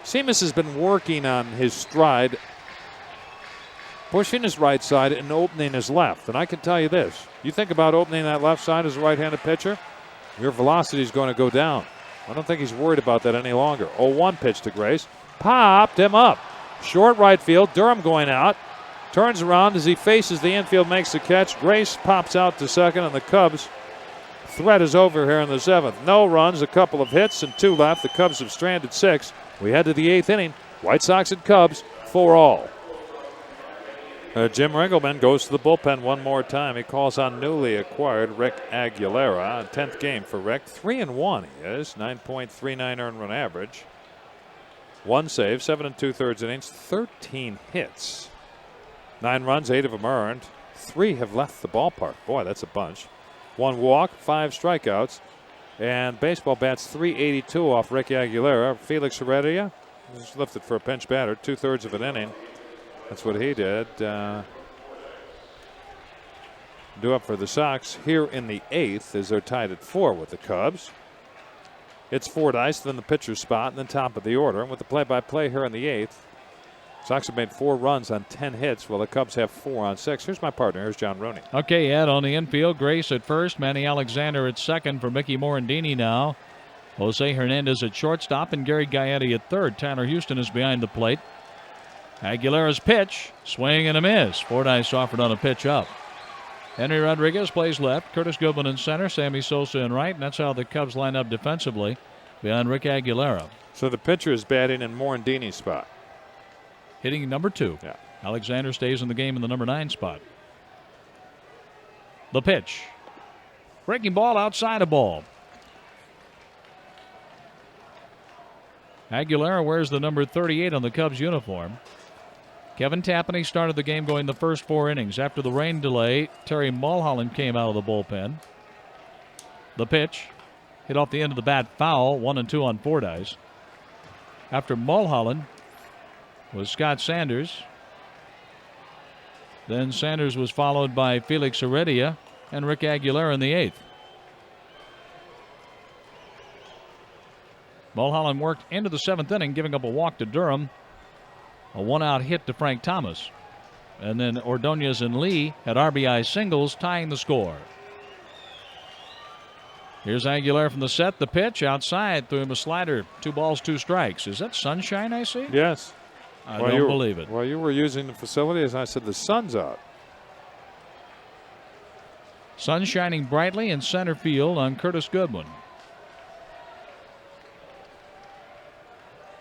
Speaker 1: Seamus has been working on his stride, pushing his right side and opening his left. And I can tell you this. You think about opening that left side as a right-handed pitcher, your velocity is going to go down. I don't think he's worried about that any longer. 0-1 pitch to Grace. Popped him up. Short right field. Durham going out. Turns around as he faces the infield, makes the catch. Grace pops out to second, and the Cubs' threat is over here in the 7th. No runs, a couple of hits, and 2 left. The Cubs have stranded 6. We head to the 8th inning. White Sox and Cubs, 4-all. Jim Ringelman goes to the bullpen one more time. He calls on newly acquired Rick Aguilera. 10th game for Rick. 3-1 he is. 9.39 earned run average. 1 save, 7 2/3 innings, 13 hits. 9 runs, 8 of them earned. 3 have left the ballpark. Boy, that's a bunch. 1 walk, 5 strikeouts. And baseball bats .382 off Rick Aguilera. Felix Heredia was lifted for a pinch batter, 2/3 of an inning. That's what he did. Due up for the Sox here in the 8th as they're tied at 4 with the Cubs. It's Fordyce, then the pitcher's spot, and then top of the order. And with the play-by-play here in the 8th, Sox have made 4 runs on 10 hits, while the Cubs have 4 on 6. Here's my partner. Here's John Rooney.
Speaker 2: Okay, Ed, on the infield, Grace at first, Manny Alexander at second for Mickey Morandini now. Jose Hernandez at shortstop and Gary Gaetti at third. Tanner Houston is behind the plate. Aguilera's pitch, swing and a miss. Fordyce offered on a pitch up. Henry Rodriguez plays left, Curtis Goodman in center, Sammy Sosa in right, and that's how the Cubs line up defensively behind Rick Aguilera.
Speaker 1: So the pitcher is batting in Morandini's spot.
Speaker 2: Hitting number 2.
Speaker 1: Yeah.
Speaker 2: Alexander stays in the game in the number 9 spot. The pitch. Breaking ball outside a ball. Aguilera wears the number 38 on the Cubs uniform. Kevin Tapani started the game going the first 4 innings. After the rain delay, Terry Mulholland came out of the bullpen. The pitch hit off the end of the bat foul, 1-2 on Fordyce. After Mulholland was Scott Sanders. Then Sanders was followed by Felix Heredia and Rick Aguilera in the 8th. Mulholland worked into the 7th inning, giving up a walk to Durham. A 1-out hit to Frank Thomas. And then Ordonez and Lee had RBI singles, tying the score. Here's Aguilera from the set. The pitch outside, threw him a slider. 2 balls, 2 strikes. Is that sunshine I see?
Speaker 1: Yes.
Speaker 2: I don't believe it.
Speaker 1: Well, you were using the facility, as I said, the sun's out.
Speaker 2: Sun shining brightly in center field on Curtis Goodwin.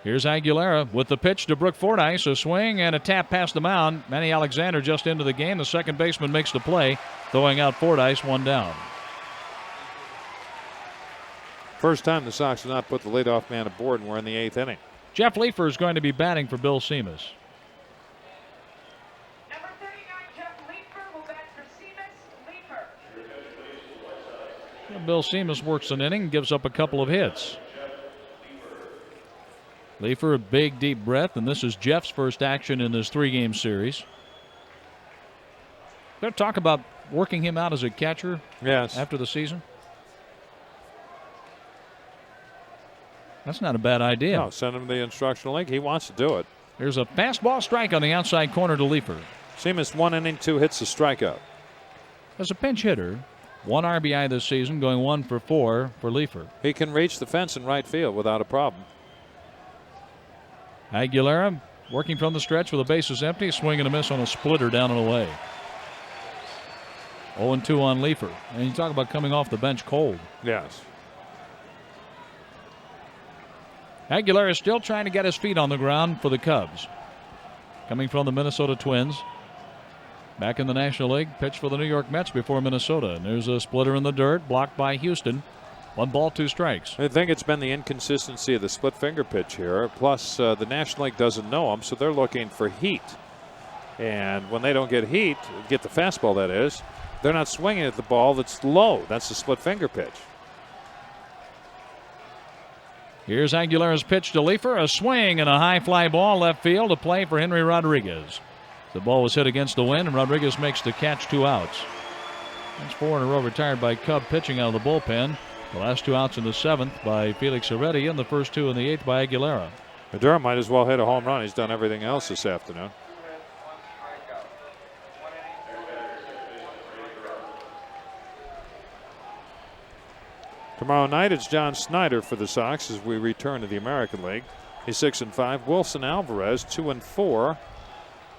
Speaker 2: Here's Aguilera with the pitch to Brooke Fordyce. A swing and a tap past the mound. Manny Alexander just into the game. The second baseman makes the play, throwing out Fordyce, 1 down.
Speaker 1: First time the Sox have not put the leadoff man aboard, and we're in the 8th inning.
Speaker 2: Jeff Leefer is going to be batting for Bill Seamus.
Speaker 3: Number 39, Jeff Leefer will bat for Seamus. Leefer.
Speaker 2: Bill Seamus works an inning, gives up a couple of hits. Leefer, a big deep breath, and this is Jeff's first action in this 3-game series. They'll talk about working him out as a catcher after the season. That's not a bad idea.
Speaker 1: No, send him to the instructional league. He wants to do it.
Speaker 2: There's a fastball strike on the outside corner to Leefer.
Speaker 1: Seamus 1 inning, 2 hits, a strikeout.
Speaker 2: As a pinch hitter, 1 RBI this season, going 1 for 4 for Leefer.
Speaker 1: He can reach the fence in right field without a problem.
Speaker 2: Aguilera working from the stretch with the bases empty, swing and a miss on a splitter down and away. 0-2 on Leefer. And you talk about coming off the bench cold.
Speaker 1: Yes.
Speaker 2: Aguilera is still trying to get his feet on the ground for the Cubs. Coming from the Minnesota Twins. Back in the National League, pitched for the New York Mets before Minnesota. And there's a splitter in the dirt, blocked by Houston. 1 ball, 2 strikes.
Speaker 1: I think it's been the inconsistency of the split finger pitch here. Plus, the National League doesn't know him, so they're looking for heat. And when they don't get heat, get the fastball that is, they're not swinging at the ball that's low. That's the split finger pitch.
Speaker 2: Here's Aguilera's pitch to Leefer. A swing and a high fly ball left field to play for Henry Rodriguez. The ball was hit against the wind, and Rodriguez makes the catch, 2 outs. That's 4 in a row retired by Cub pitching out of the bullpen. The last 2 outs in the 7th by Felix Heredia, and the first 2 in the 8th by Aguilera.
Speaker 1: Durham might as well hit a home run. He's done everything else this afternoon. Tomorrow night it's John Snyder for the Sox as we return to the American League. He's 6-5. Wilson Alvarez 2-4.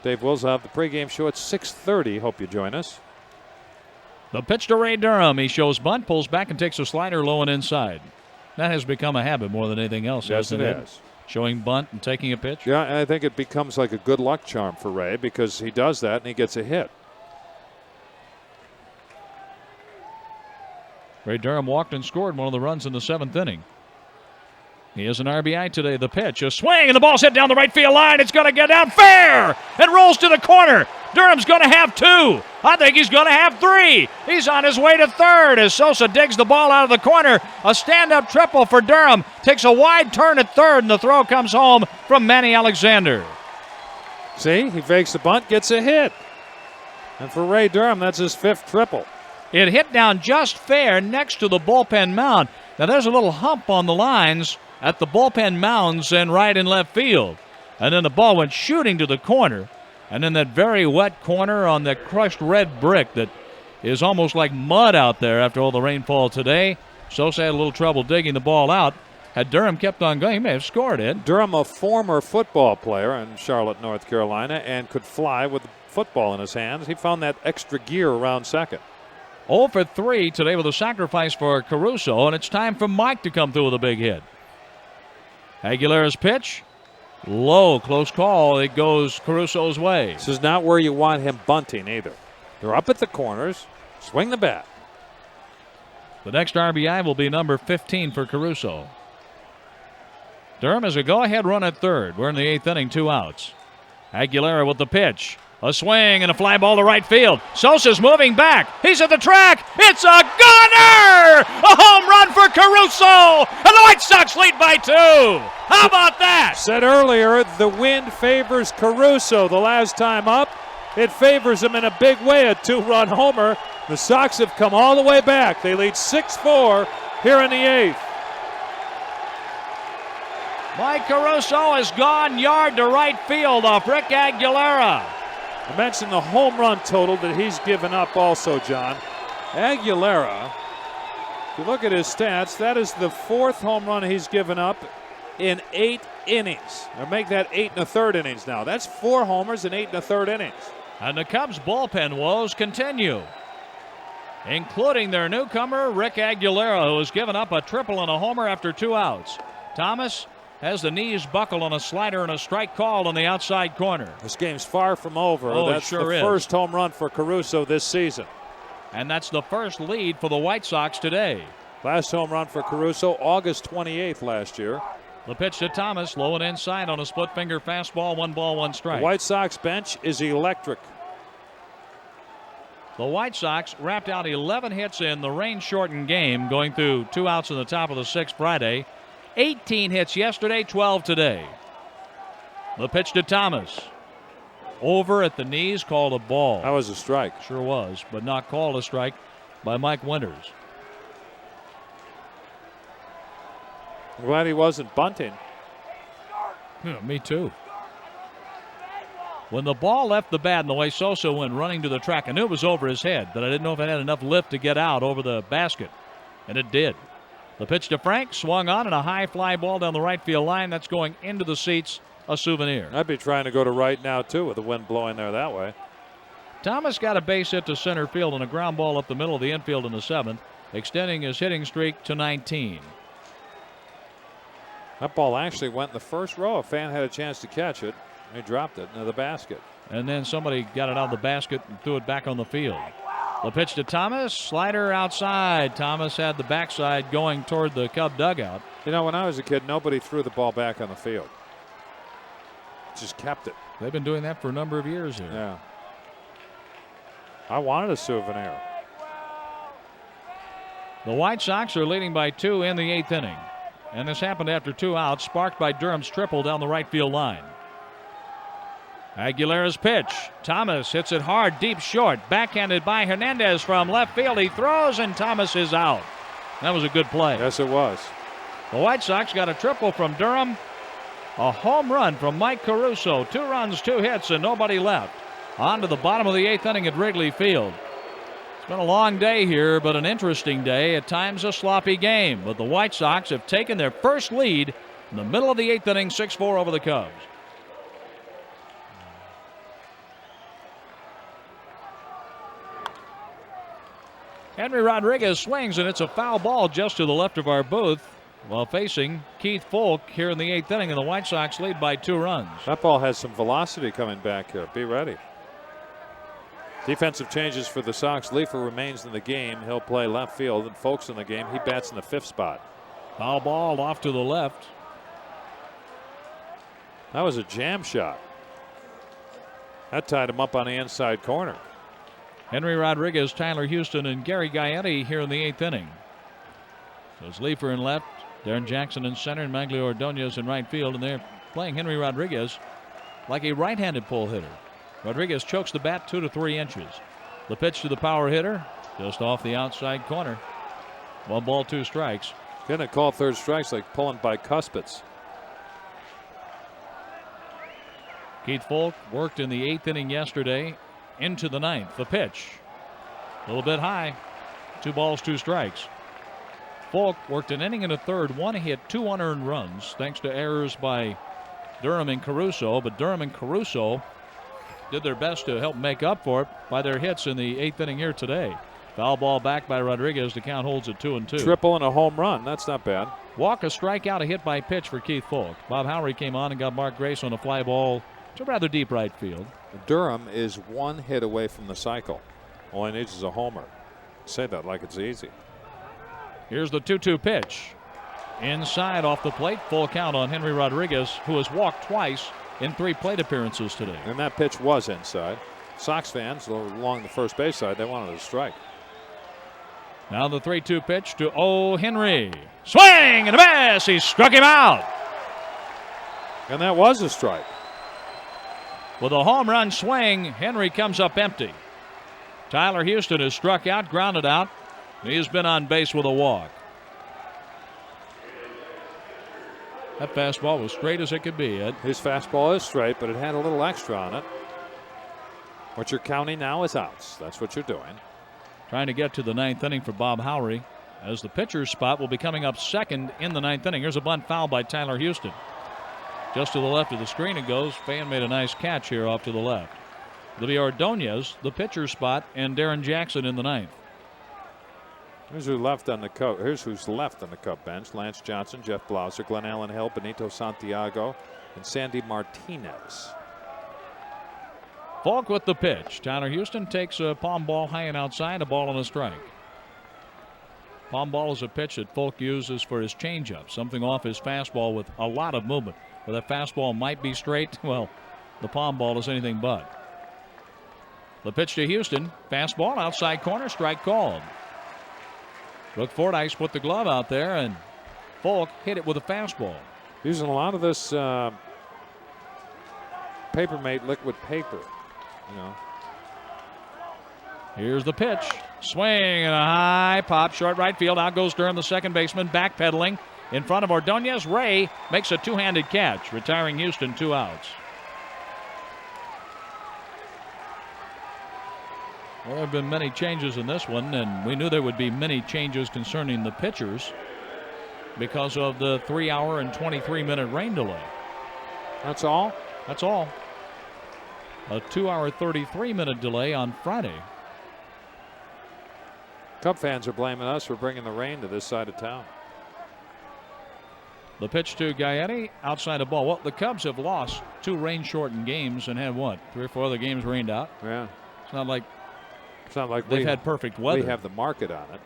Speaker 1: Dave Wills will have the pregame show at 6:30. Hope you join us.
Speaker 2: The pitch to Ray Durham. He shows bunt, pulls back, and takes a slider low and inside. That has become a habit more than anything else.
Speaker 1: Yes, it
Speaker 2: hasn't
Speaker 1: is.
Speaker 2: Showing bunt and taking a pitch.
Speaker 1: Yeah, I think it becomes like a good luck charm for Ray because he does that and he gets a hit.
Speaker 2: Ray Durham walked and scored one of the runs in the 7th inning. He has an RBI today. The pitch, a swing, and the ball's hit down the right field line. It's going to get down fair. It rolls to the corner. Durham's going to have 2. I think he's going to have 3. He's on his way to third as Sosa digs the ball out of the corner. A stand-up triple for Durham. Takes a wide turn at third, and the throw comes home from Manny Alexander.
Speaker 1: See, he fakes the bunt, gets a hit. And for Ray Durham, that's his 5th triple.
Speaker 2: It hit down just fair next to the bullpen mound. Now there's a little hump on the lines at the bullpen mounds and right in left field. And then the ball went shooting to the corner. And then that very wet corner on that crushed red brick that is almost like mud out there after all the rainfall today. Sosa had a little trouble digging the ball out. Had Durham kept on going, he may have scored it.
Speaker 1: Durham, a former football player in Charlotte, North Carolina, and could fly with the football in his hands. He found that extra gear around second.
Speaker 2: 0 for 3 today with a sacrifice for Caruso, and it's time for Mike to come through with a big hit. Aguilera's pitch, low, close call. It goes Caruso's way.
Speaker 1: This is not where you want him bunting either. They're up at the corners. Swing the bat.
Speaker 2: The next RBI will be number 15 for Caruso. Durham has a go-ahead run at third. We're in the 8th inning, 2 outs. Aguilera with the pitch. A swing and a fly ball to right field. Sosa's moving back. He's at the track. It's a gunner! A home run for Caruso! And the White Sox lead by 2. How about that?
Speaker 1: Said earlier, the wind favors Caruso the last time up. It favors him in a big way, a 2-run homer. The Sox have come all the way back. They lead 6-4 here in the 8th.
Speaker 2: Mike Caruso has gone yard to right field off Rick Aguilera.
Speaker 1: I mentioned the home run total that he's given up also, John. Aguilera, if you look at his stats, that is the 4th home run he's given up in 8 innings. Or make that 8 1/3 innings now. That's 4 homers in 8 1/3 innings.
Speaker 2: And the Cubs bullpen woes continue, including their newcomer, Rick Aguilera, who has given up a triple and a homer after 2 outs. Thomas has the knees buckled on a slider and a strike called on the outside corner.
Speaker 1: This game's far from over.
Speaker 2: Oh,
Speaker 1: that's
Speaker 2: it sure
Speaker 1: the
Speaker 2: is.
Speaker 1: first home run for Caruso this season.
Speaker 2: And that's the first lead for the White Sox today.
Speaker 1: Last home run for Caruso, August 28th last year.
Speaker 2: The pitch to Thomas, low and inside on a split finger fastball, 1 ball, 1 strike.
Speaker 1: The White Sox bench is electric.
Speaker 2: The White Sox wrapped out 11 hits in the rain-shortened game, going through 2 outs in the top of the 6th Friday. 18 hits yesterday, 12 today. The pitch to Thomas. Over at the knees, called a ball.
Speaker 1: That was a strike.
Speaker 2: Sure was, but not called a strike by Mike Winters.
Speaker 1: I'm glad he wasn't bunting.
Speaker 2: Yeah, me too. When the ball left the bat and the way Sosa went running to the track, I knew it was over his head, but I didn't know if it had enough lift to get out over the basket. And it did. The pitch to Frank, swung on, and a high fly ball down the right field line. That's going into the seats, a souvenir.
Speaker 1: I'd be trying to go to right now, too, with the wind blowing there that way.
Speaker 2: Thomas got a base hit to center field and a ground ball up the middle of the infield in the 7th, extending his hitting streak to 19.
Speaker 1: That ball actually went in the first row. A fan had a chance to catch it. He dropped it into the basket.
Speaker 2: And then somebody got it out of the basket and threw it back on the field. The pitch to Thomas, slider outside. Thomas had the backside going toward the Cub dugout.
Speaker 1: You know, when I was a kid, nobody threw the ball back on the field. Just kept it.
Speaker 2: They've been doing that for a number of years here.
Speaker 1: Yeah. I wanted a souvenir.
Speaker 2: The White Sox are leading by 2 in the 8th inning. And this happened after 2 outs, sparked by Durham's triple down the right field line. Aguilera's pitch. Thomas hits it hard, deep short. Backhanded by Hernandez from left field. He throws, and Thomas is out. That was a good play.
Speaker 1: Yes, it was.
Speaker 2: The White Sox got a triple from Durham. A home run from Mike Caruso. 2 runs, 2 hits, and nobody left. On to the bottom of the 8th inning at Wrigley Field. It's been a long day here, but an interesting day. At times a sloppy game. But the White Sox have taken their first lead in the middle of the 8th inning, 6-4 over the Cubs. Henry Rodriguez swings, and it's a foul ball just to the left of our booth while facing Keith Folk here in the 8th inning, and the White Sox lead by 2 runs.
Speaker 1: That ball has some velocity coming back here. Be ready. Defensive changes for the Sox. Leifer remains in the game. He'll play left field, and Folk's in the game. He bats in the 5th spot.
Speaker 2: Foul ball off to the left.
Speaker 1: That was a jam shot. That tied him up on the inside corner.
Speaker 2: Henry Rodriguez, Tyler Houston, and Gary Gaetti here in the 8th inning. So it's Leifer in left, Darren Jackson in center, and Manglio Ordonez in right field, and they're playing Henry Rodriguez like a right-handed pull hitter. Rodriguez chokes the bat 2 to 3 inches. The pitch to the power hitter, just off the outside corner. 1 ball, 2 strikes.
Speaker 1: Gonna call 3rd strikes like pulling bicuspids.
Speaker 2: Keith Folk worked in the 8th inning yesterday into the 9th. The pitch, a little bit high. 2 balls, 2 strikes. Folk worked an inning and a third, 1 hit, 2 unearned runs, thanks to errors by Durham and Caruso. But Durham and Caruso did their best to help make up for it by their hits in the 8th inning here today. Foul ball back by Rodriguez. The count holds at 2-2.
Speaker 1: Triple and a home run. That's not bad.
Speaker 2: Walk, a strikeout, a hit by pitch for Keith Folk. Bob Howery came on and got Mark Grace on a fly ball to rather deep right field.
Speaker 1: Durham is 1 hit away from the cycle. All he needs is a homer. Say that like it's easy.
Speaker 2: Here's the 2-2 pitch. Inside off the plate. Full count on Henry Rodriguez, who has walked twice in 3 plate appearances today.
Speaker 1: And that pitch was inside. Sox fans along the first base side, they wanted a strike.
Speaker 2: Now the 3-2 pitch to O. Henry. Swing and a miss. He struck him out.
Speaker 1: And that was a strike.
Speaker 2: With a home run swing, Henry comes up empty. Tyler Houston is struck out, grounded out. He has been on base with a walk. That fastball was straight as it could be, Ed.
Speaker 1: His fastball is straight, but it had a little extra on it. What you're counting now is outs. That's what you're doing.
Speaker 2: Trying to get to the 9th inning for Bob Howery, as the pitcher's spot will be coming up second in the 9th inning. Here's a bunt foul by Tyler Houston. Just to the left of the screen it goes. Fan made a nice catch here off to the left. It'll be Ordonez, the pitcher's spot, and Darren Jackson in the 9th.
Speaker 1: Here's who's left on the Cub bench. Lance Johnson, Jeff Blauser, Glenn Allen Hill, Benito Santiago, and Sandy Martinez.
Speaker 2: Falk with the pitch. Tyler Houston takes a palm ball high and outside, a ball and a strike. Palm ball is a pitch that Falk uses for his changeup, something off his fastball with a lot of movement. Where that fastball might be straight, well, the palm ball is anything but. The pitch to Houston. Fastball outside corner. Strike called. Brooke Fordyce put the glove out there, and Folk hit it with a fastball.
Speaker 1: Using a lot of this Papermate liquid paper, you know.
Speaker 2: Here's the pitch. Swing and a high pop. Short right field. Out goes Durham, the second baseman, backpedaling in front of Ordonez. Ray makes a two-handed catch, retiring Houston, 2 outs. Well, there have been many changes in this one, and we knew there would be many changes concerning the pitchers because of the 3-hour and 23-minute rain delay.
Speaker 1: That's all?
Speaker 2: That's all. A 2-hour, 33-minute delay on Friday.
Speaker 1: Cub fans are blaming us for bringing the rain to this side of town.
Speaker 2: The pitch to Gaetti, outside the ball. Well, the Cubs have lost 2 rain-shortened games and had, 3 or 4 other games rained out?
Speaker 1: Yeah.
Speaker 2: It's not like
Speaker 1: they've
Speaker 2: had perfect weather.
Speaker 1: We have the market on it.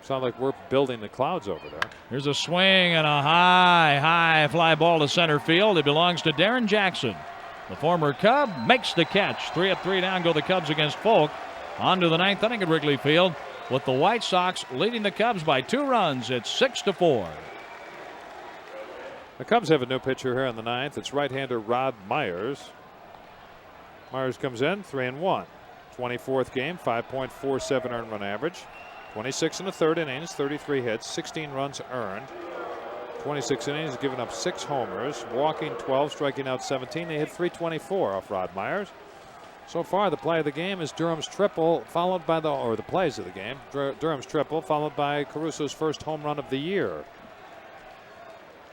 Speaker 1: It's not like we're building the clouds over there.
Speaker 2: Here's a swing and a high fly ball to center field. It belongs to Darren Jackson. The former Cub makes the catch. 3 up, 3 down go the Cubs against Folk. On to the 9th inning at Wrigley Field, with the White Sox leading the Cubs by 2 runs. It's 6-4.
Speaker 1: The Cubs have a new pitcher here in the 9th. It's right-hander Rod Myers. Myers comes in 3-1. 24th game, 5.47 earned run average. 26 in the 3rd innings, 33 hits, 16 runs earned. 26 innings, given up 6 homers, walking 12, striking out 17. They hit .324 off Rod Myers. So far, the play of the game is Durham's triple, followed by the plays of the game. Durham's triple, followed by Caruso's first home run of the year.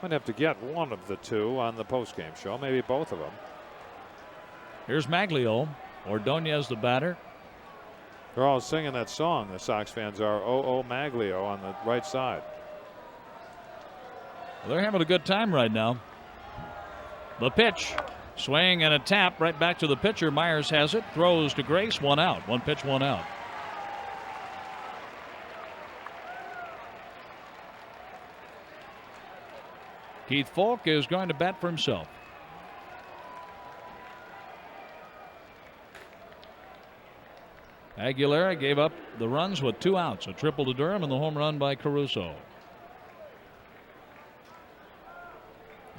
Speaker 1: Might have to get one of the 2 on the postgame show, maybe both of them.
Speaker 2: Here's Maglio. Ordonez the batter.
Speaker 1: They're all singing that song, the Sox fans are. Oh, Maglio on the right side.
Speaker 2: Well, they're having a good time right now. The pitch. Swing and a tap right back to the pitcher. Myers has it. Throws to Grace. 1 out. 1 pitch, 1 out. Keith Folk is going to bat for himself. Aguilera gave up the runs with 2 outs. A triple to Durham and the home run by Caruso.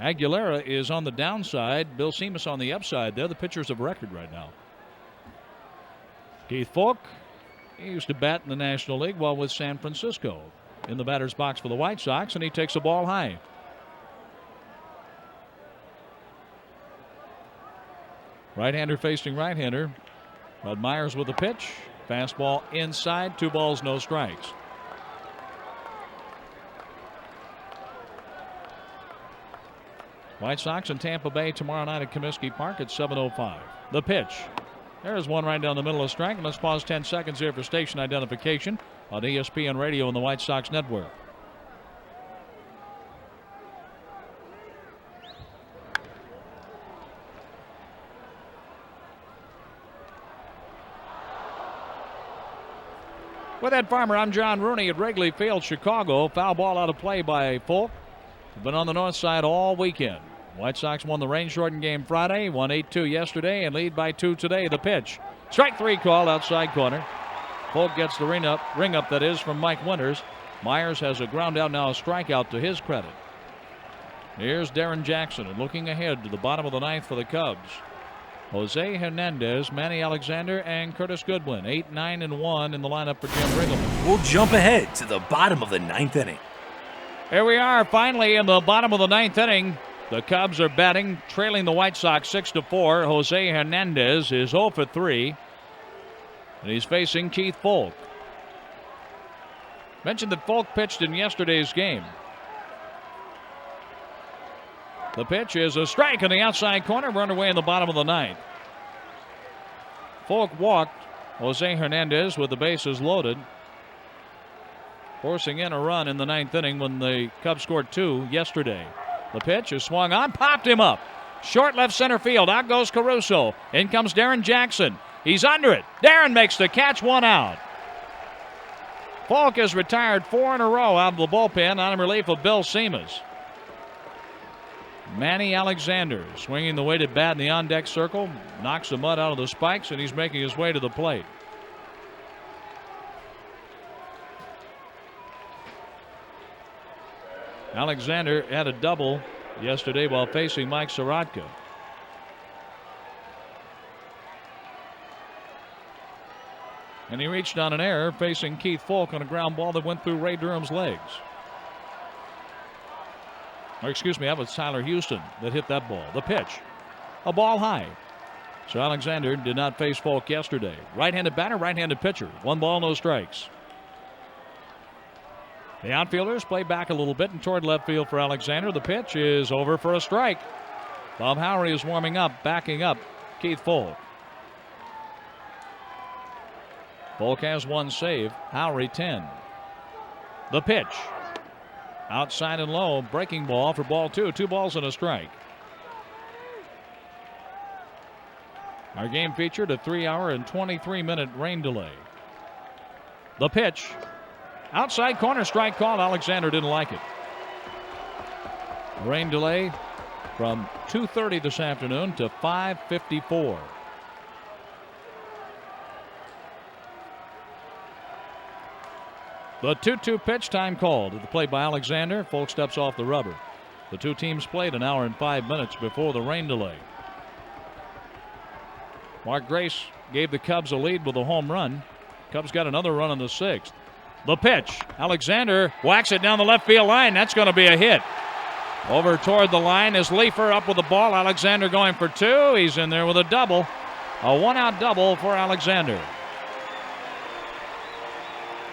Speaker 2: Aguilera is on the downside. Bill Seamus on the upside. They're the pitchers of record right now. Keith Folk, he used to bat in the National League while with San Francisco. In the batter's box for the White Sox, and he takes a ball high. Right-hander facing right-hander. Rod Myers with a pitch. Fastball inside. 2 balls, no strikes. White Sox in Tampa Bay tomorrow night at Comiskey Park at 7:05. The pitch. There's one right down the middle of strike. Let's pause 10 seconds here for station identification on ESPN Radio and the White Sox Network. With Ed Farmer, I'm John Rooney at Wrigley Field, Chicago. Foul ball out of play by Folk. Been on the north side all weekend. White Sox won the rain-shortened game Friday, won 8-2 yesterday, and lead by 2 today. The pitch. Strike 3 call outside corner. Folk gets the ring up that is, from Mike Winters. Myers has a ground out, now a strikeout to his credit. Here's Darren Jackson, and looking ahead to the bottom of the 9th for the Cubs. Jose Hernandez, Manny Alexander, and Curtis Goodwin. 8, 9, and 1 in the lineup for Jim Riggleman.
Speaker 3: We'll jump ahead to the bottom of the 9th inning.
Speaker 2: Here we are, finally in the bottom of the 9th inning. The Cubs are batting, trailing the White Sox 6-4. Jose Hernandez is 0 for 3, and he's facing Keith Folk. Mentioned that Folk pitched in yesterday's game. The pitch is a strike on the outside corner. We're underway in the bottom of the 9th. Folk walked Jose Hernandez with the bases loaded, forcing in a run in the 9th inning when the Cubs scored 2 yesterday. The pitch is swung on, popped him up. Short left center field. Out goes Caruso. In comes Darren Jackson. He's under it. Darren makes the catch, 1 out. Folk has retired 4 in a row out of the bullpen on relief of Bill Seamus. Manny Alexander swinging the weighted bat in the on-deck circle, knocks the mud out of the spikes, and he's making his way to the plate. Alexander had a double yesterday while facing Mike Sorotka. And he reached on an error facing Keith Foulke on a ground ball that went through Ray Durham's legs. Or excuse me, that was Tyler Houston that hit that ball. The pitch, a ball high. So Alexander did not face Foulke yesterday. Right-handed batter, right-handed pitcher. 1 ball, no strikes. The outfielders play back a little bit and toward left field for Alexander. The pitch is over for a strike. Bob Howery is warming up, backing up Keith Foulke. Foulke has 1 save, Howery 10. The pitch. Outside and low, breaking ball for ball 2. 2 balls and a strike. Our game featured a 3-hour and 23-minute rain delay. The pitch. Outside corner, strike called. Alexander didn't like it. Rain delay from 2:30 this afternoon to 5:54. The 2-2 pitch, time called. At the plate by Alexander. Foulke steps off the rubber. The two teams played an hour and 5 minutes before the rain delay. Mark Grace gave the Cubs a lead with a home run. Cubs got another run in the 6th. The pitch. Alexander whacks it down the left field line. That's going to be a hit. Over toward the line is Leifer up with the ball. Alexander going for 2. He's in there with a double. A 1-out double for Alexander.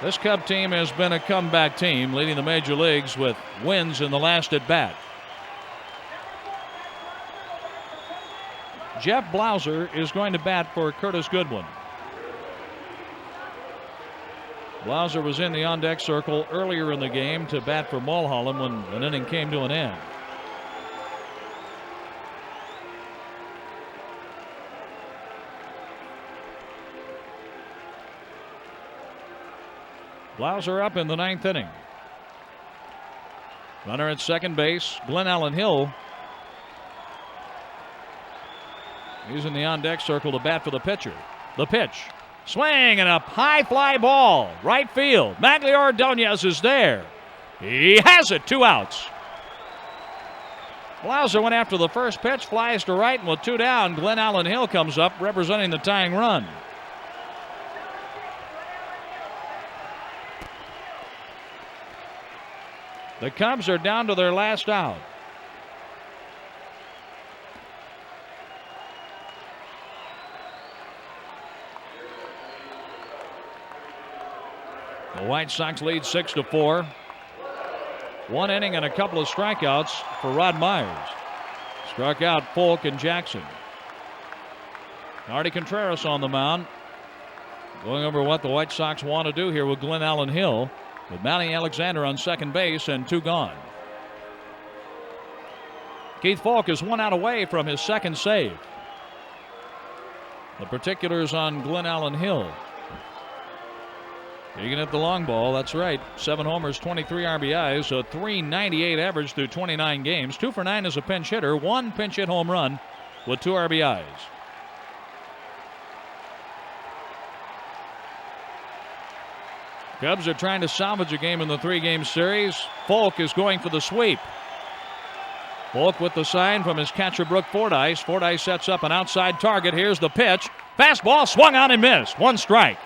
Speaker 2: This Cub team has been a comeback team, leading the major leagues with wins in the last at bat. Jeff Blauser is going to bat for Curtis Goodwin. Blauser was in the on-deck circle earlier in the game to bat for Mulholland when an inning came to an end. Blauser up in the 9th inning. Runner at second base, Glenn Allen Hill. He's in the on-deck circle to bat for the pitcher. The pitch. Swing and a high fly ball. Right field. Magglio Ordonez is there. He has it. 2 outs. Blauser went after the first pitch, flies to right, and with 2 down, Glenn Allen Hill comes up representing the tying run. The Cubs are down to their last out. The White Sox lead 6-4. 1 inning and a couple of strikeouts for Rod Myers. Struck out Foulke and Jackson. Artie Contreras on the mound. Going over what the White Sox want to do here with Glenn Allen Hill, with Manny Alexander on second base and 2 gone. Keith Foulke is 1 out away from his second save. The particulars on Glenn Allen Hill. He can hit the long ball, that's right. 7 homers, 23 RBIs, a .398 average through 29 games. 2 for 9 as a pinch hitter, 1 pinch hit home run with 2 RBIs. Cubs are trying to salvage a game in the 3-game series. Foulke is going for the sweep. Foulke with the sign from his catcher Brooke Fordyce. Fordyce sets up an outside target. Here's the pitch. Fastball swung on and missed. 1 strike.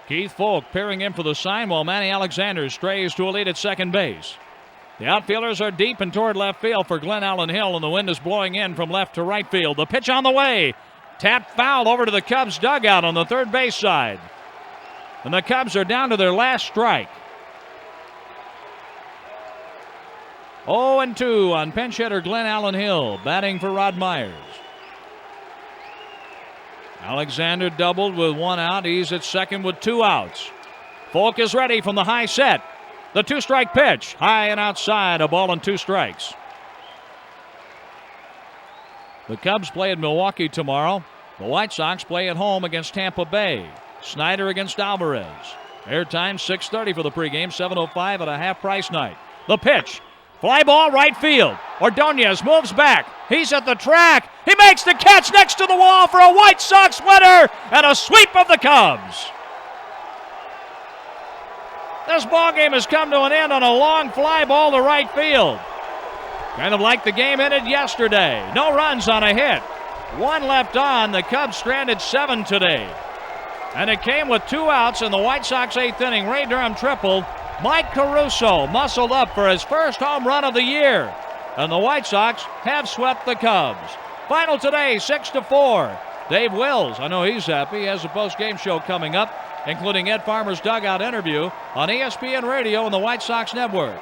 Speaker 2: Keith Foulke peering in for the sign while Manny Alexander strays to a lead at second base. The outfielders are deep and toward left field for Glenn Allen Hill, and the wind is blowing in from left to right field. The pitch on the way. Tapped foul over to the Cubs dugout on the third base side. And the Cubs are down to their last strike. 0-2 on pinch hitter Glenn Allen Hill, batting for Rod Myers. Alexander doubled with 1 out. He's at second with 2 outs. Foulke is ready from the high set. The 2-strike pitch, high and outside, a ball and 2 strikes. The Cubs play at Milwaukee tomorrow. The White Sox play at home against Tampa Bay. Snyder against Alvarez. Airtime 6:30 for the pregame, 7:05 at a half price night. The pitch. Fly ball right field. Ordonez moves back. He's at the track. He makes the catch next to the wall for a White Sox winner and a sweep of the Cubs. This ballgame has come to an end on a long fly ball to right field. Kind of like the game ended yesterday. No runs on a hit. One left on. The Cubs stranded 7 today. And it came with 2 outs in the White Sox 8th inning. Ray Durham tripled. Mike Caruso muscled up for his first home run of the year. And the White Sox have swept the Cubs. Final today, 6-4. Dave Wills, I know he's happy. He has a post-game show coming up, including Ed Farmer's dugout interview on ESPN Radio and the White Sox Network.